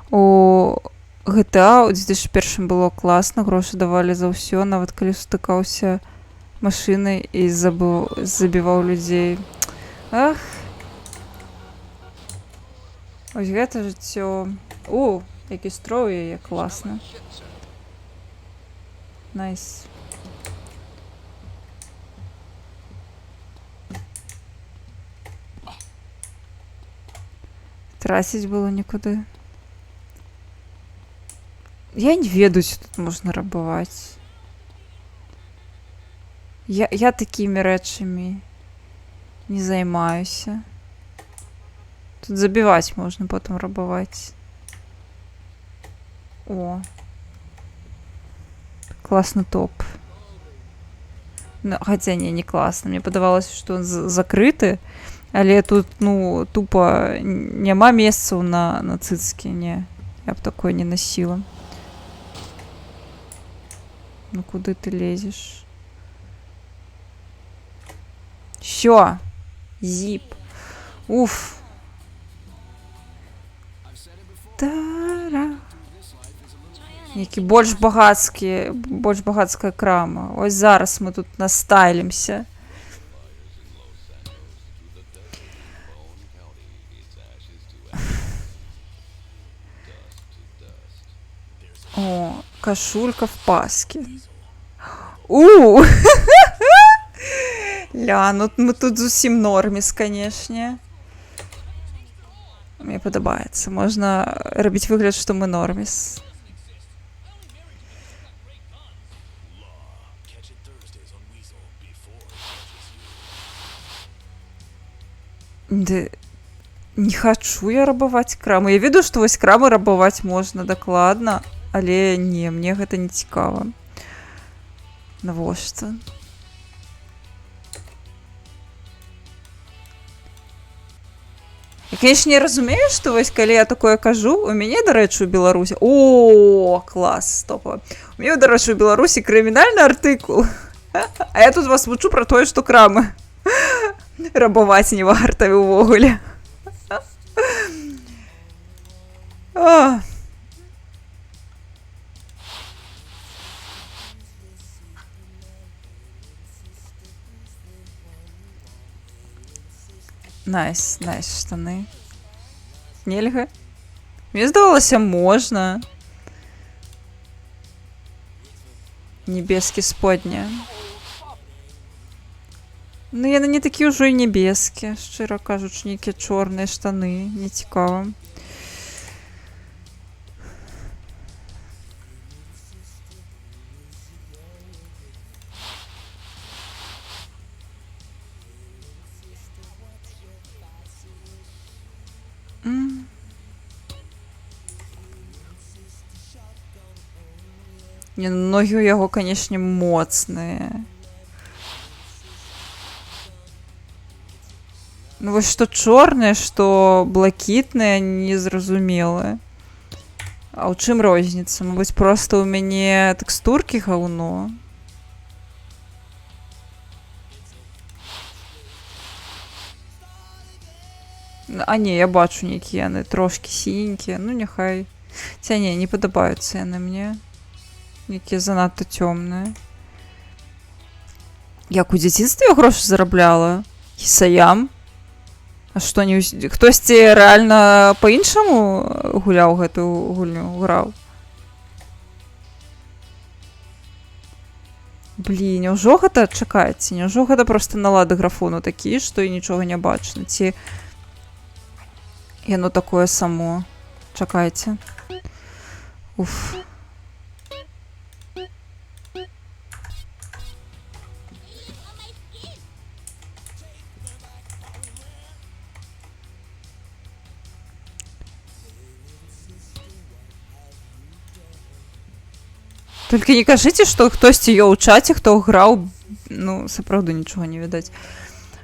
У GTA у 2001 было класна, грошы давалі за ўсё, нават калі сутыкаўся машынай і забіваў людзей. Ах. Ось гэта жыццё. Які строй яе, класна. Найс. Трасіць было нікуди. Я не ведаю, ці тут можна рабаваць. Я такімі рэчамі не займаюся. Тут забіваць можна, потым рабаваць. О. Класны топ. Ну, хаця не класна. Мне падавалася, што он закрыты, але тут, ну, тупо няма месцаў на цыцкі. Не, я б такое не насіла. Ну, куды ты лезеш? Всё. Зип. Уф. Та-ра. Які больш багацкая крама. Ось зараз мы тут настайлімся. О, кашулька в паске. Ля, ну мы тут зусім норміс, канешне. Мне падабаецца. Можна рабіць выгляд, што мы норміс. Да, не хочу я рабаваць крамы. Я ведаю, што вось крамы рабаваць можна дакладна, але не, мне гэта не цікава. Навошта? Я, конечно, не разумею, што вось калі я такое кажу, у мяне, дарэчы, у Беларусі... О, клас, стопа. У мяне, дарэчы, у Беларусі крымінальны артыкул. А я тут вас вучу пра тое, што крамы рабаваць не варта ўвогуле. Найс, штаны. Нельга? Мне здавалася, можна. Небескі сподня. Ну, яны не такі ўжо і небескі, шчыра кажучы, нейкія чорныя штаны, не цікава. Не, ногі ў яго, канешне, моцныя. Ну, вось што чорныя, што блакітныя, незразумелыя. А ў чым розніца? Мабыць, проста ў мяне тэкстуркі гаўно. А не, я бачу нейкія яны трошкі сіненькія. Ну, няхай. Ця не падабаюцца яны мне. Нейкія занадта цёмныя. Як у дзяцінстве грошы зарабляла? Кісаям? А што, хтосьці рэальна па-іншаму гуляў гэтую гульню, граў? Блін, няўжо гэта, чакайце, няўжо гэта проста налады графону такі, што і нічога не бачна? Ці яно такое само? Чакайце. Уф. Толькі не кажыце, што хтосьці ёў у чаце, хто граў, ну, сапраўды нічога не відаць.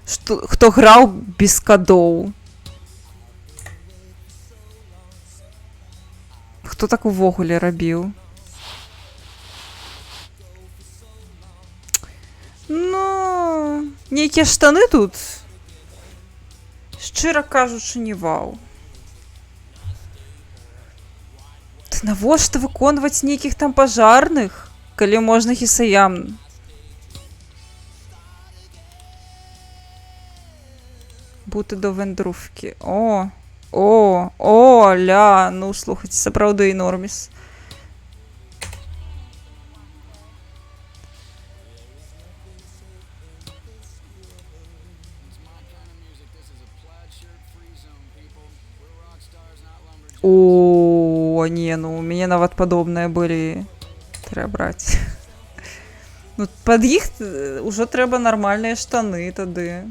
Хто граў без кадоў. Хто так увогуле рабіў? Ну, нейкія штаны тут, шчыра кажучы, не вау. Ты навошта выконваць нейкіх там пажарных, калі можна хісаям? Буты до вэндрувкі. Ля, ну, слухайце, сапраўды норміс. О, не, ну, у мяне нават падобныя былі. Трэба браць. Ну, пад іх ужо трэба нармальныя штаны тады.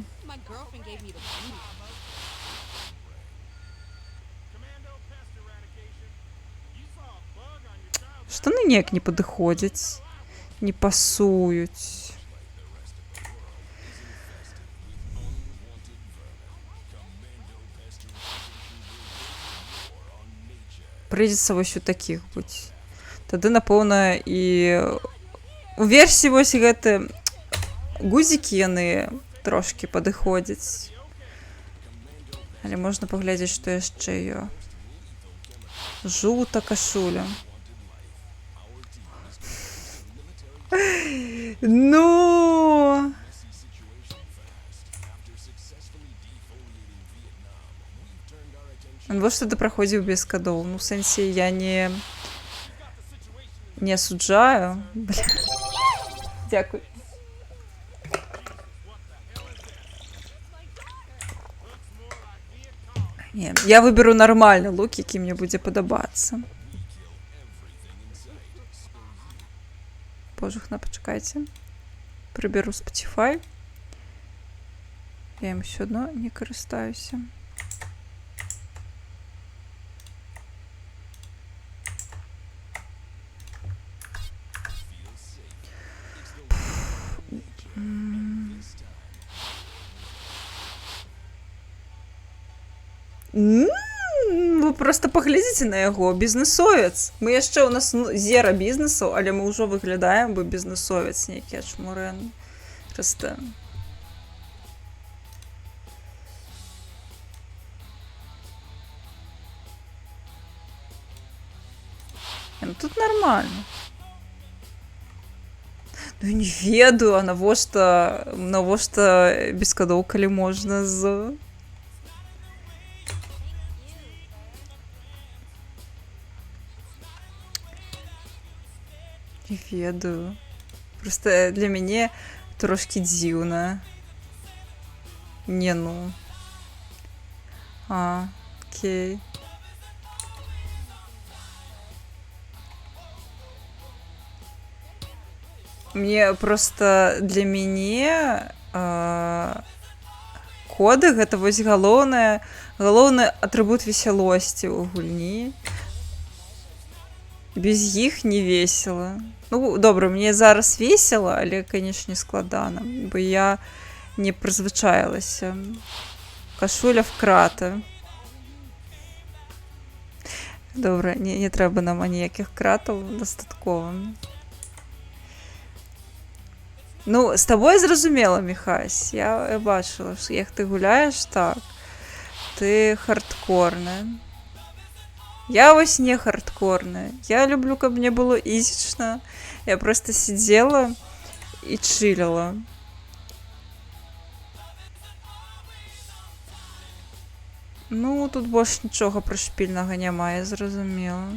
Штаны неяк не падыходзяць, не пасуюць. Прыйдзецца вось у такіх быць. Тады, напэўна, і у версіі вось гэты гузікі яны трошкі падыходзяць. Але можна паглядзець, што яшчэ ёсць. Жута кашуля. Ну! Навошта ты праходзіў без кадоў? Ну, у сэнсе, я не асуджаю. Дзякуй. Не, я выберу нармальны лук, які мне будзе падабацца. Божухна, пачакайце. Прыберу Spotify. Я ім ўсё адно не карыстаюся. Вы просто паглядзіце на яго, бізнесовец. Мы яшчэ, у нас зера бізнесу, але мы ўжо выглядаем бы бізнесовец нейкі ачмурэн. Просто... Ну тут нормально. Ну не ведаю, а навошта без кадоў, калі можна з... Не ведаю. Просто для мяне трошки дзіўна. Не, ну. Окей. Мне просто для мяне коды гэта вось галоўны атрыбут весялосці ў гульні. Без іх не весела. Ну, добра, мне зараз весела, але, канешне, складана, бо я не прызвычаілася. Кашуля вкрата. Добра, не трэба нам аніякіх кратаў, дастаткова. Ну, з табой зразумела, Міхась. Я бачыла, што як ты гуляеш, так. Ты хардкорная. Я вось не хардкорная. Я люблю, каб мне было ізічна. Я просто сидела і чилила. Ну, тут больш нічога прышпільнага няма, я зразумела.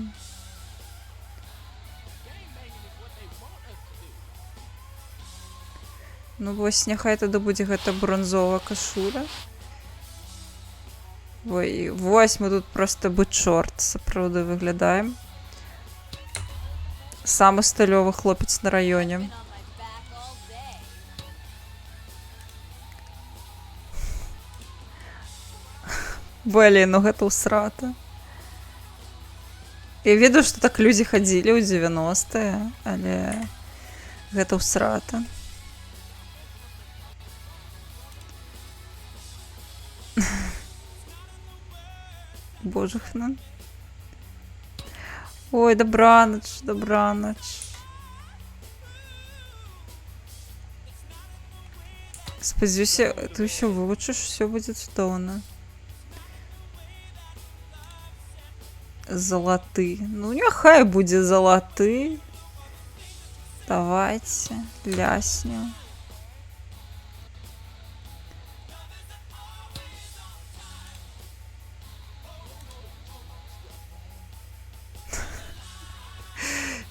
Ну, вось няхай тады будзе гэта бронзовая кашуля. Ой, вось мы тут просто бы чорт, сапраўды выглядаем. Самы стылёвы хлопец на раёне. Блин, ну гэта ўсрата. Я ведаю, што так людзі хадзілі ў 90-е, але гэта ўсрата. Божухна. Ой, добраноч, добраноч. Спадзяюся, ты ўсё вывучыш, усё будзе цудоўна. Залаты. Ну, няхай будзе залаты. Давайте, ляснем.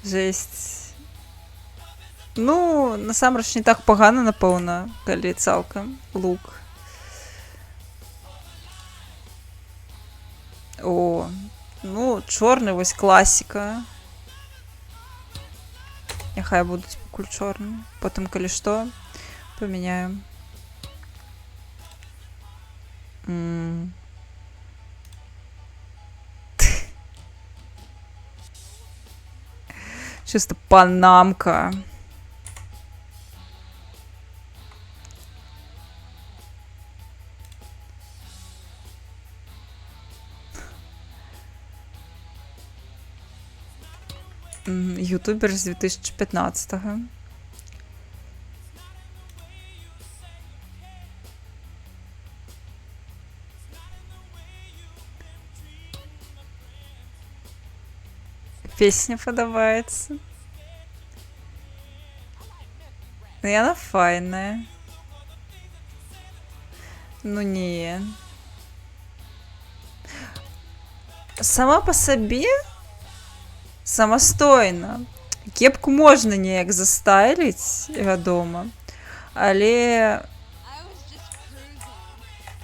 Жесть. Ну, насамрэч не так пагана, напэўна, калі цалкам лук. О, ну, чорны, вось класіка. Няхай будуць пакуль чорны. Потым, калі што, памяняем. Чисто панамка. Ютубер з 2015-го. Песня подобается. Ну, она файная. Ну, не. Сама по себе самастойна. Кепку можна неяк застайліць, вядома. Але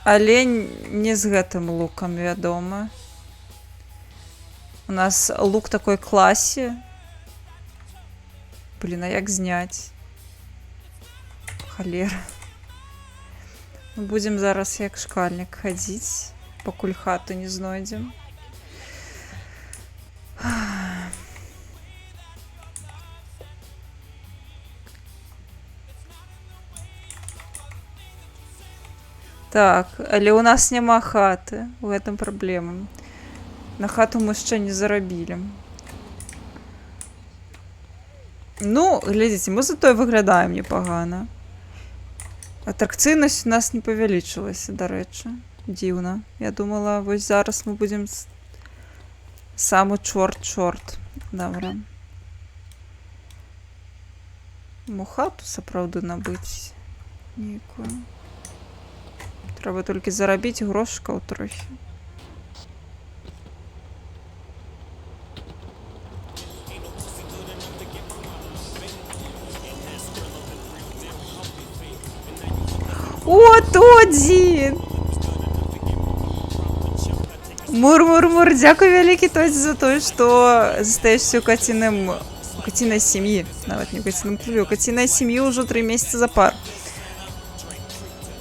не з гэтым лукам, вядома. У нас лук такой класе. Блин, а як зняць? Халера. Будзем зараз як шкальнік хадзіць, пакуль хату не знойдзем. Так, але у нас няма хаты, у гэтым праблема. На хату мы яшчэ не зарабілі. Ну, глядзіце, мы зато выглядаем непагана. Атракцыйнасць у нас не павялічылася, дарэчы. Дзіўна. Я думала, вось зараз мы будзем самы чорт. Добра. Мо хату сапраўды набыць нейкую. Трэба толькі зарабіць грошыкаў трохі. О, Тодзі! Мур-мур-мур, дзякуй вялікі, Тодзі, за тое, што застаешся ў кацінай сям'і. Нават не ў кацінным клубе, у кацінай сям'і ўжо 3 месяцы запар.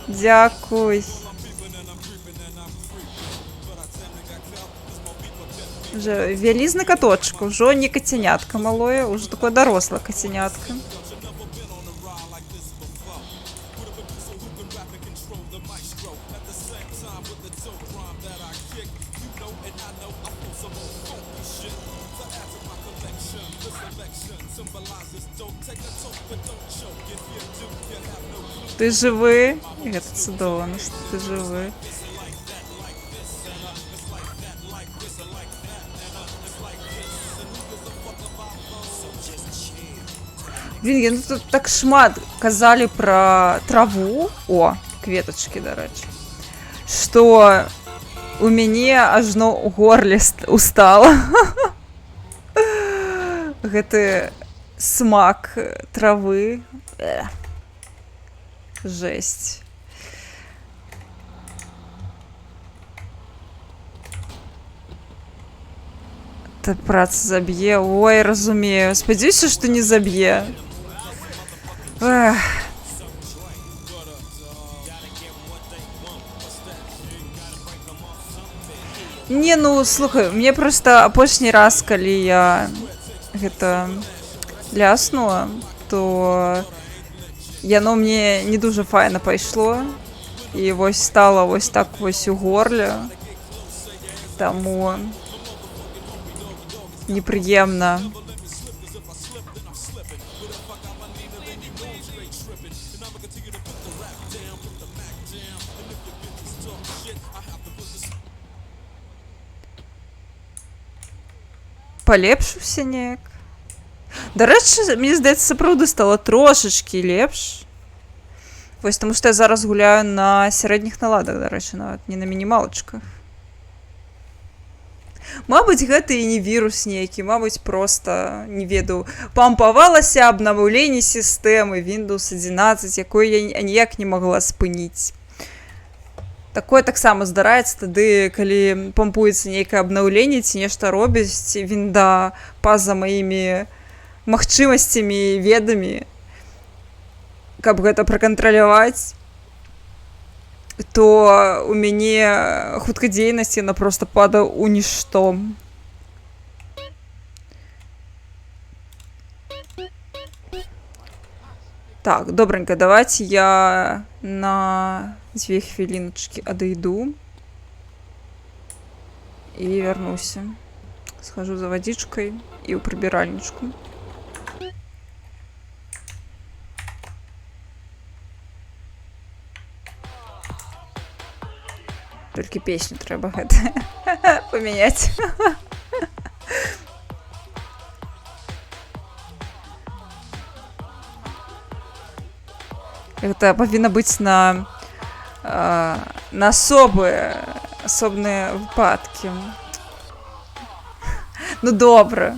Дзякуй. Уже вялізны каточка, ўжо не кацянятка малое, ўжо такое дарослае кацянятка. Ты жывы? Гэта цудоўна, што ты жывы. Блин, тут так шмат казалі пра траву. О, кветачкі, дарэчы. Што у мяне ажно ў горле устала. Гэты смак травы. Жесть. Та праца заб'е. Ой, разумею. Спадзяюся, што не заб'е. Не, ну слухай, мне просто апошні раз, калі я гэта ляснула, то яно мне не дуже файна пайшло. І вось стала вось так вось у горле. Таму непрыемна. Палепшыўся неяк. Дарэчы, мне здаецца, сапраўды стала трошачкі лепш. Вось, таму што я зараз гуляю на сярэдніх наладах, дарэчы, нават не на мінімалачках. Мабыць, гэта і не вірус нейкі, мабыць, проста, не ведаю, пампавалася абнаўленне сістэмы Windows 11, якое я ніяк не магла спыніць. Такое таксама здараецца тады, калі пампуецца нейкае абнаўленне ці нешта робіць вінда па-за маімі магчымасцямі і ведамі, каб гэта пракантраляваць, то у мяне хуткадзейнасць яна проста падае ў нішто. Так, добренько, давайте я на 2 хвіліночки адыйду і вярнуся. Схожу за вадзічкай і ў прыбіральнічку. Толькі песню трэба гэта памяняць. Гэта павінна быць на асобныя выпадкі. Ну добра.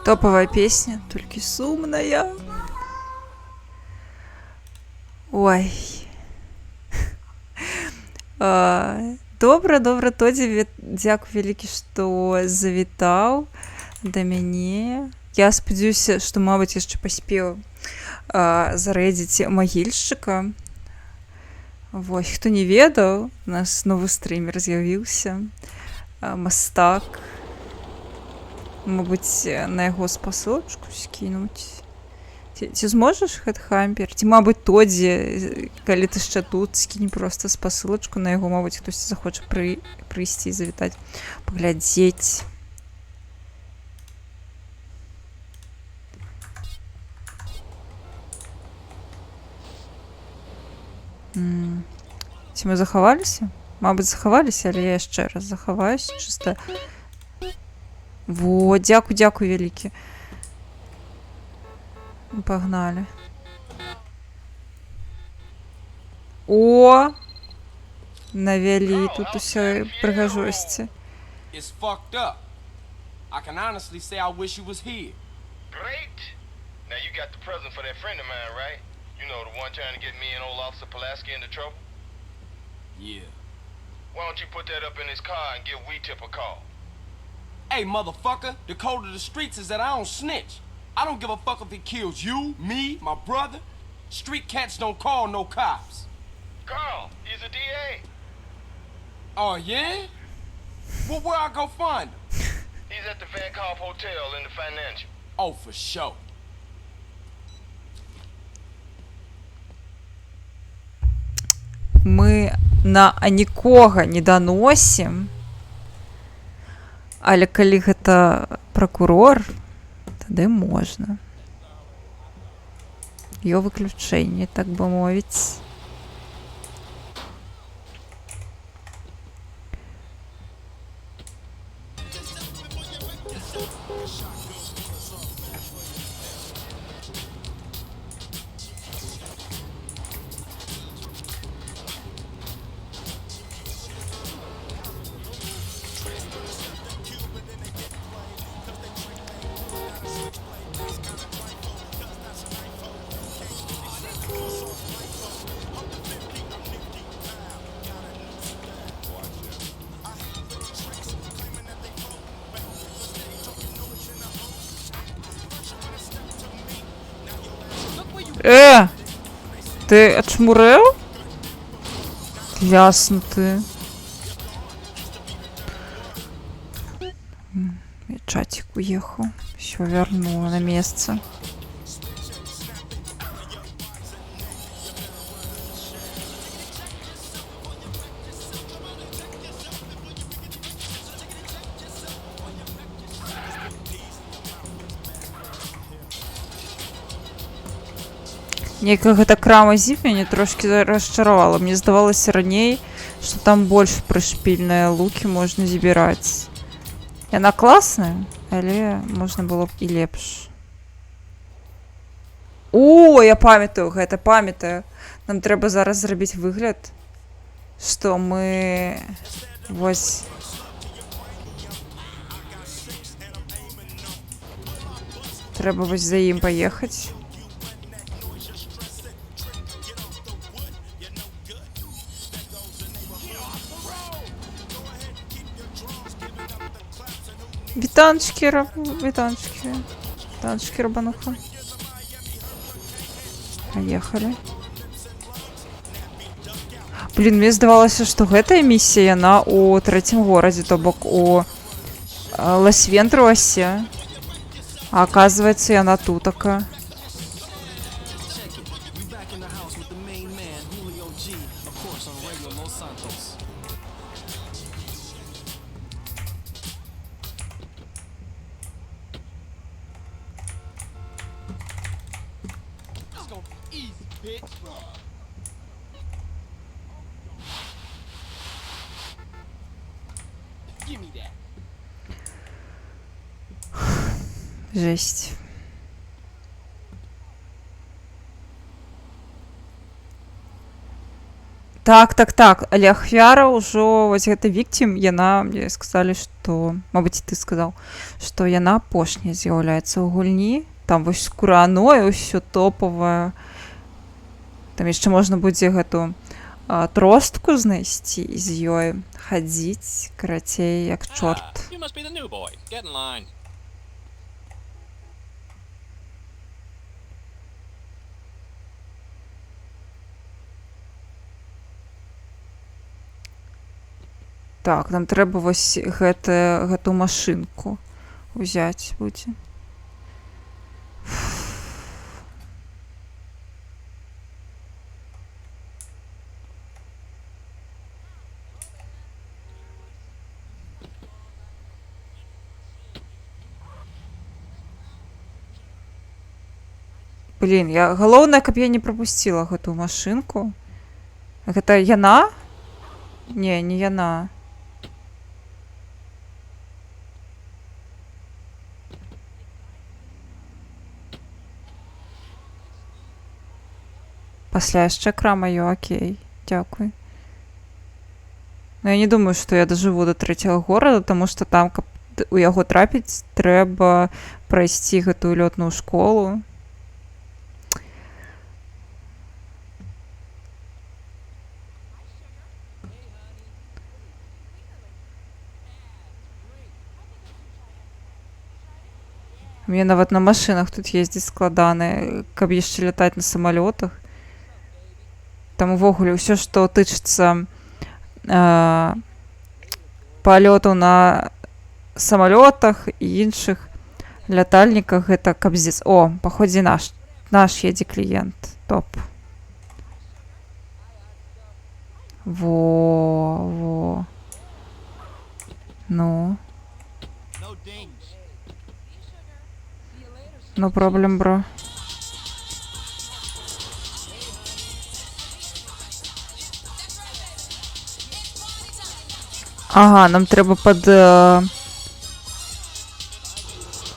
Топовая песня, толькі сумная. Ой. Добра, Тодзі, дзякуй вялікі, што завітаў да мяне. Я спадзяюся, што, мабыць, яшчэ паспеў зарэдзіць магільшчыка. Вось, хто не ведаў, у нас новы стрымер з'явіўся. Мастак. Мабыць, на яго спасылачку скінуць. Ці зможаш хедхампер? Ці, мабыць, Тодзі, калі ты яшчэ тут, скінь проста спасылачку на яго, мабыць, хтосьці захоча прыйсці і завітаць, паглядзець. Ці мы захаваліся? Мабыць, захаваліся, але я яшчэ раз захаваюся, чыста. Во, дзякуй вялікі. Пагналі. О! Навялі тут усё прыгажосці. It's fucked up. I can honestly say I wish you was here. Great. Now you got the present for that friend of mine, right? You know, the one trying to get me and old Officer Pulaski into trouble? Yeah. Why don't you put that up in his car and give Weetip a call? Hey, motherfucker, the code of the streets is that I don't snitch. I don't give a fuck if he kills you, me, my brother. Street cats don't call no cops. Carl, he's a DA. Oh, yeah? Well, where I go find him? He's at the Van Calf Hotel in the Financial. Oh, for sure. Мы на анікога не даносім. Але калі гэта пракурор, тады можна. Ёё выключэнне, так бы мовіць. Ты очмурел? Ясно ты. Чатик уехал. Все вернула на место. Некая гэта крама зіп мяне трошки расчаравала. Мне здавалася раней, што там больш прышпільныя лукі можна збіраць. Яна класная, але можна было б і лепш. О, я памятаю, гэта памятаю. Нам трэба зараз зрабіць выгляд, што мы вось трэба вось за ім паехаць. Вітанчики, вітанчики. Вітанчики, рабануха. Поехали. Блин, мне здавалася, што гэтая місія, яна у трэцім горадзе, то бок у Лас-Вентруасе. А оказывается, яна тутака. Жесть. Так, але ахвяра ўжо вось гэта вікцім, яна мне сказалі, што, мабыць, і ты сказаў, што яна апошняя з'яўляецца ў гульні. Там вось скураное ўсё топавае. Там яшчэ можна будзе гэту тростку знайсці і з ёй хадзіць, карацей, як чорт. You must be the new boy. Get in line. Так, нам трэба вось гэту машынку узяць будзе. Блін, галоўнае, каб я не прапусціла гэту машынку. Гэта яна? Не, не яна. Пасля яшчэ крамаю, окей, дзякуй. Но я не думаю, што я дажыву да 3-го горада, таму што там, каб у яго трапіць, трэба прайсці гэтую лётную школу. Мне нават на машынах тут ездзіць складана, каб яшчэ лятаць на самалётах. Там увогуле ўсё, што тычыцца палётаў на самалётах і іншых лятальніках, гэта кабздзец. О, паходзе наш едзе кліент. Топ. Во. Ну. No problem, bro. Ага, нам трэба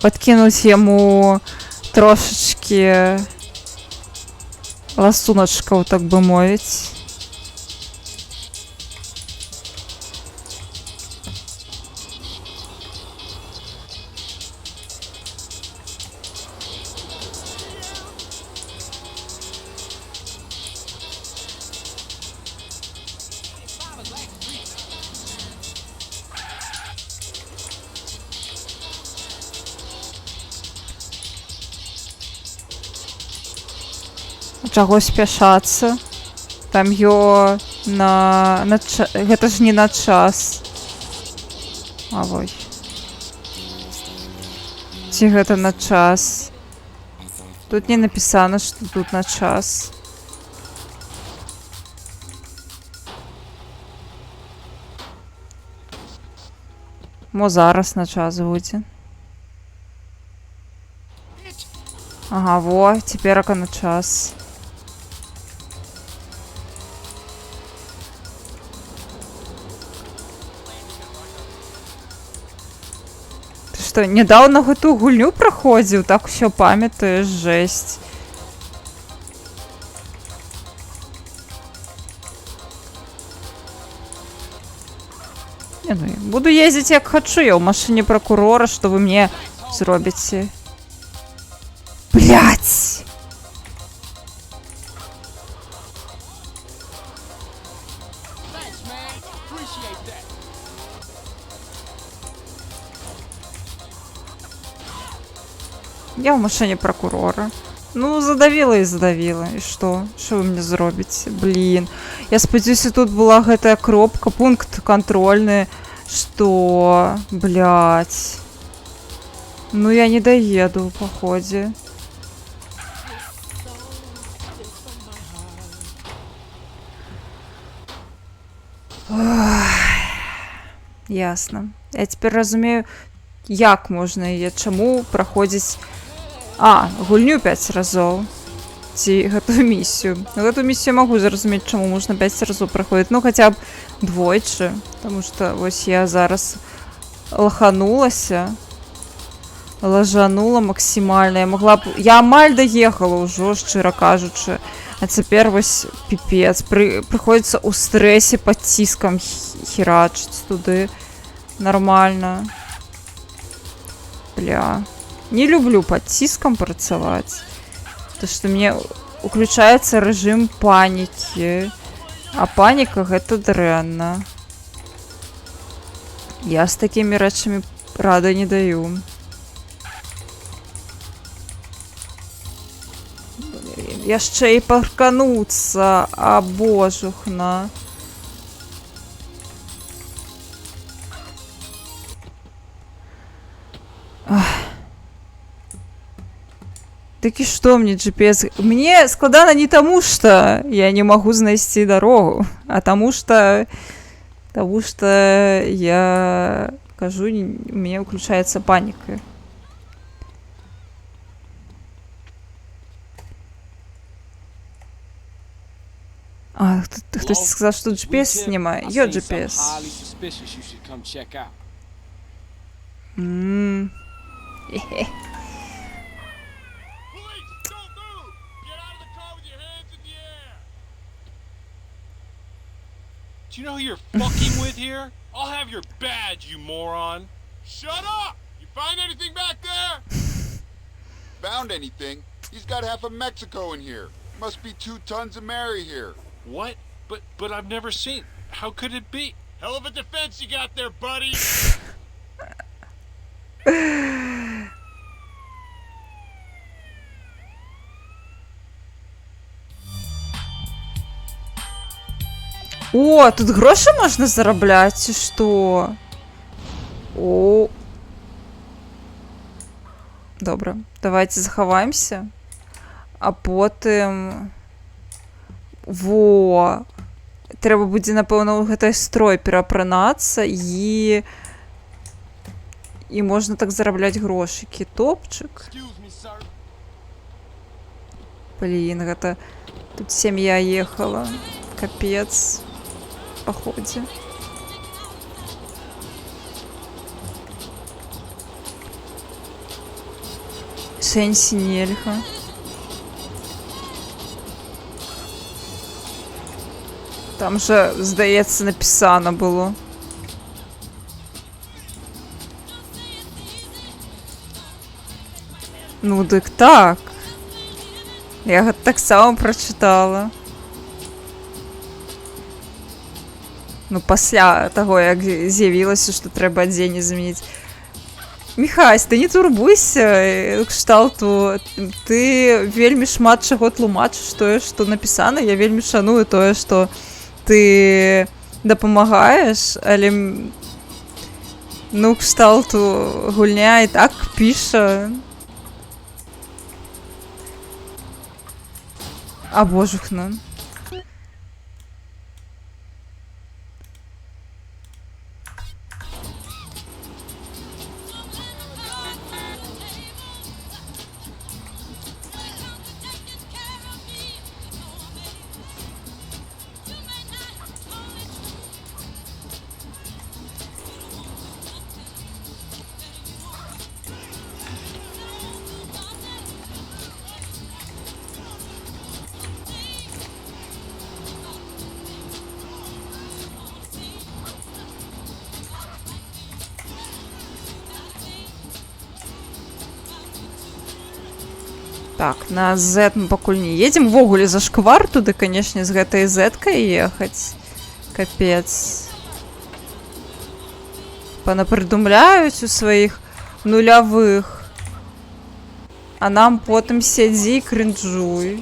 подкінуць яму трошечки ласуначкаў, так бы мовіць. Чаго спяшацца? Там гэта ж не на час. А вось. Ці гэта на час? Тут не напісана, што тут на час. Мо зараз на час будзе. Ага, во, цяперака на час. Што, нядаўна гэтую гульню праходзіў, так усё памятаеш, жэсць. Не, ну, буду ездзіць як хачу, я ў машыне пракурора, што вы мне зробіце. Блядь! Я ў машыне пракурора. Ну, задавіла і задавіла. І што? Што вы мне зробіце? Блін. Я спадзяюся, тут была гэтая кропка, пункт кантрольны. Што? Блядь. Ну, я не даеду, паходзе. Ясна. Я цяпер разумею, як можна яе, чаму праходзіць гульню 5 разоў. Ці гэтую місію. Гэтую місію магу зразумець, чаму можна 5 разоў праходзіць. Ну, хаця б двойчы. Таму што вось я зараз лаханулася. Лажанула максімальна. Я амаль даехала ўжо, шчыра кажучы, А цяпер вось піпец. Прыходзіцца ў стрэсе пад ціскам херачыць туды. Нормально. Бля. Не люблю пад ціскам працаваць. То што мне уключаецца рэжым панікі. А паніка гэта дрэнна. Я з такімі рэчамі рады не даю. Яшчэ і паркануцца, а божухна. Так і што мне GPS? Мне складана не таму, што я не магу знайсці дарогу, а таму што я кажу, у мяне ўключаецца паніка. А, хтось сказав, що тут GPS немає. Є GPS. Хе-хе. Do you know who you're fucking with here? I'll have your badge, you moron. Shut up! You find anything back there? Found anything? He's got half of Mexico in here. Must be 2 tons of Mary here. What? But I've never seen. How could it be? Hell of a defense you got there, buddy. О, тут гроші можна заробляти, чи що? О. Добре, давайте заховаємося. А потім... Во! Треба буде, напевно, у гэтай строй перапранацца і можна так зарабляць грошыкі. Топчык. Блін, гэта... Тут сям'я ехала. Капец. Походе. Сенсі нельга. Там же, здається, написано було. Ну, дик так. Я так само прочитала. Ну, пасля того, як з'явілося, що треба дзень змініць. Міхась, ти не турбуйся, кшталту. Ти вельмі шмат чаго тлумачыш тое, што напісана. Я вельмі шаную тое, што ты дапамагаеш, але ну, кшталту гульня і так піша. А божухна. Так, на Z мы пакуль не едем. Ввогуле зашквар туды, канешне, з гэтай Z-кай ехаць. Капец. Панапрыдумляюць у сваіх нулявых. А нам потым сядзі і крынжуй.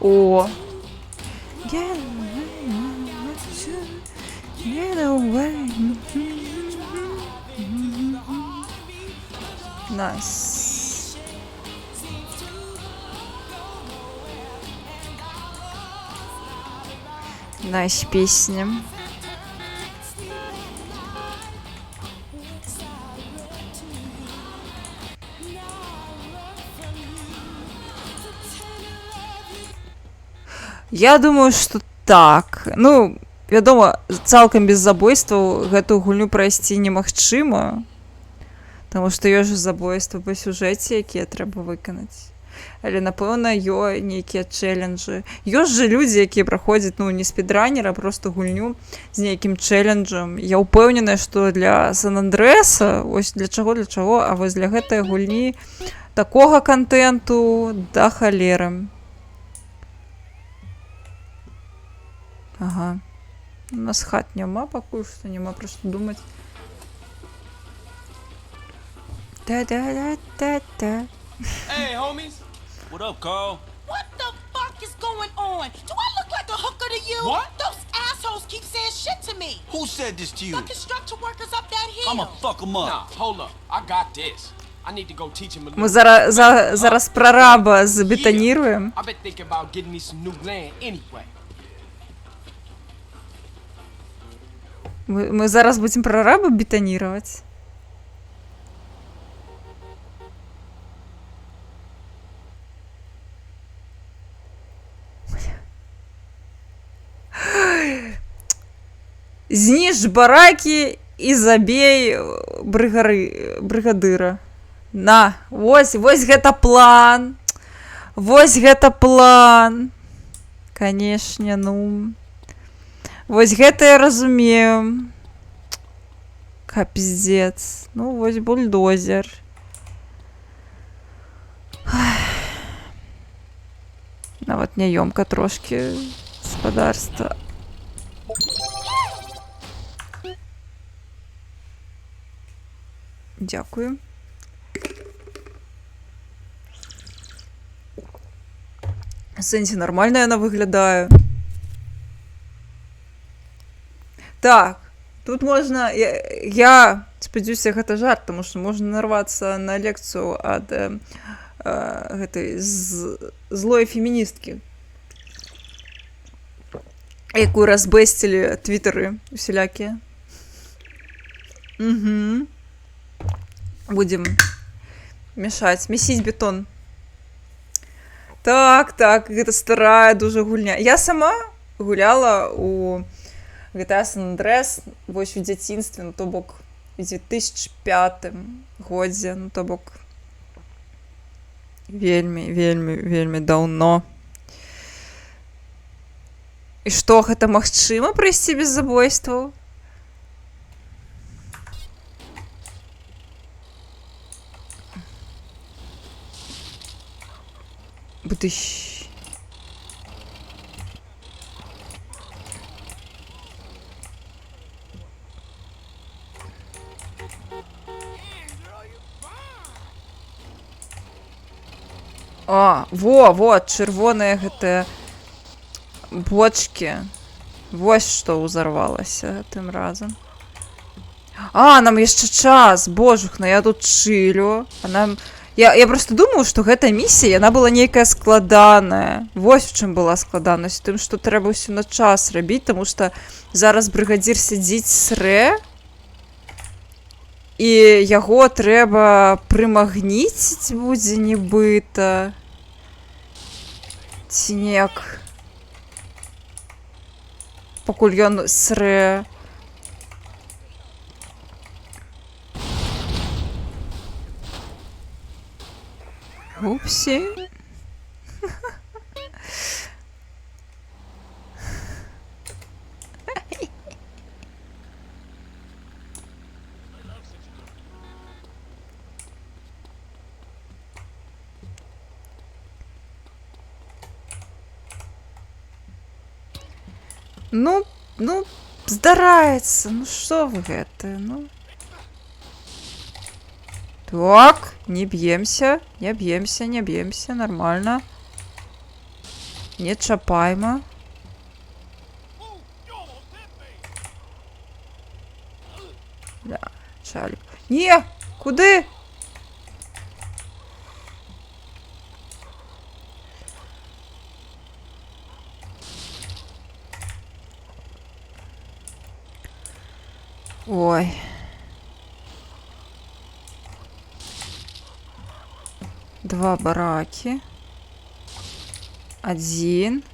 О. Найс. Найс песня. Я думаю, что так, ну, вядома, цалкам без забойстваў гэтую гульню прайсці немагчыма, таму што ёсць жа забойства па сюжэце, якія трэба выканаць. Але, напэўна, нейкія чэлленджы. Ёсць жа людзі, якія праходзяць, ну, не спідранер, а проста гульню з нейкім чэлленджам. Я ўпэўненая, што для Сан-Андрэаса, ось для чаго, а вось для гэтай гульні такога кантэнту да халеры. Ага. У нас хат няма, пакуль што няма пра што думаць. Та-да-да-да-да. Hey, homies. What up, Carl? What the fuck is going on? Do I look like a hooker to you? What? Those assholes keep saying shit to me. Who said this to you? The construction workers up that hill. I'ma fuck them up. Nah, hold up. I got this. I need to go teach him a Мы little. зараз прараба забетоніруем. I've been thinking about getting me some new land anyway. Мы зараз будем прараба бетонировать. Зніж бараки і забей брыгадыра. На, вось гэта план. Вось гэта план. Канешне, ну. Вось гэта я разумею. Капздец. Ну, вось бульдозер. Нават няёмка трошки гаспадарства. Дякую. Сэнсі, нормально яна выглядае. Так, тут можна... Я спадзяюся, гэта жарт, таму што можна нарвацца на лекцыю ад гэтай злой феміністкі, якую разбэсцілі твітары усялякія. Угу. Будем месіць бетон. Так, гэта старая дужа гульня. Я сама гуляла у GTA San Andreas вось у дзяцінстве, ну то бок у 2005 годзе, ну то бок вельмі даўно. І што, гэта магчыма прайсці без забойстваў? Бдыщ. Вот, чырвоныя гэтыя бочки. Вось што ўзарвалася тым разам. Нам яшчэ час, божухна, я тут чылю. Я просто думаю, што гэта місія, яна была нейкая складаная. Вось у чым была складанасць, тым, што трэба ўсё на час рабіць, таму што зараз брыгадзір сядзіць срэ, і яго трэба прымагніціць будзе нібыта. Ці неяк. Пакуль ён срэ. Упсі. Ну, здараецца, ну што вы гэта, ну. Так, не б'емся, нормально. Не чапайма. Да, чаліп. Не, куды? Ой. Два бараки. Один.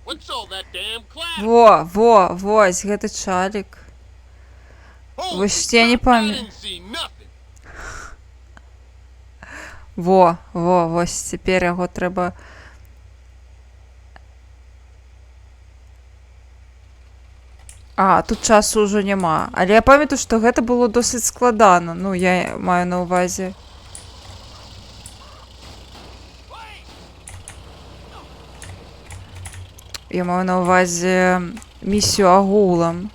What's all that damn clatter? Вось, гэты чалік. Вось я не I памятаю. didn't see nothing. Вось, цяпер яго трэба... А, тут часу ўжо няма. Але я памятаю, што гэта было досыць складана. Ну, я маю на ўвазе. Я маю на ўвазе місію агулам.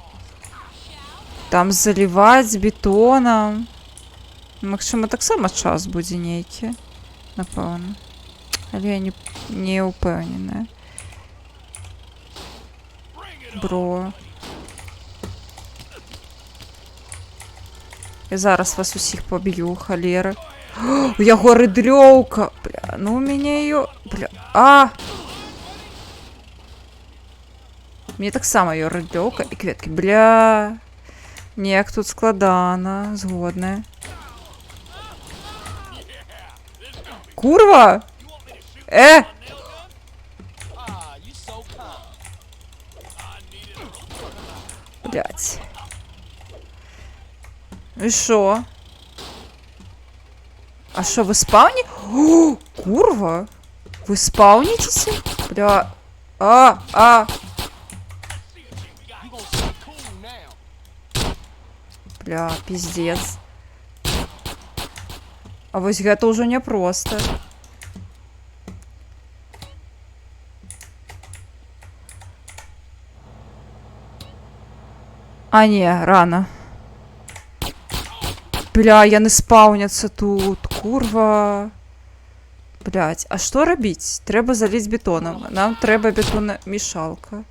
Там заліваць бетонам. Магчыма, таксама час будзе нейкі. Напэўна. Але я не ўпэўненая. Бро. Я зараз вас усіх паб'ю, халера. У яго рыдлёўка. Бля, ну у мяне её... Бля, Мне таксама её рыдлёўка і кветкі. Бля. Неяк тут складана, згодная. Курва! Блядь. І шо? А шо, вы спаўні? О, курва! Вы спаўніцеся? Бля. Бля, пиздец. А вось гэта ўжо няпроста. А не, рано. Бля, яны спаўняцца тут, курва. Блядь, а што рабіць? Трэба заліць бетонам. Нам трэба бетонамешалка.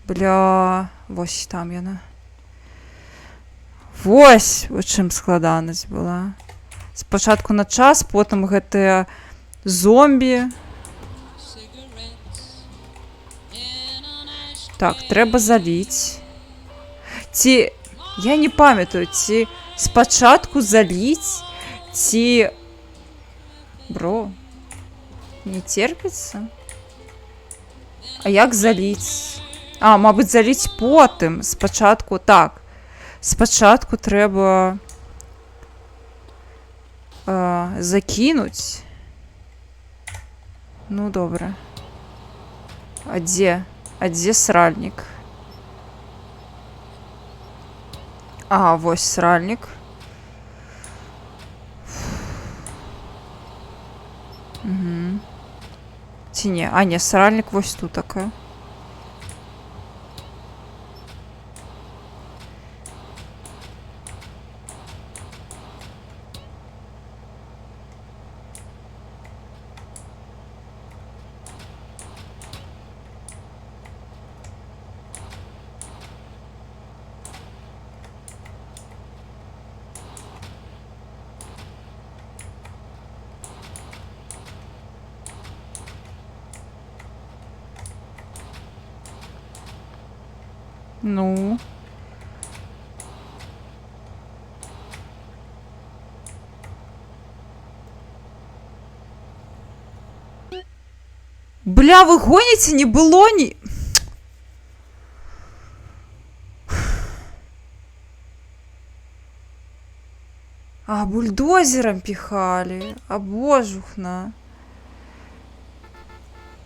Бля, вось там яна. Вось у чым складанасць была. Спачатку на час, потым гэтыя зомбі. Так, трэба заліць. Ці... Я не памятаю, ці спачатку заліць, ці... Бро, не терпіцца? А як заліць? А, мабыць, заліць потым. Спачатку, так. Спачатку трэба закінуць. Ну, добра. А дзе? А дзе сральнік? А, вось сральнік. Угу. Ці не? А, не, сральнік вось тут такая. Ну. Бля, вы гоните? Не было ни... А, бульдозером пихали. А, божухна.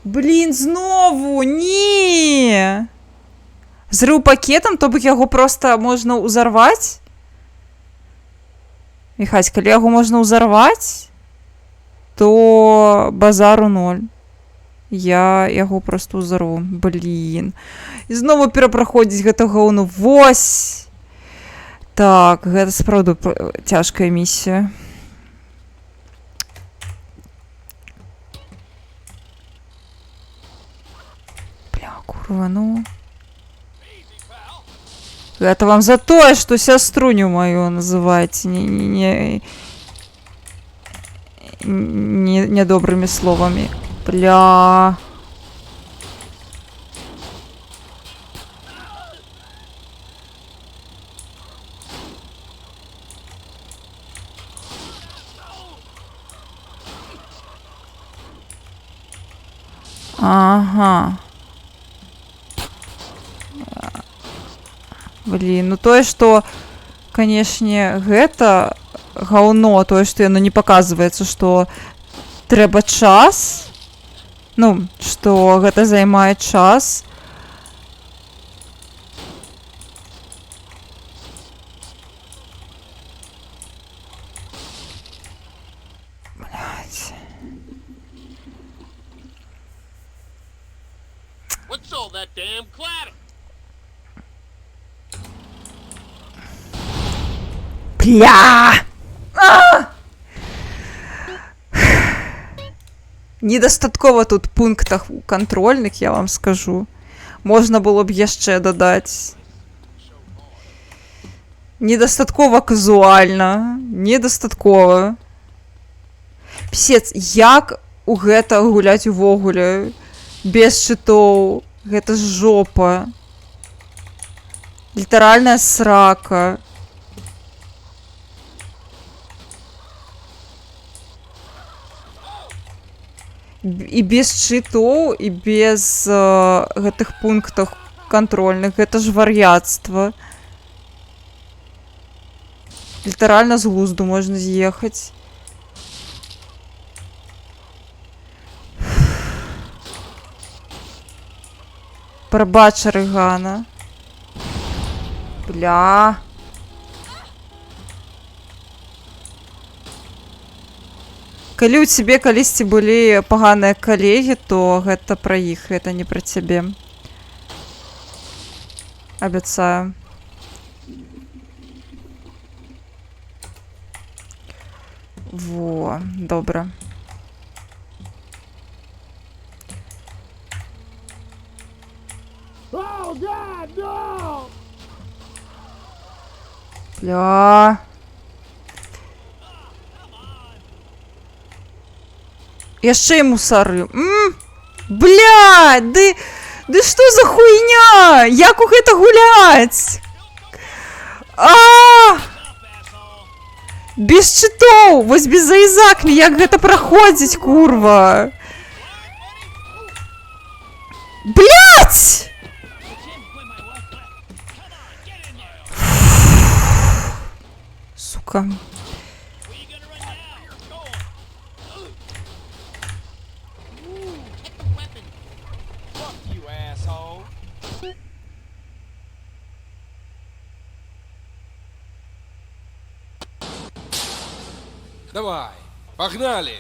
Блин, знову! Не! Зрыў пакетам, то бок яго проста можна ўзарваць? Міхась, калі яго можна ўзарваць, то базару 0. Я яго проста ўзарву. Блін. І знову перапраходзіць гэта гаўно. Вось! Так, гэта сапраўды цяжкая місія. Бля, курва, ну... Это вам за то, что сеструню мою называете недобрыми словами. Бля. Ага. Блин, ну тое, што, канешне, гэта гаўно, тое, што яно не паказваецца, што трэба час, ну, што гэта займае час. Блядь. What's all that damn clatter? Бля! Недастаткова тут пунктах контрольных, я вам скажу. Можна было б яшчэ дадаць. Недастаткова казуальна. Недастаткова. Псец, як у гэта гуляць увогуле? Без чытоў. Гэта ж жопа. Літаральная срака. І без чытоў, і без гэтых пунктах кантрольных. Гэта ж вар'яцтва. Літаральна з глузду можна з'ехаць. Прабач, Арыгана. Бля. Калі ў цябе калісьці былі паганыя калегі, то гэта пра іх, гэта не пра цябе. Абяцаю. Во, добра. Бля. Яшчэ і мусары. Бля, ды што за хуйня? Як у гэта гуляць? Без чытоў, вось без заізакні, як гэта праходзіць, курва? Блядь! Сука. Давай, погнали!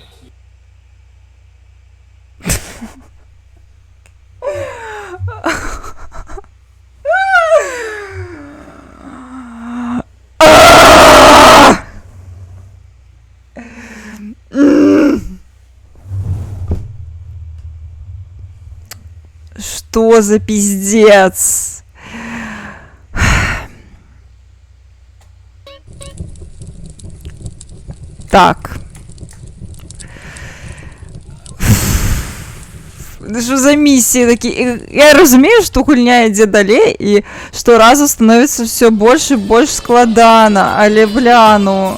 Что за пиздец? Так. Что за миссии такие? Я разумею, что гульня ідзе далей, і шторазу становится все больше и больше складана, але бля, ну...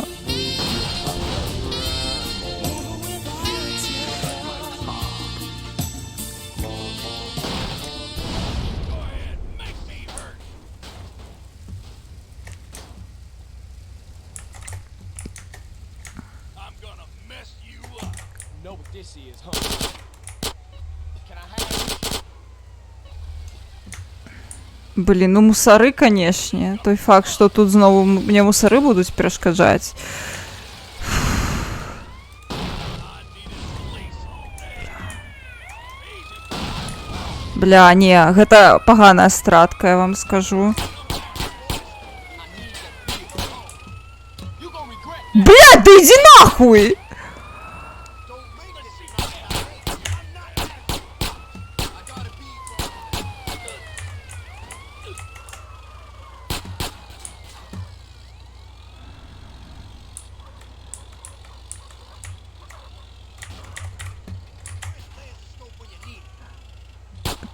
Блин, ну мусары, канешне. Той факт, што тут знову мне мусары будуць перашкаджаць. Бля, не, гэта паганая стратка, я вам скажу. Бля, да иди нахуй!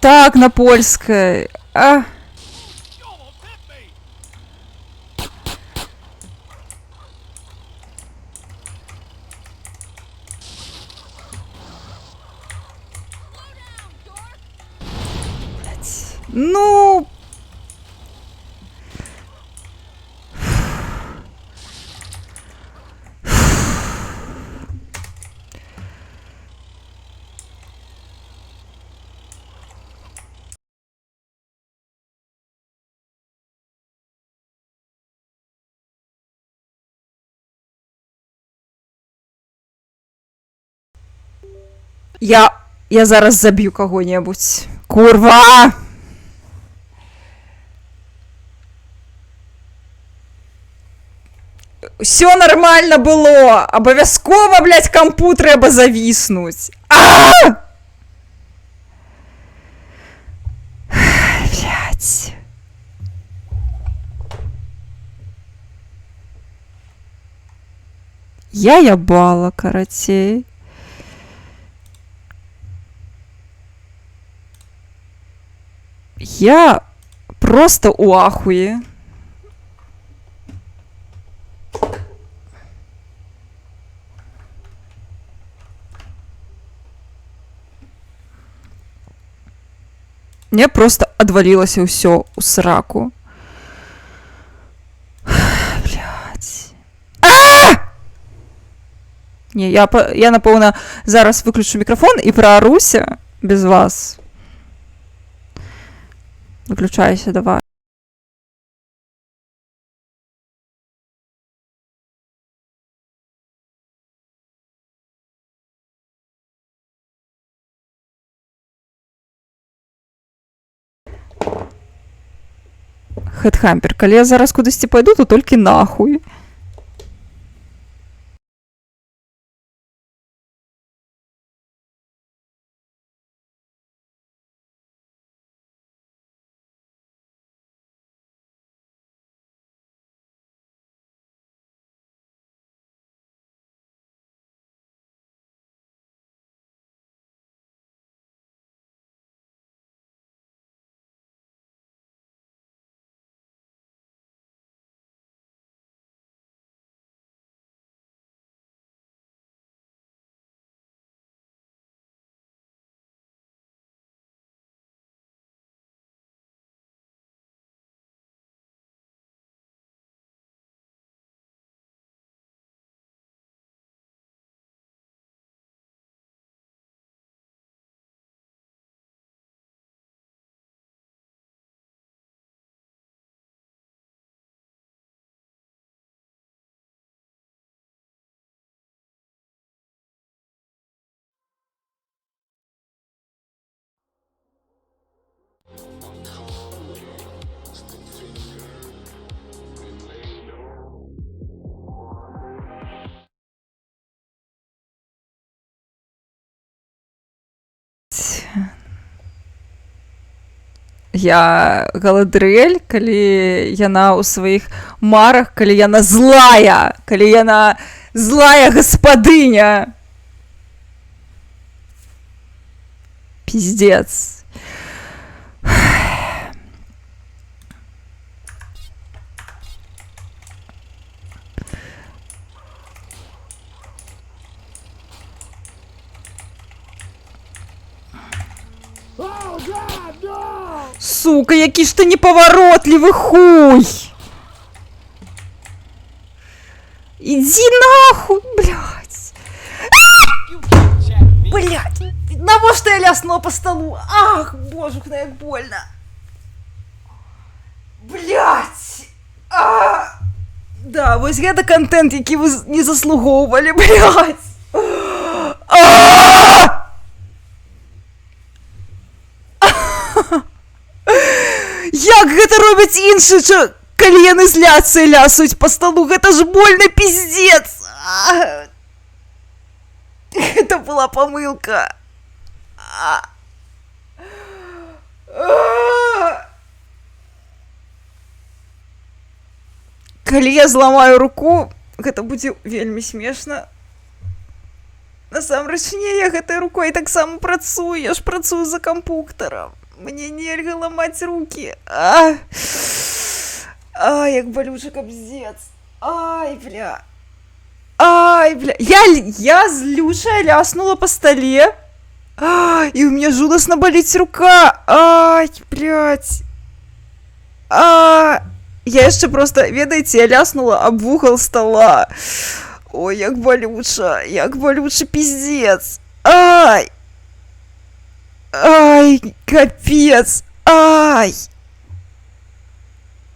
Так, на польской. Ну... Я зараз заб'ю кого-небудь. Курва! Все нормально было. Обовязково, блядь, компу треба зависнуть. Блядь. Я ябала, каратей. Я просто у ахуе. Мне просто отвалилось все у сраку. Блядь. Не, я напевно зараз виключу мікрофон і прооруся без вас. Выключайся, давай. Хедхампер, коли я зараз кудись пойду, то тільки нахуй. Я Галадрыэль, калі яна ў сваіх марах, калі яна злая гаспадыня. Пиздец. Сука, який ж ти неповоротливий хуй! Иди нахуй, блядь! Блядь! Навошта я ляснула по столу? Ах, божухна, як больно! Блядь! Да, вось гэта контент, які ви не заслуговували, блядь! Як гэта робяць іншыя, калі яны зляцца і лясаюць па столу? Гэта ж больно, пиздец! Это была помылка. Калі я зламаю руку, гэта будзе вельмі смешна. Насамрэч не, я гэтай рукой таксама працую, я ж працую за кампуктарам. Мне нельга ламаць руки. Ай, як болюча, капздец. Ай, бля. Ай, бля. Я злючая ляснула по столе. И у меня жудосно болит рука. Ай, блядь. Я еще просто, ведаете, я ляснула об угол стола. Ой, як болюче, пиздец. Ай, капец. Ай.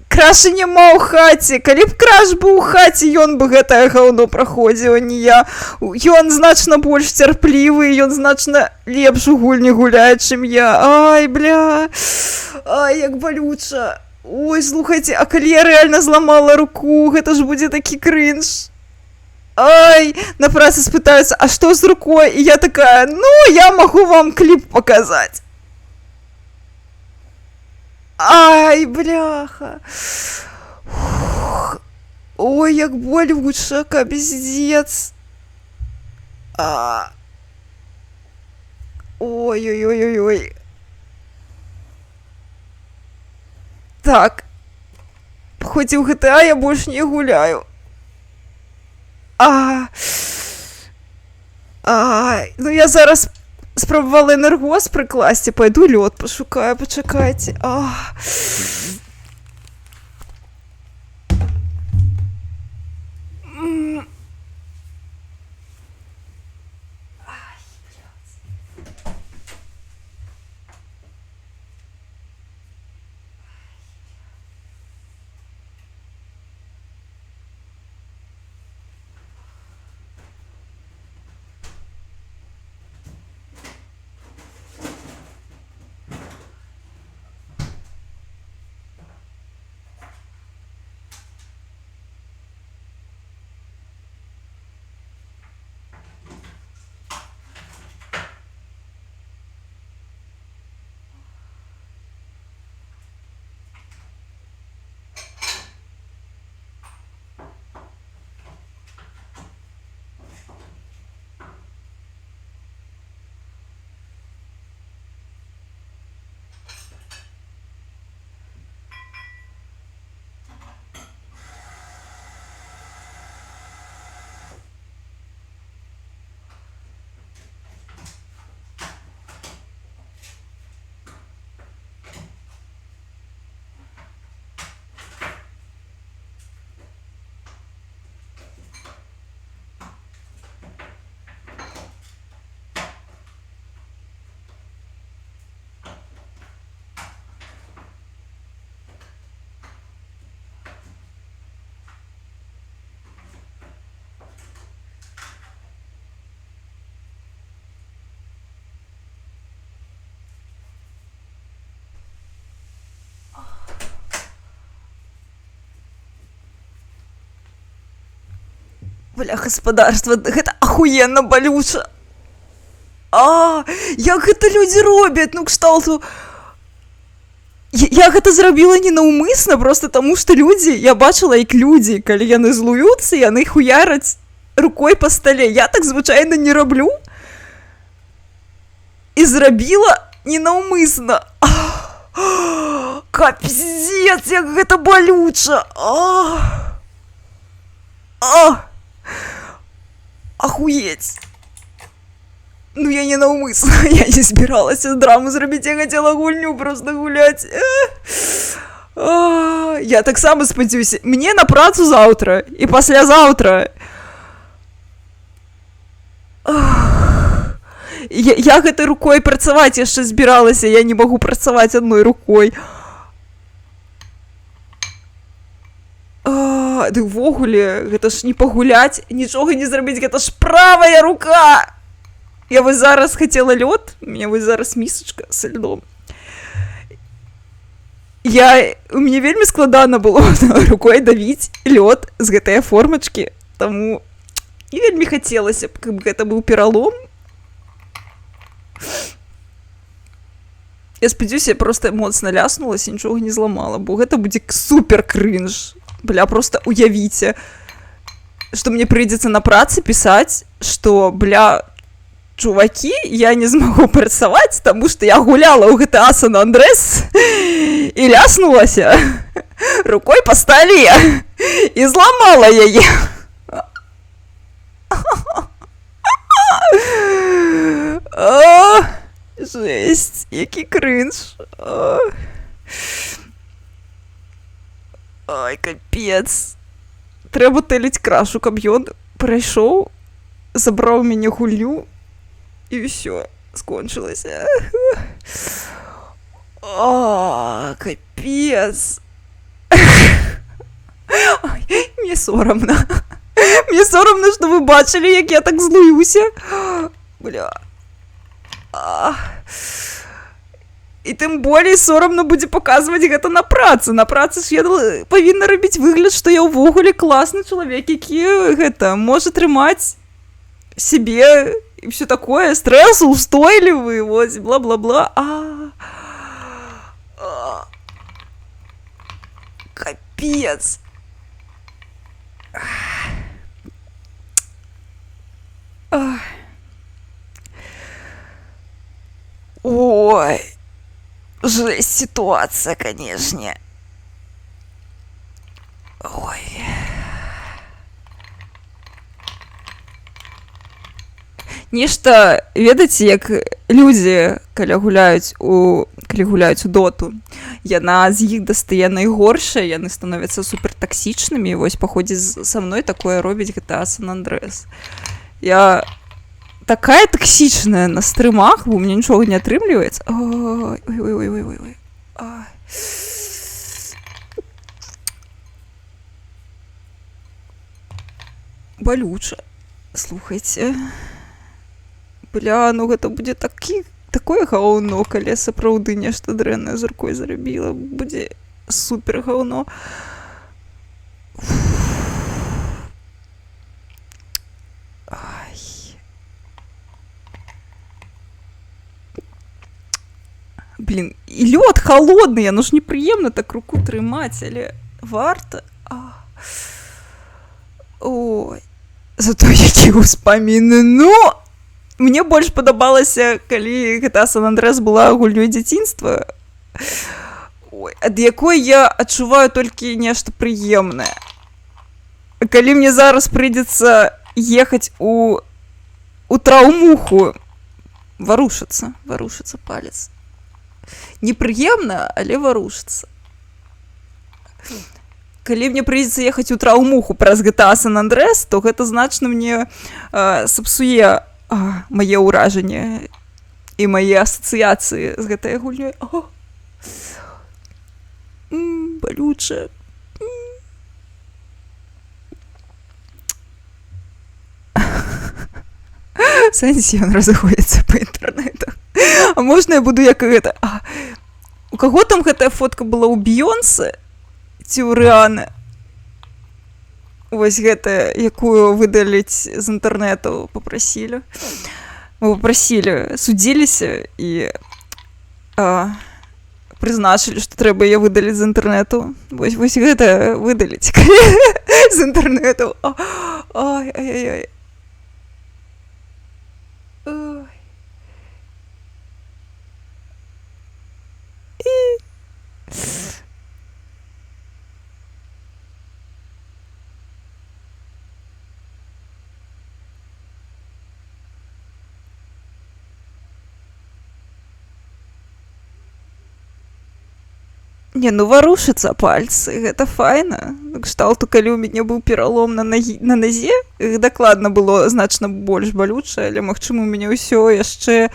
Краша няма ў хаце. Калі б краш быў у хаце, ён бы гэтае гаўно праходзіў, а не я. Ён значна больш цярплівы, ён значна лепш у гульні гуляе, чым я. Ай, бля. Ай, як балюча. Ой, слухайце, а калі я рэальна зламала руку, гэта ж будзе такі крынж. Ай, на працы спытаюцца, а што з рукой? І я такая, ну, я магу вам кліп паказаць. Ай, бляха. Фух. Ой, як болюча, капздец. Ой-ой-ой-ой-ой. Так. Хоць і ў GTA я больш не гуляю. Ну я зараз спробувала енергоз прикласти, пойду лёд пошукаю, почекайте. Бля, гаспадарства, гэта ахуенна балюча. Як гэта людзі робяць, ну кшталту. Я гэта зрабіла не наўмысна, просто таму што людзі, я бачыла, як людзі, калі яны злуюцца, яны хуяраць рукой па стале. Я так звычайна не раблю. І зрабіла не наўмысна. Капздец, як гэта балюча. Ахуеть. Ну я не наўмысна, я не збіралася драму зрабіць, я хацела гульню просто гуляць. Я таксама спадзяюся, мне на працу заўтра і паслязаўтра. Я гэтай рукой працаваць яшчэ збіралася, я не магу працаваць адной рукой. Ды ўвогуле, гэта ж не пагуляць, нічога не зрабіць, гэта ж правая рука! Я вось зараз хацела лёд, у меня вось зараз місачка са льдом. У мяне вельмі складана было рукой давіць лёд з гэтай формачкі, таму не вельмі хацелася, каб гэта быў пералом. Я спадзяюся, я проста моцна ляснулася, нічога не зламала, бо гэта будзе супер крынж. Бля, просто уявіце, што мне прыйдзецца на працы пісаць, што, бля, чувакі, я не змагу працаваць, таму што я гуляла ў GTA San Andreas і ляснулася рукой па стале і зламала яе. Жесть, який кринж. Ай, капець. Треба телить крашу, каб ён прийшов, забрав мені гулю, і все, скончилося. Капець. Ой, мені соромно. Мені соромно, що ви бачили, як я так злуюся. Бля. І тим болей соромно будзе паказваць гэта на працы. На працы ж я павінна рабіць выгляд, што я ўвогуле класны чалавек, які гэта можа трымаць сябе і все такое, стрэсаўстойлівы, вось, бла-бла-бла. Капец. Ой. Жесть ситуация, конечно. Ой. Нешта, ведаеце, як людзі, калі гуляюць у доту, яна з іх дастае найгоршае, яны становяцца супертаксічнымі, і вось па ходзе са мной такое робіць GTA San Andreas. Я такая токсичная на стримах, бо у меня ничего не отрымливается. Ой. Болюче. Слухайте. Бля, ну гэта будзе такое гаўно, калі сапраўды нешта дрэннае з рукой зарабіла. Будзе супер гаўно. Блин, і лёд холодный, оно ж неприемно так руку трымаць, але варта. Ой, зато які ўспаміны. Ну, мне больш падабалася, калі GTA San Andreas была гульнёй дзяцінства, ад якой я адчуваю толькі нешта прыемнае. Калі мне зараз прыйдзецца ехаць у траўмуху, варушыцца палец. Непрыемна, але варушыцца. Калі мне прыйдзецца ехаць у траўмуху праз GTA San Andreas, то гэта значна мне сапсуе мае ўражанне і мае асацыяцыі з гэтай гульнёй. Балюча. Сэнсе ён разыходзіцца па інтэрнэтах. А можна я буду як гэта? У каго там гэтая фотка была, у Бейонсе ці ў Рыаны? Вось гэтая, якую выдаліць з інтэрнэту папрасілі. Мы папрасілі, судзіліся і прызначылі, што трэба яе выдаліць з інтэрнэту. Вось гэта выдаліць з інтэрнэту. Ай-ай-ай. Не, ну варушыцца пальцы, гэта файна. Кшталту, калі ў мяне быў пералом на назе, дакладна было значна больш балюча, але, магчыма, у мяне ўсё яшчэ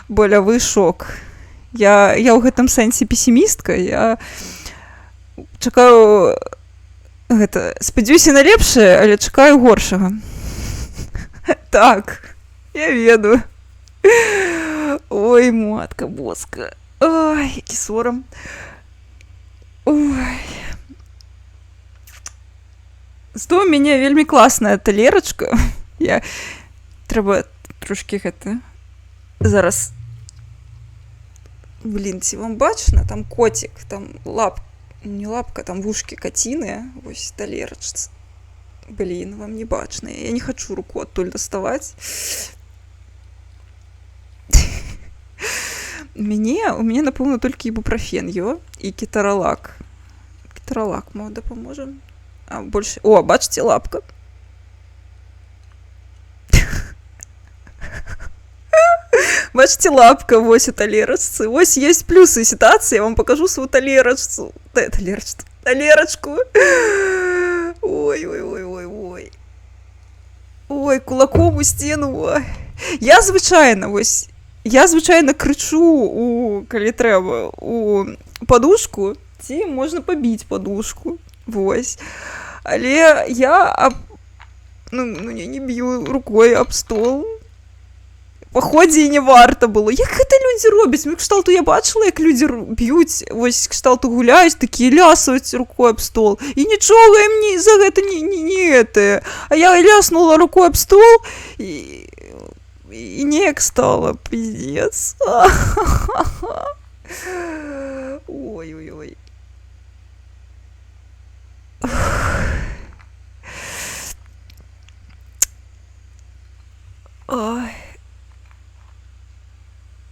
болявы шок. Я ў гэтым сэнсе песімістка, я чакаю гэта, спадзяюся на лепшае, але чакаю горшага. Так, я ведаю. Ой, матка боска. Ой, які сорам. Ой. Зато у мяне вельмі класная талерачка. Трэба трошкі гэта... Зараз... Блін, ці вам бачна? Там котик, там не лапка, там вушкі каціны. Вось талерачца. Блін, вам не бачна. Я не хачу руку адтуль даставаць. У мяне, напэўна, толькі ібуправен і кетаралак. Кетаралак, мо, дапаможа. Больш... О, бачыце, лапка. Бачите, лапка вось у талерачцы. Вось есть плюсы ситуации, я вам покажу свою талерачцу. Талерачку. Ой. Ой, кулаком у стену. Ой. Я звычайно крычу, калі трэба, у подушку, ці можна пабіць подушку. Вось. Але я не б'ю рукой аб стол. Паходзе і не варта было. Як гэта людзі робяць? Мне кшталту я бачыла, як людзі б'юць, вось кшталту гуляюць, такія лясаюць рукой аб стол. І нічога ім за гэта не это. А я ляснула рукой аб стол і неяк стала, пиздец. Ой. Ой.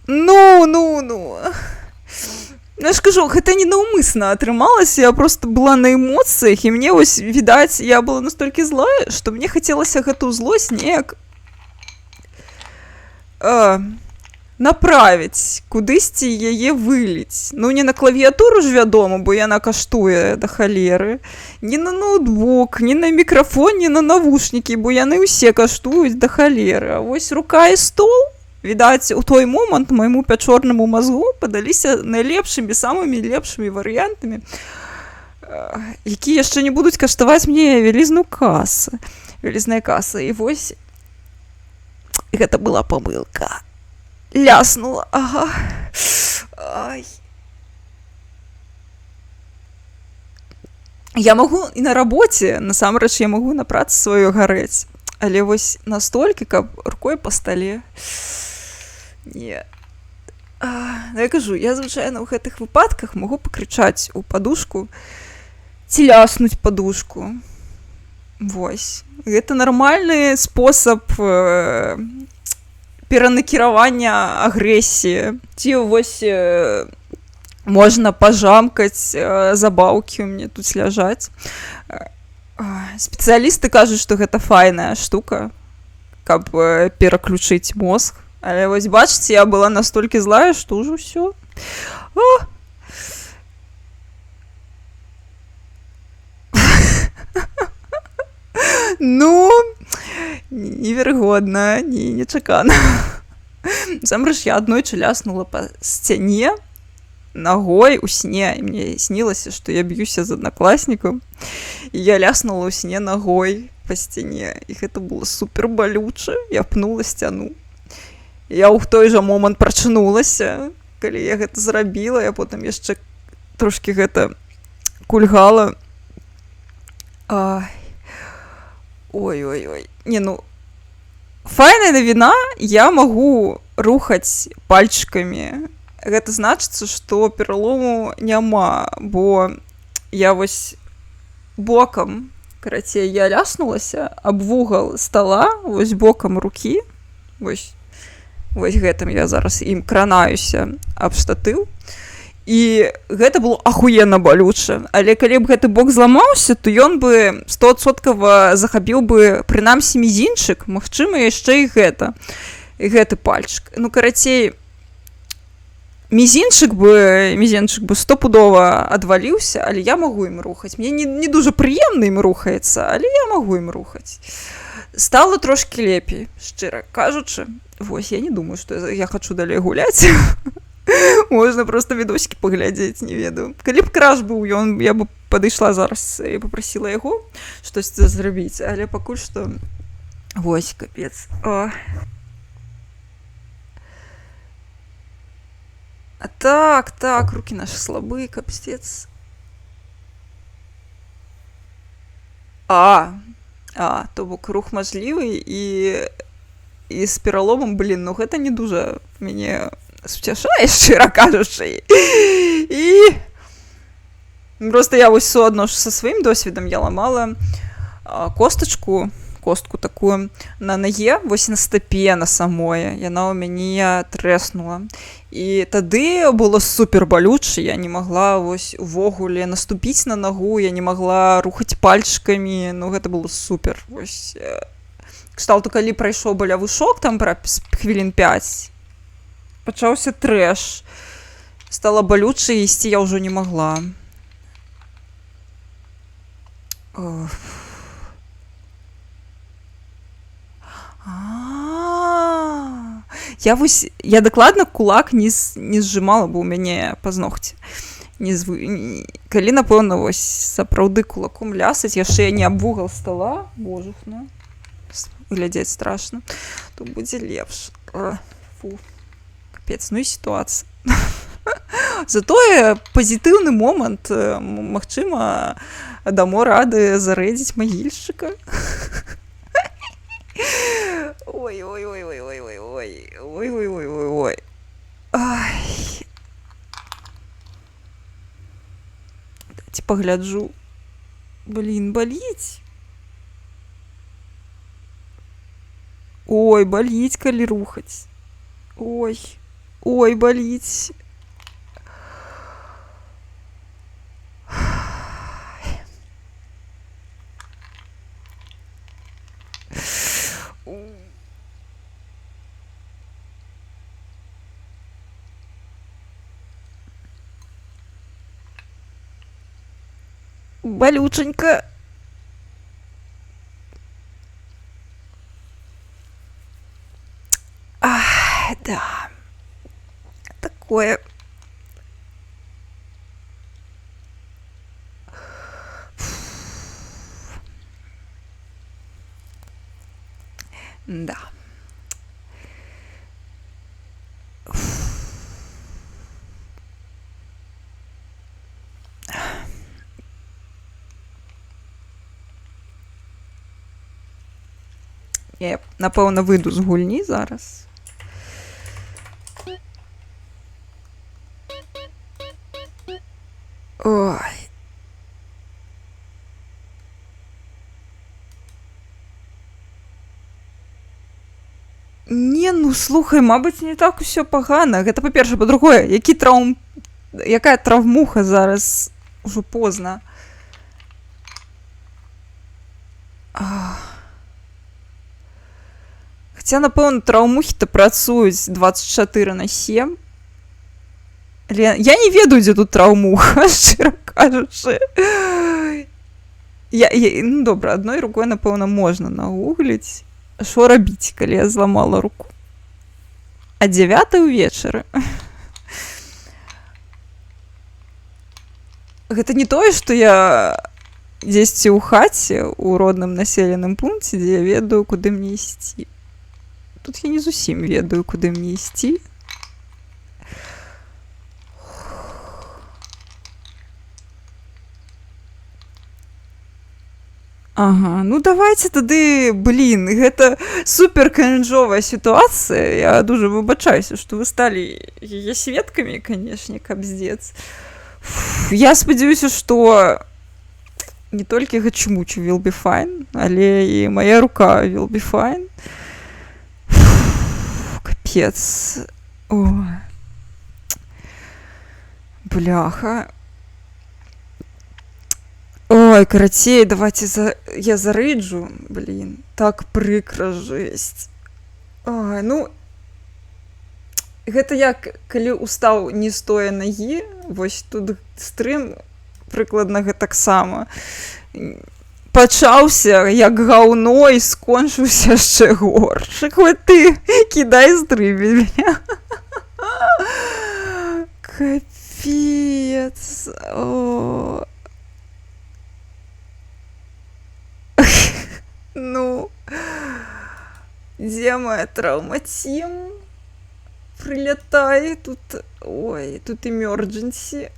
Ну. Я ж кажу, гэта ненаўмысна атрымалася, я просто была на эмоцыях, і мне вось, відаць, я была настолькі злая, што мне хацелася гэту злосць неяк направіць, кудысьці яе выліць. Ну, не на клавіатуру ж, вядома, бо яна каштуе да халеры, не на ноутбук, не на мікрафон, не на навушнікі, бо яны ўсе каштуюць да халеры. А вось рука і стол, відаць, у той момант майму пячорнаму мазгу падаліся найлепшымі, самымі лепшымі варыянтамі, якія яшчэ не будуць каштаваць мне вялізную касу. Вялізная каса. І вось гэта была памылка. Ляснула. Ага. Ай. Я магу і на рабоце, насамрэч, я магу на працы сваёй гарэць. Але вось настолькі, каб рукой па стале. Не. Я кажу, я звычайна ў гэтых выпадках магу пакрычаць у падушку ці ляснуць падушку. Вось. Гэта нармальны спосаб перанакіравання агрэсіі. Ці вось можна пажамкаць, забаўкі ў мяне тут ляжаць. Спецыялісты кажуць, што гэта файная штука, каб пераключыць мозг. Але вось бачыце, я была настолькі злая, што ўжо ўсё. Ну, неверагодна, нечакана. Насамрэч, я аднойчы ляснула па сцяне ногой у сне, і мне снілася, што я б'юся з аднакласнікам, і я ляснула ў сне ногой па сцяне, і гэта было супер балюча, я пнула сцяну. Я ў той жа момант прачнулася, калі я гэта зрабіла, я потым яшчэ трошкі гэта кульгала. Ой. Не, ну, файная навіна, я магу рухаць пальчыкамі. Гэта значыцца, што пералому няма, бо я вось бокам, карацей, я ляснулася аб вугал стола, вось бокам рукі, вось гэтым я зараз ім кранаюся аб штатыў, і гэта было ахуенна балюча, але калі б гэты бок зламаўся, то ён бы 100% захапіў бы прынамсі мізінчык, магчыма, яшчэ і гэты пальчык. Ну, карацей, мізінчык бы 100% адваліўся, але я магу ім рухаць. Мне не дужа прыемна ім рухаецца, але я магу ім рухаць. Стала трошкі лепей, шчыра кажучы. Вось, я не думаю, што я хачу далей гуляць. Можна проста відосікі паглядзець, не ведаю. Калі б краш быў, я б падышла зараз і папрасіла яго штосьці зрабіць, але пакуль што... Вось, капец. А так, рукі нашы слабыя, капстец. То бок рух мажлівы і з пераломам, блін, ну гэта не дужа мяне суцяшае, шчыра кажучы. І проста я вось суадношу са сваім досведам, я ламала костку такую на наге, вось на стапе на самое, яна ў мяне трэснула. І тады было супер балюча, я не магла вось увогуле наступіць на нагу, я не магла рухаць пальчыкамі, ну гэта было супер. Вось кшталту, калі прайшоў балявы шок, там пра хвілін 5, Пачаўся трэш. Стала балюча, і ісці я ўжо не магла. Я дакладна кулак не зжимала, бо ў мяне пазногці. Калі, напэўна, вось сапраўды кулаком лясаць, яшчэ я не аб вугал стола, божухна, глядзець страшна, то будзе лепш. Фу, капец, ну і сітуацыя. Затое пазітыўны момант, магчыма, дамо рады зарэдзіць магільшчыка. Ой-ой-ой-ой-ой-ой-ой-ой-ой-ой-ой. Ай. Дайце пагляджу. Блін, баліць. Ой, баліць, калі рухаць. Ой, ой, баліць. Болюченько. Да. Такое. Да. Я, напевно, вийду з гульні зараз. Ой. Не, ну слухай, мабуть, не так усё погано. Гэта па-перше, па-другое, якая травмуха зараз, ужо позна. Хаця, напэўна, траўмухі-то працуюць 24/7. Я не ведаю, дзе тут траўмуха, шчыра кажучы. Ну, добра, адной рукой, напэўна, можна нагугліць. Што рабіць, калі я зламала руку? А 9 ўвечары. Гэта не тое, што я дзесьці ў хаце, у родным населеным пункце, дзе я ведаю, куды мне ісці. Тут я не зусім ведаю, куды мне ісці. Ага, ну давайте тады, блин, гэта супер кринжовая ситуация. Я дуже выбачаюся, что вы стали яе сведкамі, канешне, капздец. Я спадзяюся, что не толькі гачмучу will be fine, але і моя рука will be fine. Капец. Ой. Бляха. Ой, карацей, давайте я зарыджу. Блин, так прыкра, жесть. Ой, ну, гэта як, калі устаў не стоя нагі, вось тут стрым прыкладна гэтаксама. Пачаўся як гаўно і скончыўся яшчэ горш. Хоць ты кідай стрымі меня. Капец. О. Ну, где моя травматим? Прилетай, тут, ой, тут emergency.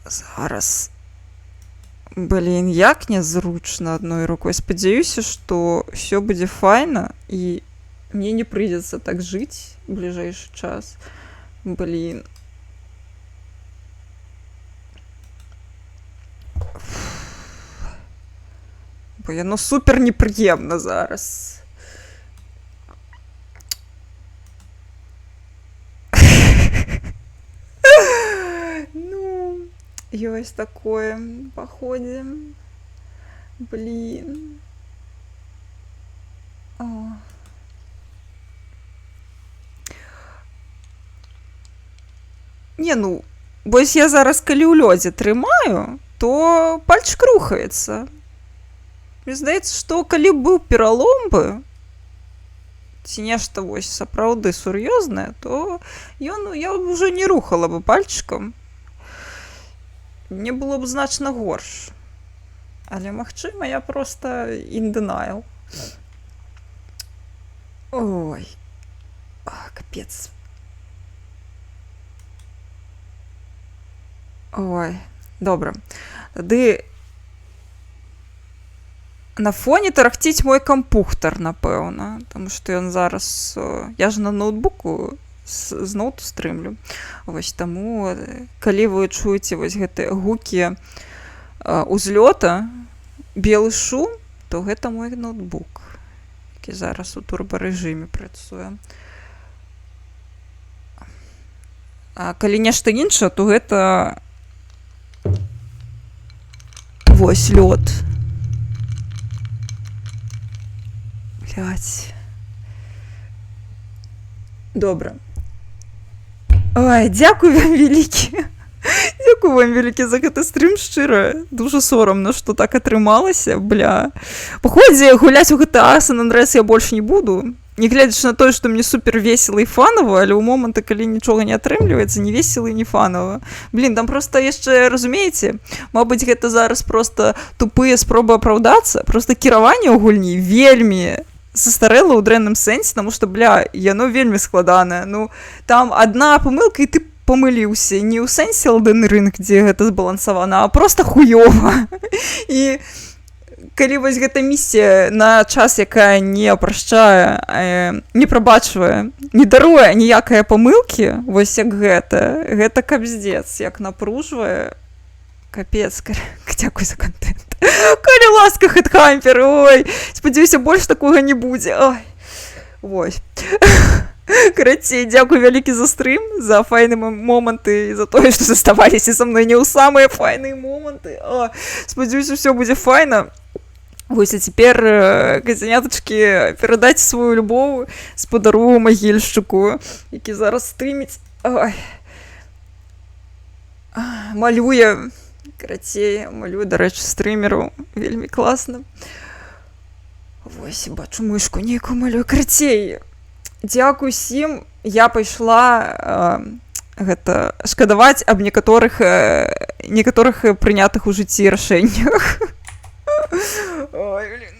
Зараз. Блин, як нязручна одной рукой. Спадзяюся, что все будзе файна, и мне не придется так жить в ближайший час. Блин. Бо яно супер непрыемна зараз. Ну, ёсць такое, паходзім. Блін. О. Не, ну, бо ось я зараз калі ў лёдзе трымаю, то пальчик рухаецца. Мне здаецца, што калі б быў пералом бы, ці нешта вось сапраўды сур'ёзнае, то я ўжо не рухала бы пальчикам. Мне было б значна горш. Але, магчыма, я проста in denial. Ой. Капец. Ой, добра. Тады на фоне тарахціць мой кампухтар, напэўна, таму што ён зараз... Я ж на ноутбуку з ноуту стрымлю. Вось таму, калі вы чуеце вось гэтыя гукі узлёта, белы шум, то гэта мой ноутбук, які зараз у турбарэжыме працуе. А калі нешта іншае, то гэта вось лёд. Блядь. Добра. Ой, дзякуй вам вялікі. Дзякуй вам вялікі за гэты стрым, шчыра. Дужа сорамна, што так атрымалася, бля. Паходзе, гуляць у GTA San Andreas я больш не буду. Не глядзячы на тое, што мне супер весела і фанава, але ў моманты, калі нічога не атрымліваецца, не весела і не фанава. Блін, там проста яшчэ, разумееце, мабыць, гэта зараз проста тупыя спробы апраўдацца, проста кіраванне ў гульні вельмі састарэла ў дрэнным сэнсе, таму што, бля, яно вельмі складанае. Ну, там адна памылка, і ты памыліўся. Не ў сэнсе Elden Ring, дзе гэта збалансавана, а проста хуёва. І калі вось гэта місія на час, якая не прашчае, не прабачвае, не даруе ніякае памылкі, вось як гэта капздец, як напружвае. Капец, дзякуй за контент. Калі ласка, Хэдхампер, ой, спадзяюся, больш такога не будзе. Ой, вось. Карацей, дзякуй вялікі за стрым, за файныя моманты і за тое, што заставаліся са мной не ў самыя файныя моманты. Спадзяюся, ўсё будзе файна. Вось, а цяпер, казянятачкі, перадаць сваю любоў спадару магільшчыку, які зараз стрыміць. Ой. Малюе. Карацей, малюе, дарэчы, стрымеру. Вельмі класна. Вось, бачу мышку нейкую малюе. Карацей, дзякуй усім. Я пайшла шкадаваць аб некаторых прынятых у жыцці рашэннях. Ой, блин.